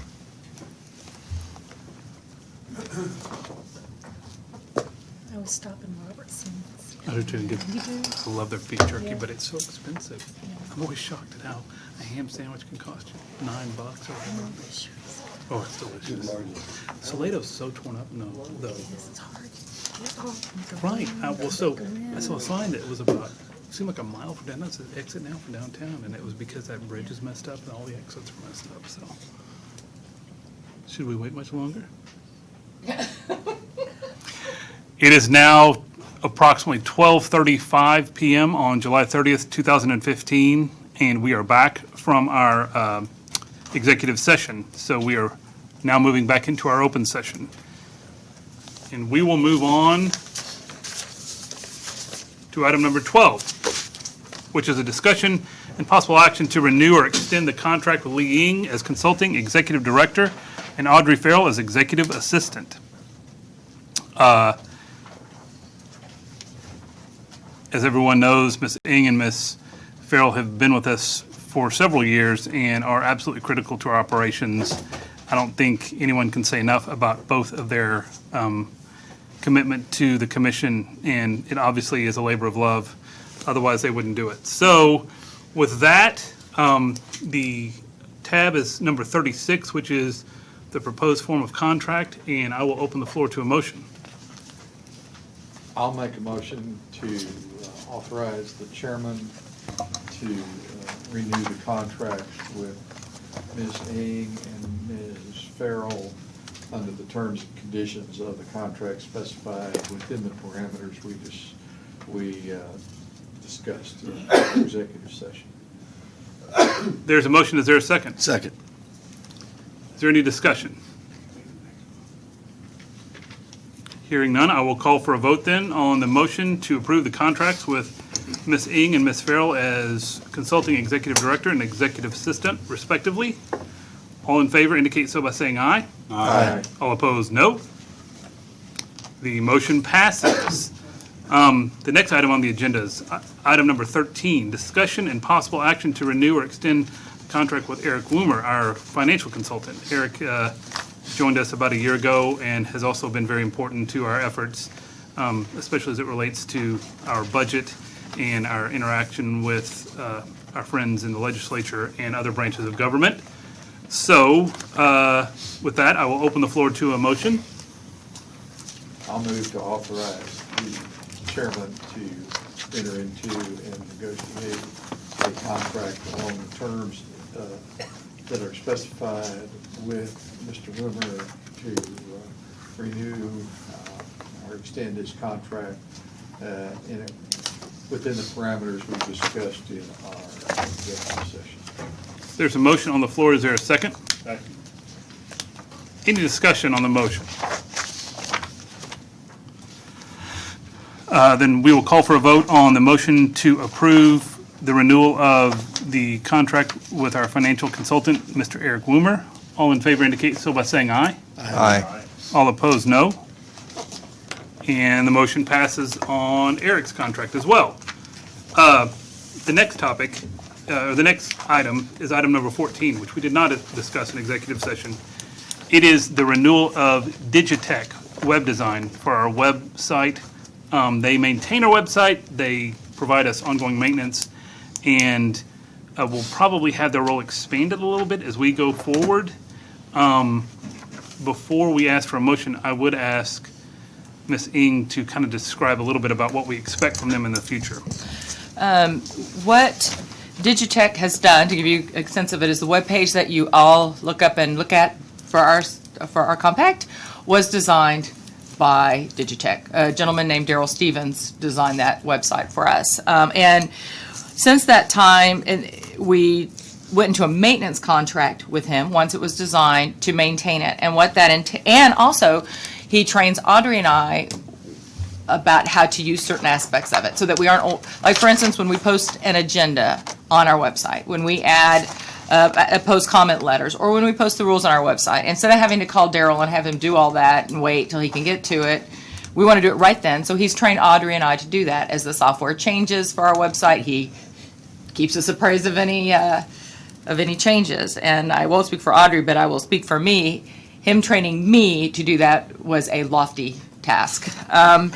I was stopping Robertson's. I do too. You do? I love their beef jerky, Yeah. but it's so expensive. I'm always shocked at how a ham sandwich can cost you $9 or whatever. Oh, it's delicious. Salato's so torn up, no, though. It's hard. It's hard. Right, well, so, I saw a sign that was about, seemed like a mile from downtown, it said exit now from downtown, and it was because that bridge is messed up and all the exits are messed up, so. Should we wait much longer? It is now approximately 12:35 PM on July 30th, 2015, and we are back from our executive session. So we are now moving back into our open session. And we will move on to item number 12, which is a discussion and possible action to renew or extend the contract with Lee Ying as Consulting Executive Director and Audrey Farrell as Executive Assistant. As everyone knows, Ms. Ng and Ms. Farrell have been with us for several years and are absolutely critical to our operations. I don't think anyone can say enough about both of their commitment to the commission, and it obviously is a labor of love Otherwise, they wouldn't do it. So with that, the tab is number 36, which is the proposed form of contract, and I will open the floor to a motion. I'll make a motion to authorize the chairman to renew the contract with Ms. Ing and Ms. Farrell under the terms and conditions of the contract specified within the parameters we discussed in the executive session. There's a motion. Is there a second? Second. Is there any discussion? Hearing none, I will call for a vote then on the motion to approve the contracts with Ms. Ing and Ms. Farrell as consulting executive director and executive assistant respectively. All in favor indicate so by saying aye. Aye. All opposed, no. The motion passes. The next item on the agenda is item number 13, discussion and possible action to renew or extend the contract with Eric Woomer, our financial consultant. Eric joined us about a year ago and has also been very important to our efforts, especially as it relates to our budget and our interaction with our friends in the legislature and other branches of government. So with that, I will open the floor to a motion. I'll move to authorize the chairman to enter into and negotiate a contract along the terms that are specified with Mr. Wimmer to renew or extend his contract within the parameters we discussed in our executive session. There's a motion on the floor. Is there a second? Second. Any discussion on the motion? Then we will call for a vote on the motion to approve the renewal of the contract with our financial consultant, Mr. Eric Woomer. All in favor indicate so by saying aye. Aye. All opposed, no. And the motion passes on Eric's contract as well. The next topic, the next item is item number 14, which we did not discuss in executive session. It is the renewal of Digitech web design for our website. They maintain our website, they provide us ongoing maintenance, and will probably have their role expanded a little bit as we go forward. Before we ask for a motion, I would ask Ms. Ing to kind of describe a little bit about what we expect from them in the future. What Digitech has done, to give you a sense of it, is the webpage that you all look up and look at for our compact was designed by Digitech. A gentleman named Daryl Stevens designed that website for us. And since that time, we went into a maintenance contract with him once it was designed to maintain it. And what that and also he trains Audrey and I about how to use certain aspects of it so that we aren't, like for instance, when we post an agenda on our website, when we add post comment letters, or when we post the rules on our website, instead of having to call Daryl and have him do all that and wait till he can get to it, we want to do it right then. So he's trained Audrey and I to do that. As the software changes for our website, he keeps us appraised of any changes. And I won't speak for Audrey, but I will speak for me. Him training me to do that was a lofty task. But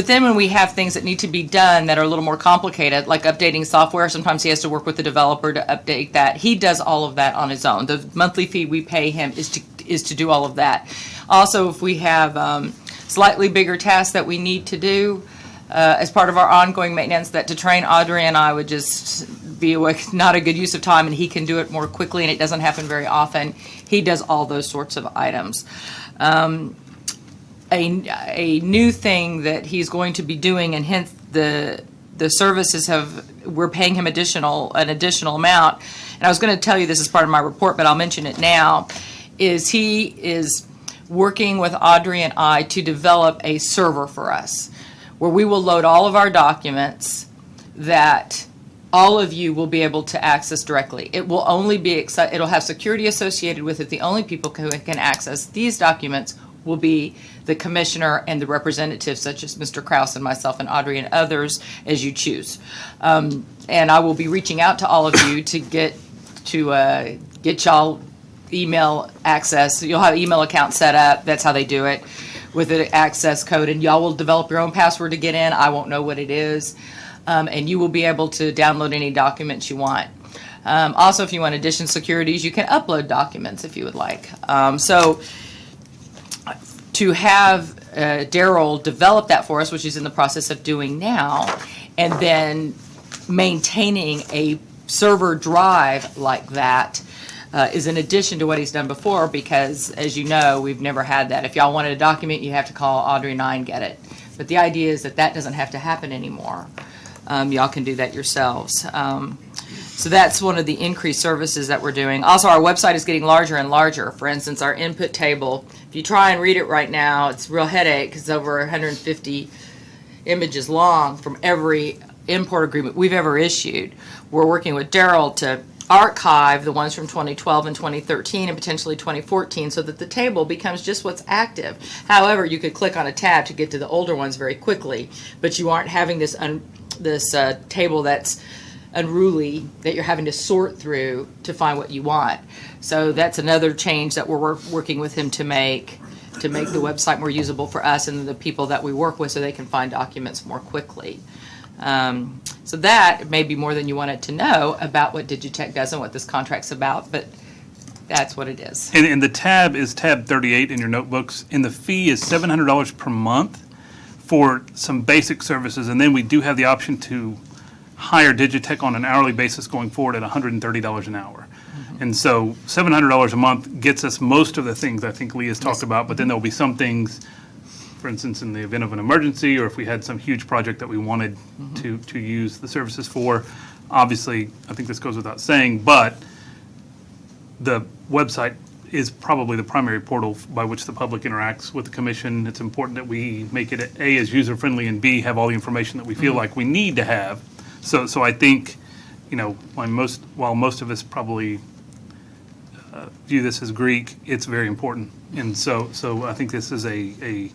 then when we have things that need to be done that are a little more complicated, like updating software, sometimes he has to work with the developer to update that. He does all of that on his own. The monthly fee we pay him is to do all of that. Also, if we have slightly bigger tasks that we need to do as part of our ongoing maintenance, that to train Audrey and I would just be not a good use of time, and he can do it more quickly, and it doesn't happen very often. He does all those sorts of items. A new thing that he's going to be doing, and hence the services we're paying him an additional amount. And I was going to tell you this as part of my report, but I'll mention it now, is he is working with Audrey and I to develop a server for us where we will load all of our documents that all of you will be able to access directly. It will only be, it'll have security associated with it. The only people who can access these documents will be the commissioner and the representatives, such as Mr. Kraus and myself and Audrey and others, as you choose. And I will be reaching out to all of you to get y'all email access. You'll have an email account set up. That's how they do it. with an access code, and y'all will develop your own password to get in. I won't know what it is. And you will be able to download any documents you want. Also, if you want additional securities, you can upload documents if you would like. So to have Daryl develop that for us, which he's in the process of doing now, and then maintaining a server drive like that is in addition to what he's done before, because as you know, we've never had that. If y'all wanted a document, you have to call Audrey and I and get it. But the idea is that that doesn't have to happen anymore. Y'all can do that yourselves. So that's one of the increased services that we're doing. Also, our website is getting larger and larger. For instance, our input table, if you try and read it right now, it's a real headache because it's over 150 images long from every import agreement we've ever issued. We're working with Daryl to archive the ones from 2012 and 2013 and potentially 2014 so that the table becomes just what's active. However, you could click on a tab to get to the older ones very quickly, but you aren't having this table that's unruly that you're having to sort through to find what you want. So that's another change that we're working with him to make the website more usable for us and the people that we work with so they can find documents more quickly. So that may be more than you wanted to know about what Digitech does and what this contract's about, but that's what it is. And the tab is tab 38 in your notebooks, and the fee is $700 per month for some basic services, and then we do have the option to hire Digitech on an hourly basis going forward at $130 an hour. And so $700 a month gets us most of the things I think Lee has talked about, but then there'll be some things, for instance, in the event of an emergency, or if we had some huge project that we wanted to use the services for. Obviously, I think this goes without saying, but the website is probably the primary portal by which the public interacts with the commission. It's important that we make it, A, as user-friendly, and B, have all the information that we feel like we need to have. So I think, you know, while most of us probably view this as Greek, it's very important. And so I think this is a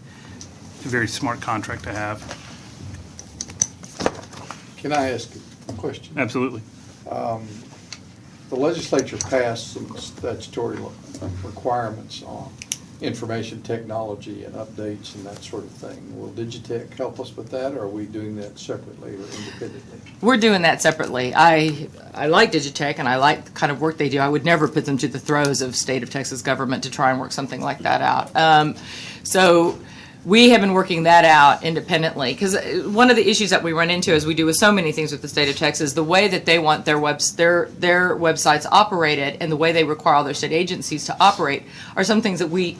very smart contract to have. Can I ask a question? Absolutely. The legislature passed some statutory requirements on information technology and updates and that sort of thing. Will Digitech help us with that, or are we doing that separately or independently? We're doing that separately. I like Digitech and I like the kind of work they do. I would never put them to the throes of state of Texas government to try and work something like that out. So we have been working that out independently, because one of the issues that we run into, as we do with so many things with the state of Texas, the way that they want their websites operated and the way they require all their state agencies to operate are some things that we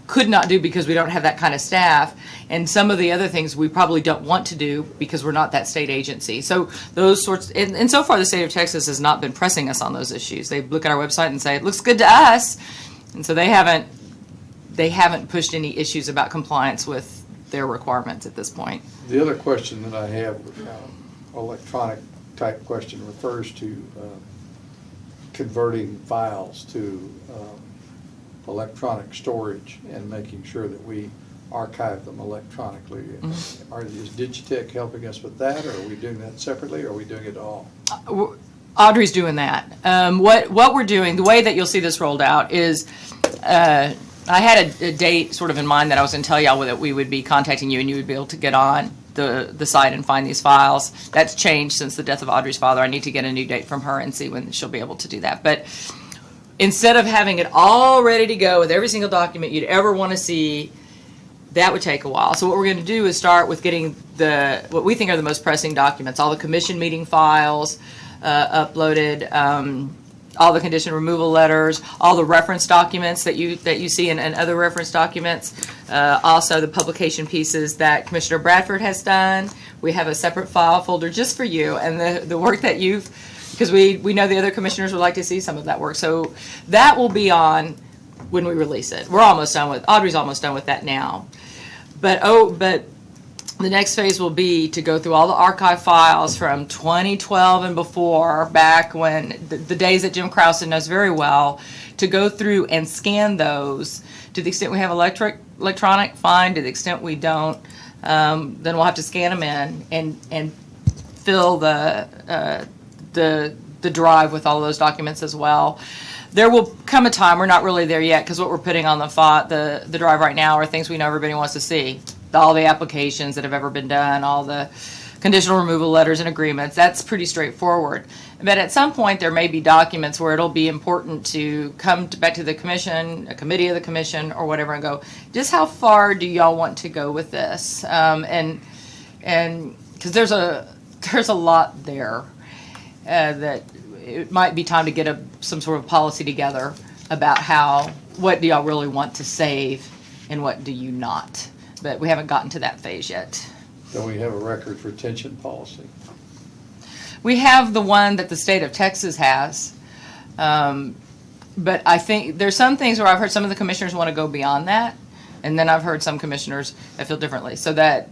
could not do because we don't have that kind of staff, and some of the other things we probably don't want to do because we're not that state agency. So those sorts, and so far the state of Texas has not been pressing us on those issues. They look at our website and say, it looks good to us, and so they haven't pushed any issues about compliance with their requirements at this point. The other question that I have, electronic type question, refers to converting files to electronic storage and making sure that we archive them electronically. Is Digitech helping us with that, or are we doing that separately, or are we doing it all? Audrey's doing that. What we're doing, the way that you'll see this rolled out is, I had a date sort of in mind that I was going to tell y'all that we would be contacting you and you would be able to get on the site and find these files. That's changed since the death of Audrey's father. I need to get a new date from her and see when she'll be able to do that. But instead of having it all ready to go with every single document you'd ever want to see, that would take a while. So what we're going to do is start with getting what we think are the most pressing documents, all the commission meeting files uploaded, all the condition removal letters, all the reference documents that you see and other reference documents, also the publication pieces that Commissioner Bradford has done. We have a separate file folder just for you, and the work that because we know the other commissioners would like to see some of that work. So that will be on when we release it. Audrey's almost done with that now. But the next phase will be to go through all the archive files from 2012 and before, back when the days that Jim Krause knows very well, to go through and scan those. To the extent we have electronic, fine. To the extent we don't, then we'll have to scan them in and fill the drive with all those documents as well. there will come a time, we're not really there yet, because what we're putting on the drive right now are things we know everybody wants to see. All the applications that have ever been done, all the conditional removal letters and agreements, that's pretty straightforward. But at some point, there may be documents where it'll be important to come back to the commission, a committee of the commission, or whatever, and go, just how far do y'all want to go with this? And because there's a lot there that it might be time to get some sort of policy together about what do y'all really want to save and what do you not. But we haven't gotten to that phase yet. Do we have a records retention policy? We have the one that the state of Texas has. But I think there's some things where I've heard some of the commissioners want to go beyond that. And then I've heard some commissioners that feel differently. So that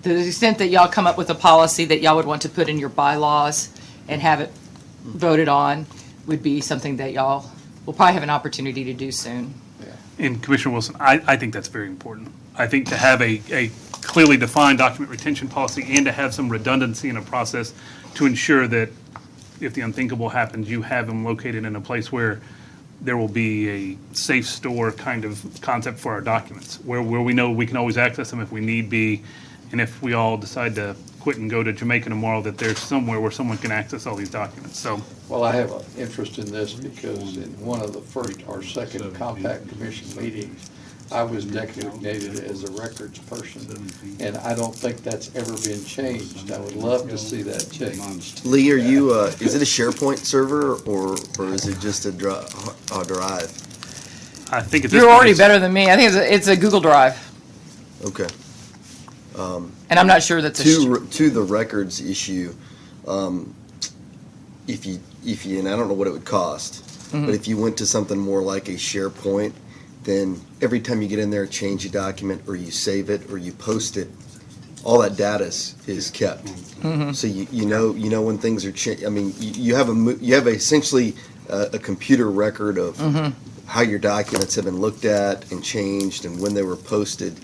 to the extent that y'all come up with a policy that y'all would want to put in your bylaws and have it voted on would be something that y'all will probably have an opportunity to do soon. And Commissioner Wilson, I think that's very important. I think to have a clearly defined document retention policy and to have some redundancy in a process to ensure that if the unthinkable happens, you have them located in a place where there will be a safe store kind of concept for our documents, where we know we can always access them if we need be, and if we all decide to quit and go to Jamaica tomorrow, that there's somewhere where someone can access all these documents. So, Well, I have an interest in this because in one of the first or second Compact Commission meetings, I was designated as a records person, and I don't think that's ever been changed. I would love to see that changed. Lee, are you, is it a SharePoint server or is it just a drive? I think You're already better than me. I think it's a Google Drive. Okay. And I'm not sure that's to the records issue, if you, and I don't know what it would cost, but if you went to something more like a SharePoint, then every time you get in there, change a document, or you save it, or you post it, all that data is kept. So you know when things are I mean, you have essentially a computer record of how your documents have been looked at and changed and when they were posted.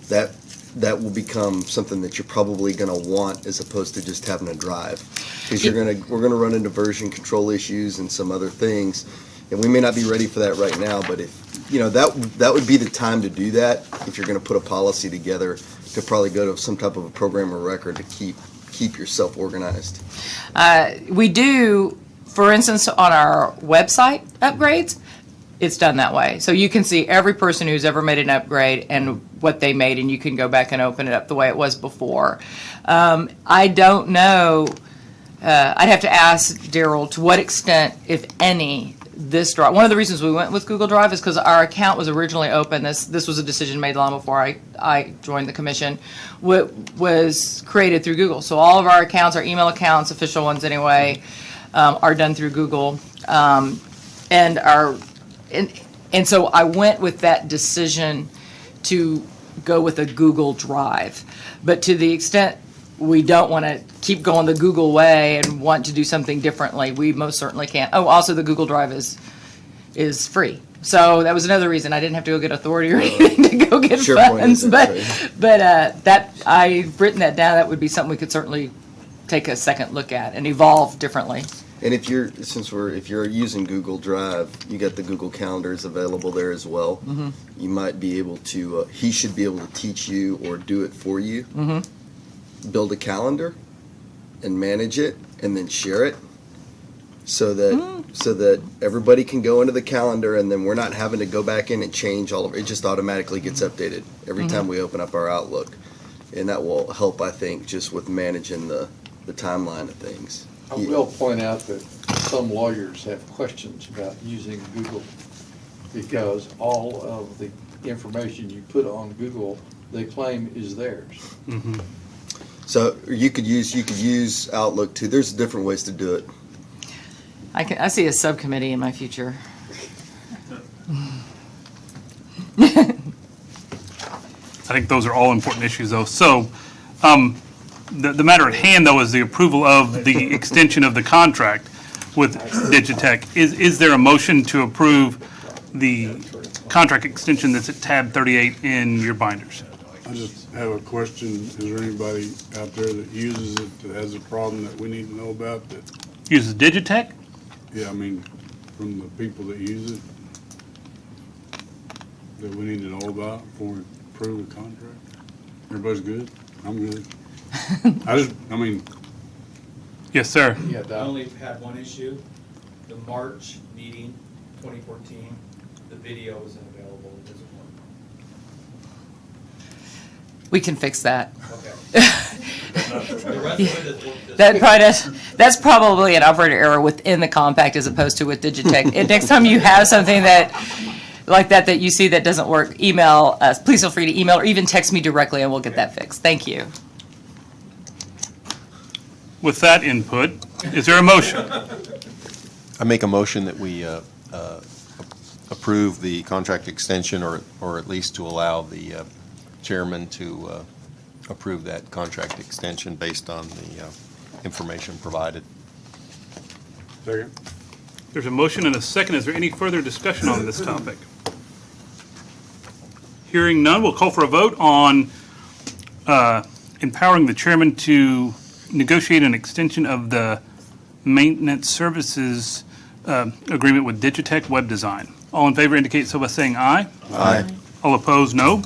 That will become something that you're probably going to want as opposed to just having a drive, because we're gonna run into version control issues and some other things, and we may not be ready for that right now. But if that would be the time to do that if you're going to put a policy together, to probably go to some type of a program or record to keep yourself organized. We do, for instance, on our website upgrades, it's done that way. So you can see every person who's ever made an upgrade and what they made, and you can go back and open it up the way it was before. I don't know. I'd have to ask Daryl to what extent, if any, this drive. One of the reasons we went with Google Drive is because our account was originally open. This was a decision made long before I joined the commission. Was created through Google. So all of our accounts, our email accounts, official ones anyway, are done through Google, and so I went with that decision to go with a Google Drive. But to the extent we don't want to keep going the Google way and want to do something differently, we most certainly can. Oh, also the Google Drive is free. So that was another reason I didn't have to go get authority or anything to go get funds. But that I've written that down. That would be something we could certainly take a second look at and evolve differently. And if you're using Google Drive, you got the Google Calendars available there as well. You might be able to, he should be able to teach you or do it for you. Build a calendar and manage it and then share it so that everybody can go into the calendar, and then we're not having to go back in and change all of it. It just automatically gets updated every time we open up our Outlook. And that will help, I think, just with managing the timeline of things. I will point out that some lawyers have questions about using Google because all of the information you put on Google, they claim is theirs. So you could use Outlook too. There's different ways to do it. I see a subcommittee in my future. I think those are all important issues, though. So, the matter at hand, though, is the approval of the extension of the contract with Digitech. Is there a motion to approve the contract extension that's at tab 38 in your binders? I just have a question. Is there anybody out there that uses it that has a problem that we need to know about? That Uses Digitech? Yeah, I mean, from the people that use it that we need to know about before we approve the contract? Everybody's good? I'm good. I mean, Yes, sir. Yeah, I Doc. only had one issue, the March meeting, 2014, the video was unavailable, it doesn't We can fix that. work. Okay. The rest of it is. That's probably an operator error within the compact as opposed to with Digitech. And next time you have something that you see that doesn't work, email us. Please feel free to email or even text me directly and we'll get that fixed. Thank you. With that input, is there a motion? I make a motion that we approve the contract extension, or at least to allow the chairman to approve that contract extension based on the information provided. second. There's a motion and a second. Is there any further discussion on this topic? Hearing none, we'll call for a vote on empowering the chairman to negotiate an extension of the maintenance services agreement with Digitech Web Design. All in favor indicate so by saying aye. Aye. All opposed, no.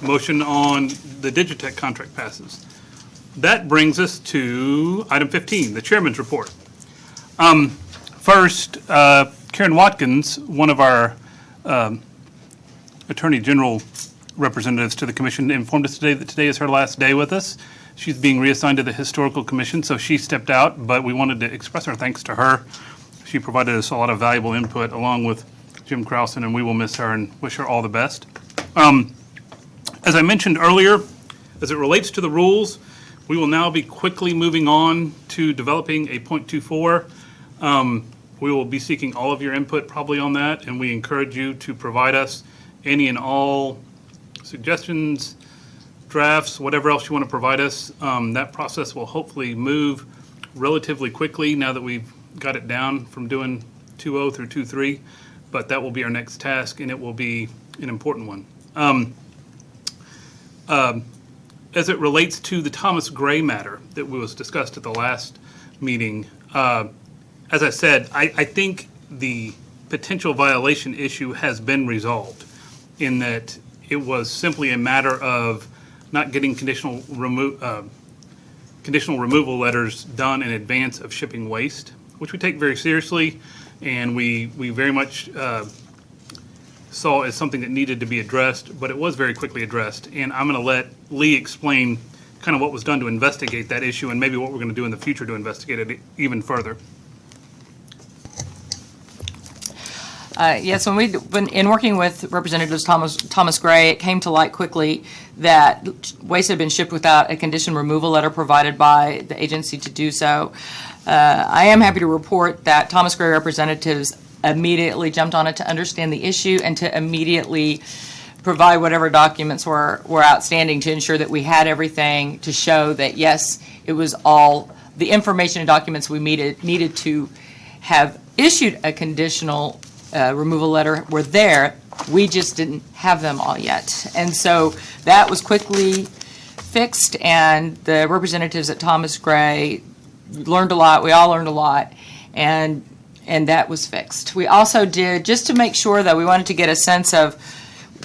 Motion on the Digitech contract passes. That brings us to item 15, the chairman's report. First, Karen Watkins, one of our Attorney General representatives to the commission, informed us today that today is her last day with us. She's being reassigned to the Historical Commission, so she stepped out, but we wanted to express our thanks to her. She provided us a lot of valuable input along with Jim Krausen, and we will miss her and wish her all the best. As I mentioned earlier, as it relates to the rules, we will now be quickly moving on to developing a .24. We will be seeking all of your input probably on that, and we encourage you to provide us any and all suggestions, drafts, whatever else you want to provide us. That process will hopefully move relatively quickly now that we've got it down from doing 2.0 through 2.3, but that will be our next task, and it will be an important one. As it relates to the Thomas Gray matter that was discussed at the last meeting, as I said, I think the potential violation issue has been resolved in that it was simply a matter of not getting conditional removal letters done in advance of shipping waste, which we take very seriously, and we very much saw as something that needed to be addressed, but it was very quickly addressed. And I'm going to let Lee explain kind of what was done to investigate that issue and maybe what we're going to do in the future to investigate it even further. Yes, when in working with Representatives Thomas Gray, it came to light quickly that waste had been shipped without a condition removal letter provided by the agency to do so. I am happy to report that Thomas Gray representatives immediately jumped on it to understand the issue and to immediately provide whatever documents were outstanding to ensure that we had everything to show that, yes, it was all the information and documents we needed to have issued a conditional removal letter were there. We just didn't have them all yet. And so that was quickly fixed, and the representatives at Thomas Gray learned a lot. We all learned a lot, and that was fixed. We also did, just to make sure that we wanted to get a sense of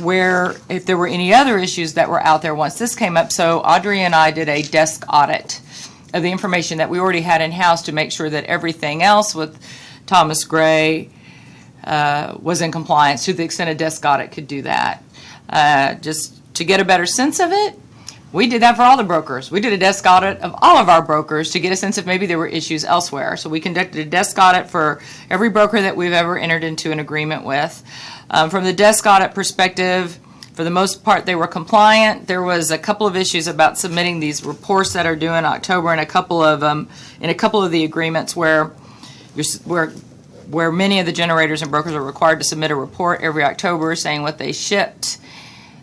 where, if there were any other issues that were out there once this came up. So Audrey and I did a desk audit of the information that we already had in-house to make sure that everything else with Thomas Gray was in compliance to the extent a desk audit could do that. Just to get a better sense of it, we did that for all the brokers. We did a desk audit of all of our brokers to get a sense if maybe there were issues elsewhere. So we conducted a desk audit for every broker that we've ever entered into an agreement with. From the desk audit perspective, for the most part, they were compliant. There was a couple of issues about submitting these reports that are due in October, and a couple of the agreements where many of the generators and brokers are required to submit a report every October saying what they shipped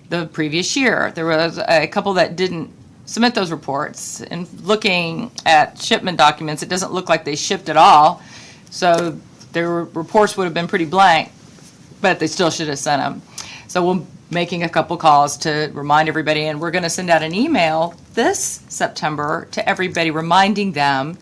the previous year. There was a couple that didn't submit those reports. And looking at shipment documents, it doesn't look like they shipped at all. So their reports would have been pretty blank, but they still should have sent them. So we're making a couple calls to remind everybody, and we're going to send out an email this September to everybody reminding them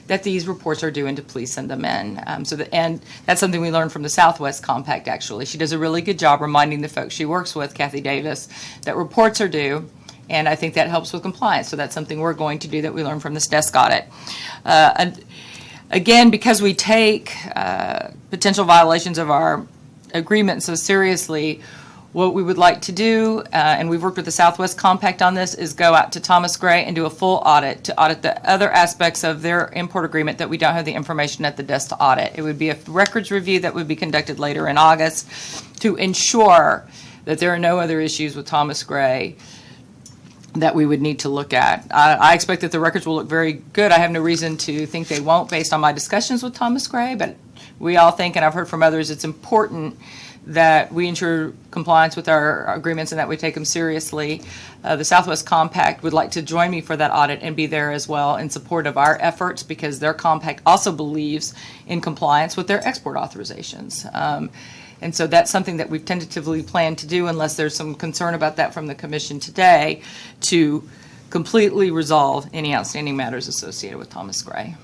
that these reports are due and to please send them in. And that's something we learned from the Southwest Compact, actually. She does a really good job reminding the folks she works with, Kathy Davis, that reports are due, and I think that helps with compliance. So that's something we're going to do that we learned from this desk audit. Again, because we take potential violations of our agreement so seriously, what we would like to do, and we've worked with the Southwest Compact on this, is go out to Thomas Gray and do a full audit to audit the other aspects of their import agreement that we don't have the information at the desk to audit. It would be a records review that would be conducted later in August to ensure that there are no other issues with Thomas Gray that we would need to look at. I expect that the records will look very good. I have no reason to think they won't based on my discussions with Thomas Gray, but we all think, and I've heard from others, it's important that we ensure compliance with our agreements and that we take them seriously. The Southwest Compact would like to join me for that audit and be there as well in support of our efforts, because their compact also believes in compliance with their export authorizations. And so that's something that we've tentatively planned to do, unless there's some concern about that from the Commission today, to completely resolve any outstanding matters associated with Thomas Gray.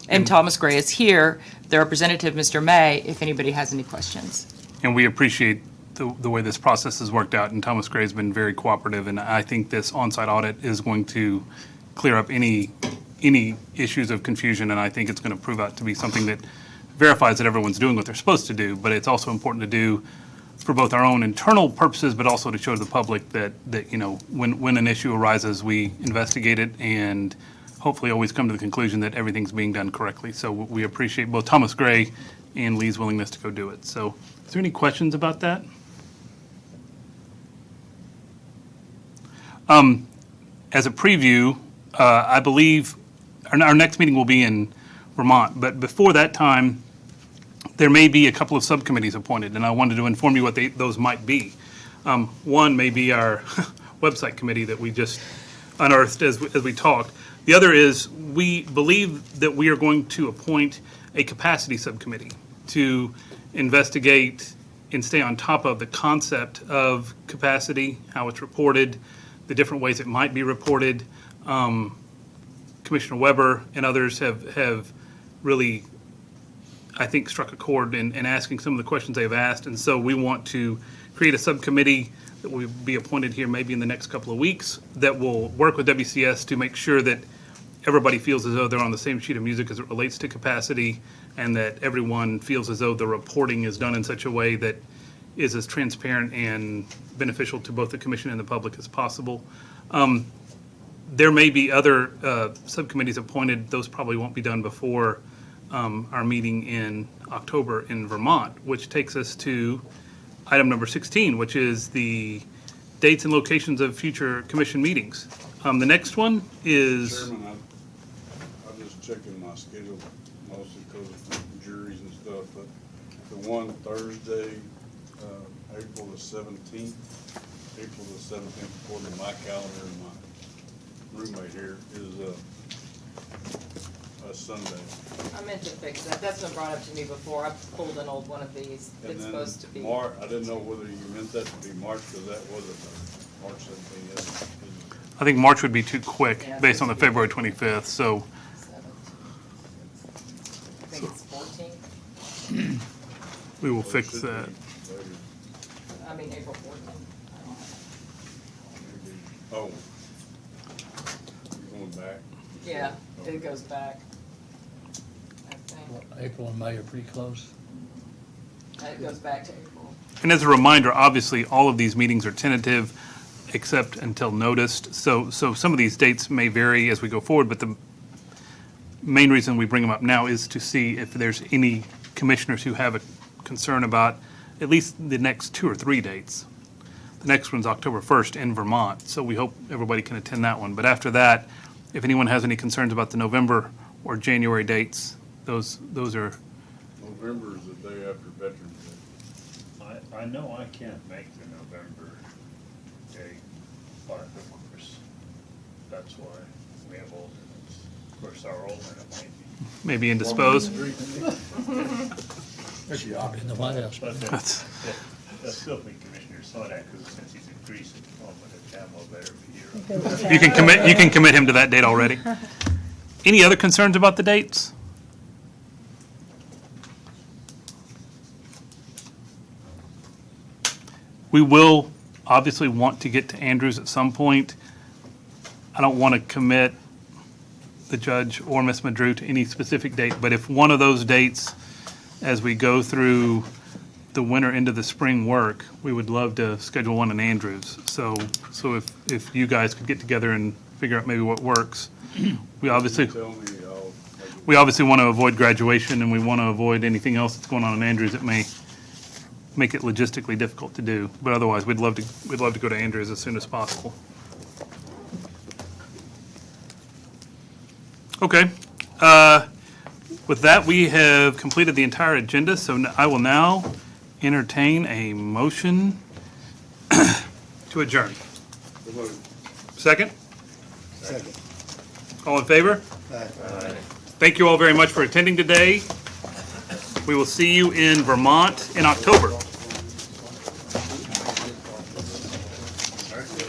And Thomas Gray is here, the representative, Mr. May, if anybody has any questions. And we appreciate the way this process has worked out, and Thomas Gray has been very cooperative, and I think this on-site audit is going to clear up any issues of confusion, and I think it's going to prove out to be something that verifies that everyone's doing what they're supposed to do, but it's also important to do for both our own internal purposes, but also to show the public that you know, when an issue arises, we investigate it and hopefully always come to the conclusion that everything's being done correctly. So we appreciate both Thomas Gray and Lee's willingness to go do it. So is there any questions about that? As a preview, I believe our next meeting will be in Vermont, but before that time, there may be a couple of subcommittees appointed, and I wanted to inform you what those might be. One may be our website committee that we just unearthed as we talked. The other is, we believe that we are going to appoint a capacity subcommittee to investigate and stay on top of the concept of capacity, how it's reported, the different ways it might be reported. Commissioner Weber and others have really, I think, struck a chord in asking some of the questions they've asked. And so we want to create a subcommittee that will be appointed here maybe in the next couple of weeks that will work with WCS to make sure that everybody feels as though they're on the same sheet of music as it relates to capacity, and that everyone feels as though the reporting is done in such a way that is as transparent and beneficial to both the Commission and the public as possible. There may be other subcommittees appointed. Those probably won't be done before our meeting in October in Vermont, which takes us to item number 16, which is the dates and locations of future Commission meetings. The next one is... Chairman, I'm just checking my schedule, mostly because of juries and stuff, but the one Thursday, April the 17th, according to my calendar and my roommate here, is a Sunday. I meant to fix that. That's been brought up to me before. I pulled an old one of these. And It's then supposed to be. I didn't know whether you meant that to be March, because that was a March 17th. I think March would be too quick Yeah, based on the February 25th, so I think it's 14. we will fix that. I mean, April 14th. Oh. You're going back? Yeah, it goes back. I think. April and May are pretty close. It goes back to April. And as a reminder, obviously, all of these meetings are tentative, except until noticed. So some of these dates may vary as we go forward, but the main reason we bring them up now is to see if there's any commissioners who have a concern about at least the next 2 or 3 dates. The next one's October 1st in Vermont, so we hope everybody can attend that one. But after that, if anyone has any concerns about the November or January dates, those are... November is the day after Veterans Day. I know I can't make the November day, but of course, that's why we have alternates. Of course, our alternate might be. maybe indisposed. I'll be in the White House. But I still think Commissioner Sodak, because since he's increasing the moment at Tamlo, better be here. You can commit him to that date already. Any other concerns about the dates? We will obviously want to get to Andrews at some point. I don't want to commit the judge or Ms. Madru to any specific date, but if one of those dates, as we go through the winter into the spring work, we would love to schedule one in Andrews. So if you guys could get together and figure out maybe what works. We obviously want to avoid graduation, and we want to avoid anything else that's going on in Andrews that may make it logistically difficult to do. But otherwise, we'd love to go to Andrews as soon as possible. Okay. With that, we have completed the entire agenda, so I will now entertain a motion to adjourn. Second? Second. All in favor? Thank you all very much for attending today. We will see you in Vermont in October.